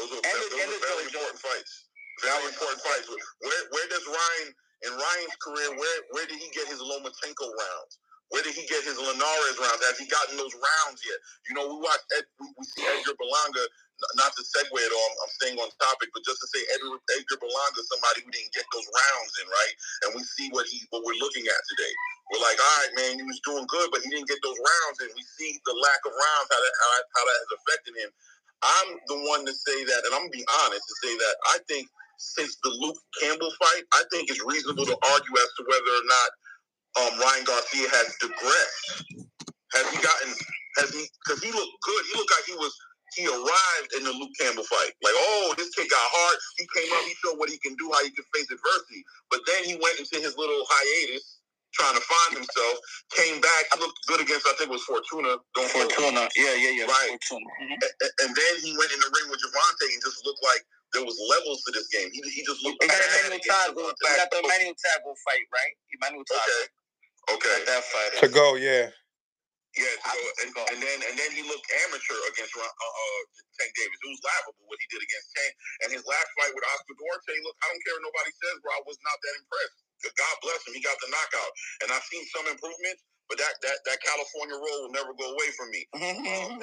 Those are very important fights. Very important fights. Where does Ryan, in Ryan's career, where did he get his Lomachenko rounds? Where did he get his Linares rounds? Has he gotten those rounds yet? You know, we see Edgar Berlanga, not to segue at all, I'm staying on topic, but just to say Edgar Berlanga, somebody who didn't get those rounds in, right? And we see what we're looking at today. We're like, all right, man, he was doing good, but he didn't get those rounds in. We see the lack of rounds, how that has affected him. I'm the one to say that, and I'm going to be honest to say that I think since the Luke Campbell fight, I think it's reasonable to argue as to whether or not Ryan Garcia has digressed. Because he looked good. He looked like he arrived in the Luke Campbell fight. Like, oh, this kid got hard. He came up, he showed what he can do, how he can face adversity. But then he went into his little hiatus, trying to find himself, came back. He looked good against, I think it was Fortuna. Fortuna. Yeah. Right. Fortuna. Mm-hmm. And then he went in the ring with Gervonta and just looked like there was levels to this game. He just looked bad. He got the Emmanuel Tago fight, right? Emmanuel Tago. Okay. That fight. To go, yeah. Yeah, and then he looked amateur against Tank Davis. It was laughable what he did against Tank. And his last fight with Oscar Duarte, look, I don't care what nobody says, bro, I was not that impressed. God bless him, he got the knockout. And I've seen some improvements, but that California roll will never go away from me.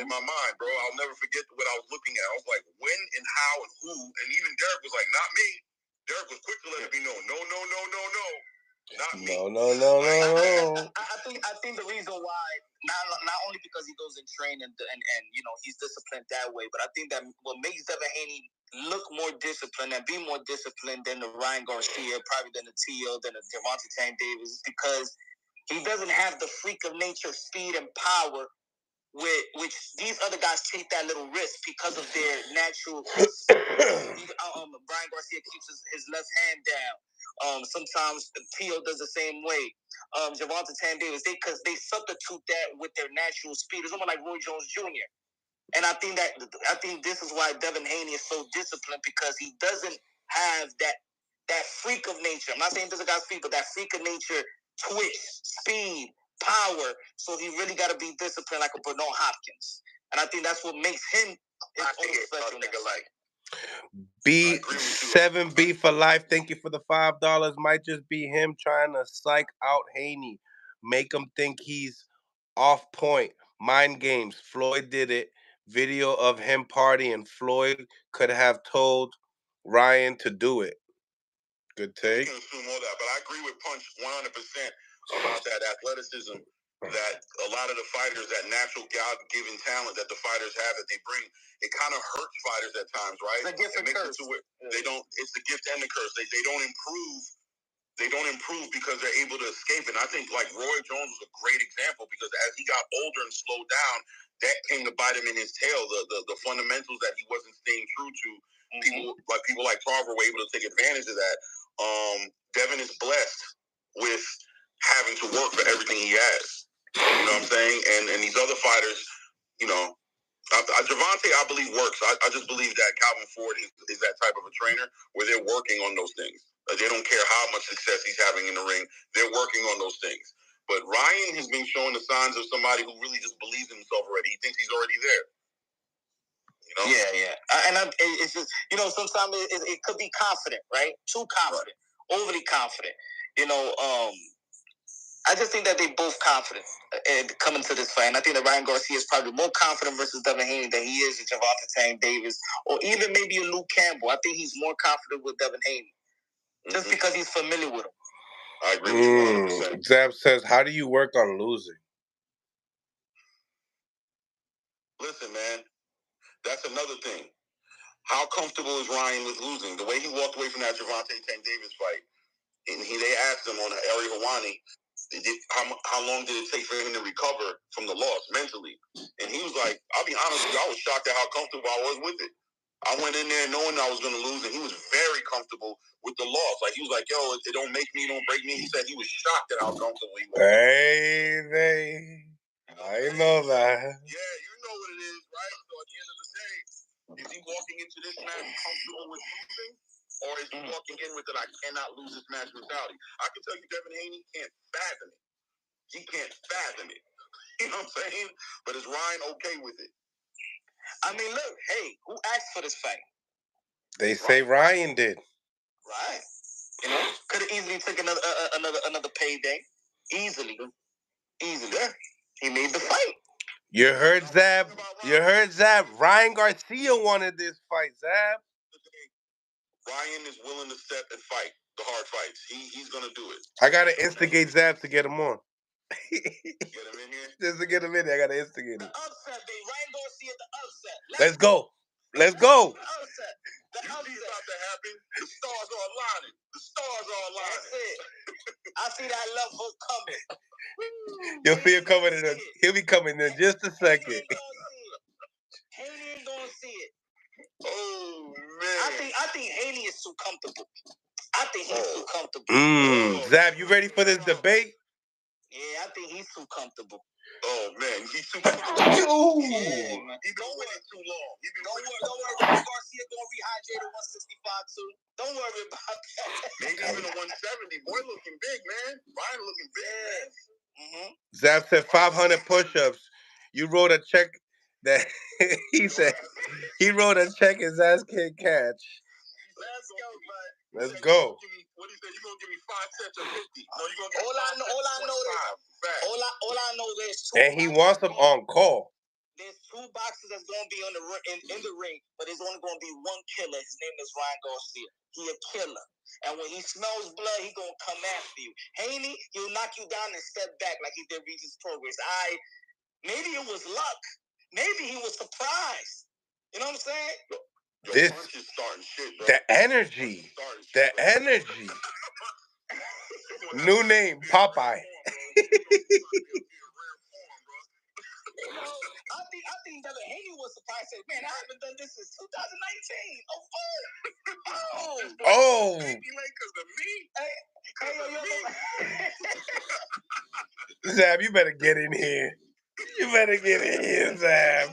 In my mind, bro. I'll never forget what I was looking at. I was like, when and how and who? And even Derek was like, not me. Derek was quick to let it be known. No. Not me. No. I think the reason why, not only because he goes and train and you know he's disciplined that way, but I think that what makes Devin Haney look more disciplined and be more disciplined than the Ryan Garcia, probably than the T.O., than the Gervonta Tank Davis, is because he doesn't have the freak of nature, speed, and power which these other guys take that little risk because of their natural speed. Brian Garcia keeps his left hand down. Sometimes T.O. does the same way. Gervonta Tank Davis, because they substitute that with their natural speed. It's almost like Roy Jones Jr. And I think this is why Devin Haney is so disciplined, because he doesn't have that freak of nature. I'm not saying this guy's speed, but that freak of nature, twitch, speed, power. So he really got to be disciplined like a Bernard Hopkins. And I think that's what makes him his own special B7B for life. Thank you for the $5. Might just be him trying to psych out Haney, make him think he's off point. Mind games. Floyd did it. Video of him partying. Floyd could have told Ryan to do it. Good take. I can assume all that, but I agree with Punch 100% about that athleticism. That a lot of the fighters, that natural God-given talent that the fighters have that they bring, it kind of hurts fighters at times, right? It's a gift and curse. They don't. It's the gift and the curse. They don't improve. They don't improve because they're able to escape it. And I think like Roy Jones was a great example, because as he got older and slowed down, that came to bite him in his tail. The fundamentals that he wasn't staying true to. People like Tarver were able to take advantage of that. Devin is blessed with having to work for everything he has. You know what I'm saying? And these other fighters, you know, Gervonta, I believe, works. I just believe that Calvin Ford is that type of a trainer where they're working on those things. They don't care how much success he's having in the ring. They're working on those things. But Ryan has been showing the signs of somebody who really just believes in himself already. He thinks he's already there. You know? Yeah. It's just, you know, sometimes it could be confident, right? Too confident, right. Overly confident. You know, I just think that they both confident coming to this fight. And I think that Ryan Garcia is probably more confident versus Devin Haney than he is with Gervonta Tank Davis, or even maybe a Luke Campbell. I think he's more confident with Devin Haney, just because he's familiar with him. I agree with you 100%. Zab says, how do you work on losing? Listen, man, that's another thing. How comfortable is Ryan with losing? The way he walked away from that Gervonta Tank Davis fight, and they asked him on Ari Hawani, how long did it take for him to recover from the loss mentally? And he was like, I'll be honest with you, I was shocked at how comfortable I was with it. I went in there knowing I was going to lose, and he was very comfortable with the loss. Like, he was like, yo, it don't make me, don't break me. He said he was shocked at how comfortable he was. I know that. Yeah, you know what it is, right? So at the end of the day, is he walking into this match comfortable with losing? Or is he walking in with it, I cannot lose this match mentality? I can tell you Devin Haney can't fathom it. He can't fathom it. You know what I'm saying? But is Ryan okay with it? I mean, look, hey, who asked for this fight? They say Ryan did. Right. You know, could have easily taken another payday. Easily. Yeah. He made the fight. You heard Zab. Ryan Garcia wanted this fight, Zab. Ryan is willing to step and fight the hard fights. He's gonna do it. I gotta instigate Zab to get him on. Get him in here? Just to get him in there, I gotta instigate him. The upset, baby. Ryan Garcia, the upset. Let's go. Let's go. The upset. The upset. It's about to happen. The stars are aligning. The stars are aligning. That's it. I see that love hook coming. You'll see him coming in. He'll be coming in just a second. Haney ain't gonna see it. Oh man. I think Haney is too comfortable. I think he's too comfortable. Zab, you ready for this debate? Yeah, I think he's too comfortable. Oh man, he's too comfortable. Yeah, man. He's been winning too long. Don't worry, Garcia gonna rehydrate at 165 too. Don't worry about that. Maybe even a 170. Boy looking big, man. Ryan looking big, man. Mm-hmm. Zab said 500 push-ups. You wrote a check that he said he wrote a check his ass can't catch. Let's go, bud. Let's go. What he said? You gonna give me 5 sets of 50? No, you gonna give me all I know there's two. And he wants them on call. There's two boxers that's gonna be on the in the ring, but there's only gonna be one killer. His name is Ryan Garcia. He a killer, and when he smells blood, he gonna come after you. Haney, he'll knock you down and step back like he did Regis Progress. Maybe it was luck. Maybe he was surprised. You know what I'm saying? This punch is starting shit, bro. The energy. New name, Popeye. I think Devin Haney was surprised. Said, "Man, I haven't done this since 2019." Oh. Zab, you better get in here. Zab.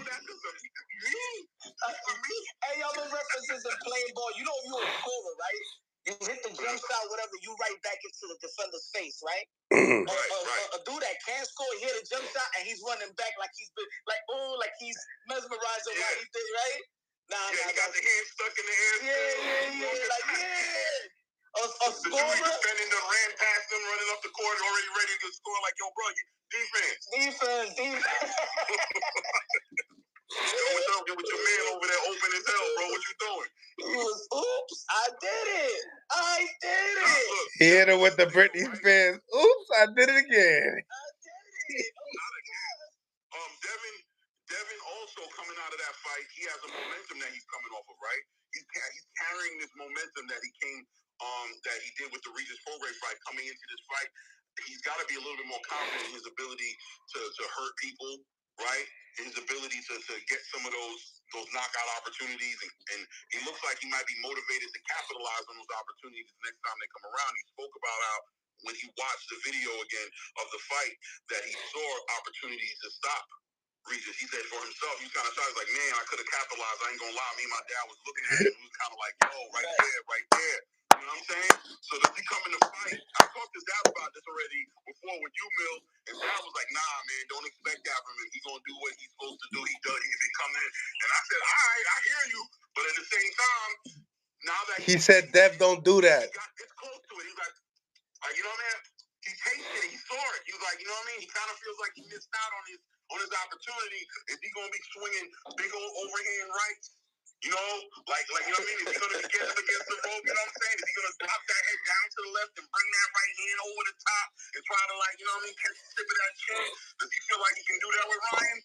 Hey, y'all, the references in playing ball. You know if you're a scorer, right? You hit the jump shot, whatever, you right back into the defender's face, right? A dude that can't score, he hit a jump shot, and he's running back like he's been, like he's mesmerized on what he did, right? He got the hand stuck in the air. A scorer. The defending them ran past them, running up the court, already ready to score. Like, yo, bro, defense. Yo, with your man over there open as hell, bro. What you doing? He was, oops, I did it. He hit her with the Britney Spears. Oops, I did it again. Devin also coming out of that fight, he has a momentum that he's coming off of, right? He's carrying this momentum that he did with the Regis Prograis fight coming into this fight. He's got to be a little bit more confident in his ability to hurt people, right? His ability to get some of those knockout opportunities, and he looks like he might be motivated to capitalize on those opportunities next time they come around. He spoke about how when he watched the video again of the fight that he saw opportunities to stop Regis. He said for himself, he was kind of shy. He's like, man, I could have capitalized. I ain't gonna lie. Me and my dad was looking at him. He was kind of like, yo, right there. You know what I'm saying? So does he come in the fight? I talked to Zab about this already before with you, Mill, and Zab was like, nah, man, don't expect that from him. He's gonna do what he's supposed to do. He does. He come in, and I said, all right, I hear you, but at the same time, now that he said, Dev, don't do that. He got this close to it. He's like, you know what I mean? He tasted it. He saw it. He was like, you know what I mean? He kind of feels like he missed out on his opportunity. Is he gonna be swinging big old overhand rights? You know, like you know what I mean? Is he gonna be getting against the rope? You know what I'm saying? Is he gonna drop that head down to the left and bring that right hand over the top and try to you know what I mean, catch the tip of that chin? Does he feel like he can do that with Ryan?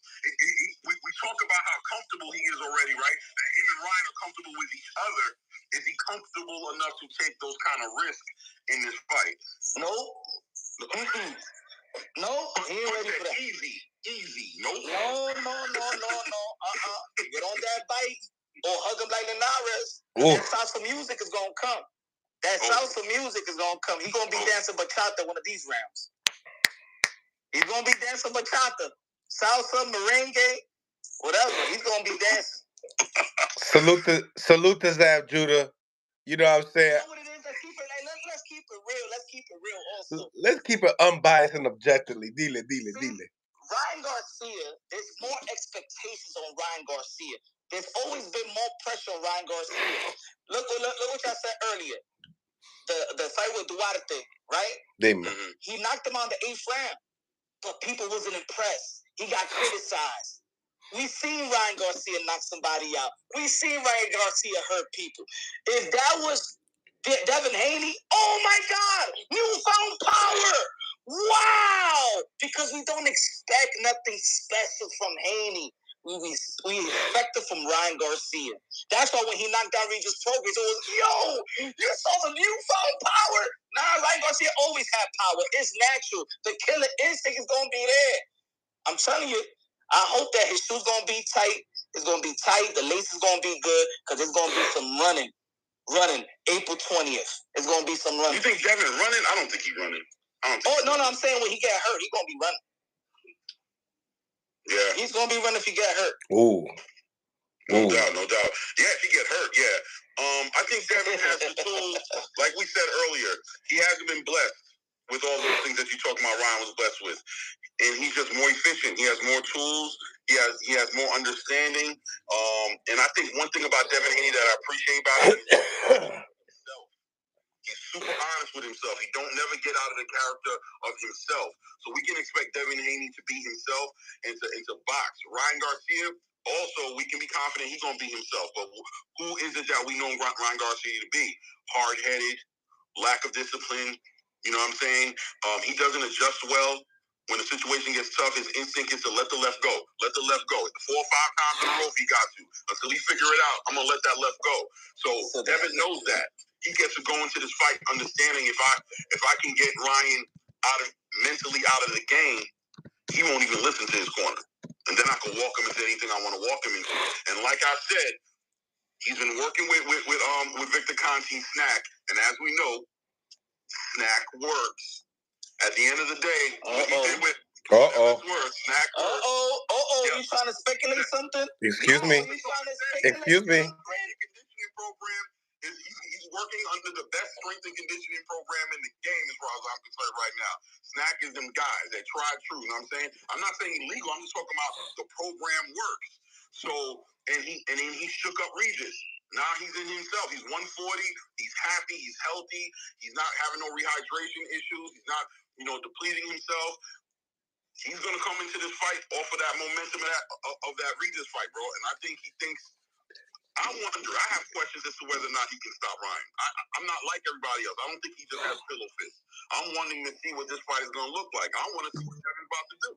We talk about how comfortable he is already, right? That him and Ryan are comfortable with each other. Is he comfortable enough to take those kind of risks in this fight? No. No, he ain't ready for that. Easy. No. Get on that bike or hug him like Linares. That salsa music is gonna come. Salsa music is gonna come. He's gonna be dancing bachata one of these rounds. He's gonna be dancing bachata, salsa, merengue, whatever. He's gonna be dancing. Salute to Zab Judah. You know what I'm saying? You know what it is? Let's keep it real. Let's keep it real also. Let's keep it unbiased and objectively. Dile. Ryan Garcia, there's more expectations on Ryan Garcia. There's always been more pressure on Ryan Garcia. Look what y'all said earlier. The fight with Duarte, right? He knocked him on the 8th round, but people wasn't impressed. He got criticized. We seen Ryan Garcia knock somebody out. We seen Ryan Garcia hurt people. If that was Devin Haney, oh my God, newfound power. Wow! Because we don't expect nothing special from Haney. We expect it from Ryan Garcia. That's why when he knocked down Regis Progress, it was, yo, you saw the newfound power. Nah, Ryan Garcia always had power. It's natural. The killer instinct is going to be there. I'm telling you, I hope that his shoes going to be tight. It's going to be tight. The lace is going to be good because there's going to be some running. April 20th. It's going to be some running. You think Devin running? I don't think he's running. No, I'm saying when he get hurt, he's going to be running. Yeah. He's going to be running if he get hurt. Ooh. No doubt. Yeah, if he get hurt, yeah. I think Devin has the tools. Like we said earlier, he hasn't been blessed with all those things that you talking about Ryan was blessed with. And he's just more efficient. He has more tools. He has more understanding. And I think one thing about Devin Haney that I appreciate about him is he's super honest with himself. He don't never get out of the character of himself. So we can expect Devin Haney to be himself and to box. Ryan Garcia, also, we can be confident he's going to be himself. But who is it that we know Ryan Garcia to be? Hard-headed, lack of discipline. You know what I'm saying? He doesn't adjust well. When the situation gets tough, his instinct is to let the left go. 4 or 5 times in a row if he got to. Until he figure it out, I'm going to let that left go. So Devin knows that. He gets to go into this fight understanding if I can get Ryan mentally out of the game, he won't even listen to his corner. And then I can walk him into anything I want to walk him into. And like I said, he's been working with Victor Conti's Snack. And as we know, Snack works. At the end of the day, what he did with Snack works. You trying to speculate something? Excuse me. Conditioning program is he's working under the best strength and conditioning program in the game as far as I'm concerned right now. Snack is them guys that tried true. You know what I'm saying? I'm not saying illegal. I'm just talking about the program works. So and he shook up Regis. Now he's in himself. He's 140. He's happy. He's healthy. He's not having no rehydration issues. He's not, depleting himself. He's going to come into this fight off of that momentum of that Regis fight, bro. And I think he thinks. I have questions as to whether or not he can stop Ryan. I'm not like everybody else. I don't think he just has pillow fists. I'm wanting to see what this fight is going to look like. I want to see what Devin's about to do.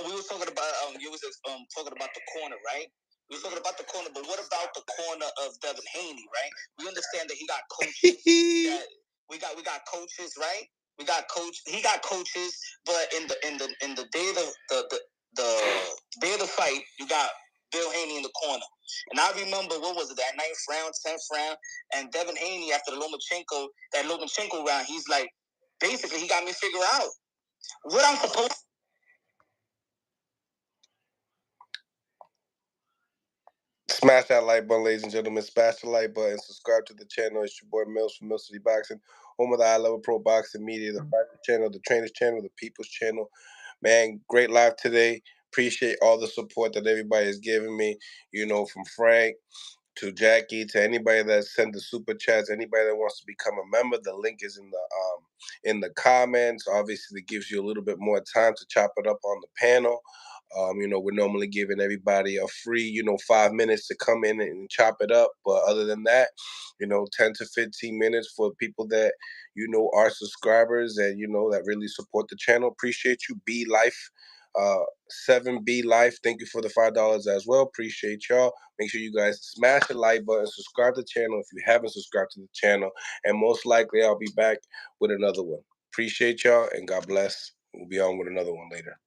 We were talking about you was talking about the corner, right? We were talking about the corner, but what about the corner of Devin Haney, right? We understand that he got coaches. We got coaches, right? He got coaches, but in the day of the day of the fight, you got Bill Haney in the corner. And I remember, what was it, that 9th round, 10th round, and Devin Haney after the Lomachenko round, he's like, basically, he got me figure out what I'm supposed to. Smash that like button, ladies and gentlemen. Smash the like button. Subscribe to the channel. It's your boy Mills from Mill City Boxing, home of the High Level Pro Boxing Media, the Fighter Channel, the Trainers Channel, the People's Channel. Man, great live today. Appreciate all the support that everybody is giving me. From Frank to Jackie to anybody that sent the super chats, anybody that wants to become a member. The link is in the comments. Obviously, it gives you a little bit more time to chop it up on the panel. We're normally giving everybody a free, 5 minutes to come in and chop it up. But other than that, 10 to 15 minutes for people that, are subscribers and, that really support the channel. Appreciate you. B Life, 7B Life. Thank you for the $5 as well. Appreciate y'all. Make sure you guys smash the like button, subscribe to the channel if you haven't subscribed to the channel. And most likely I'll be back with another one. Appreciate y'all and God bless. We'll be on with another one later.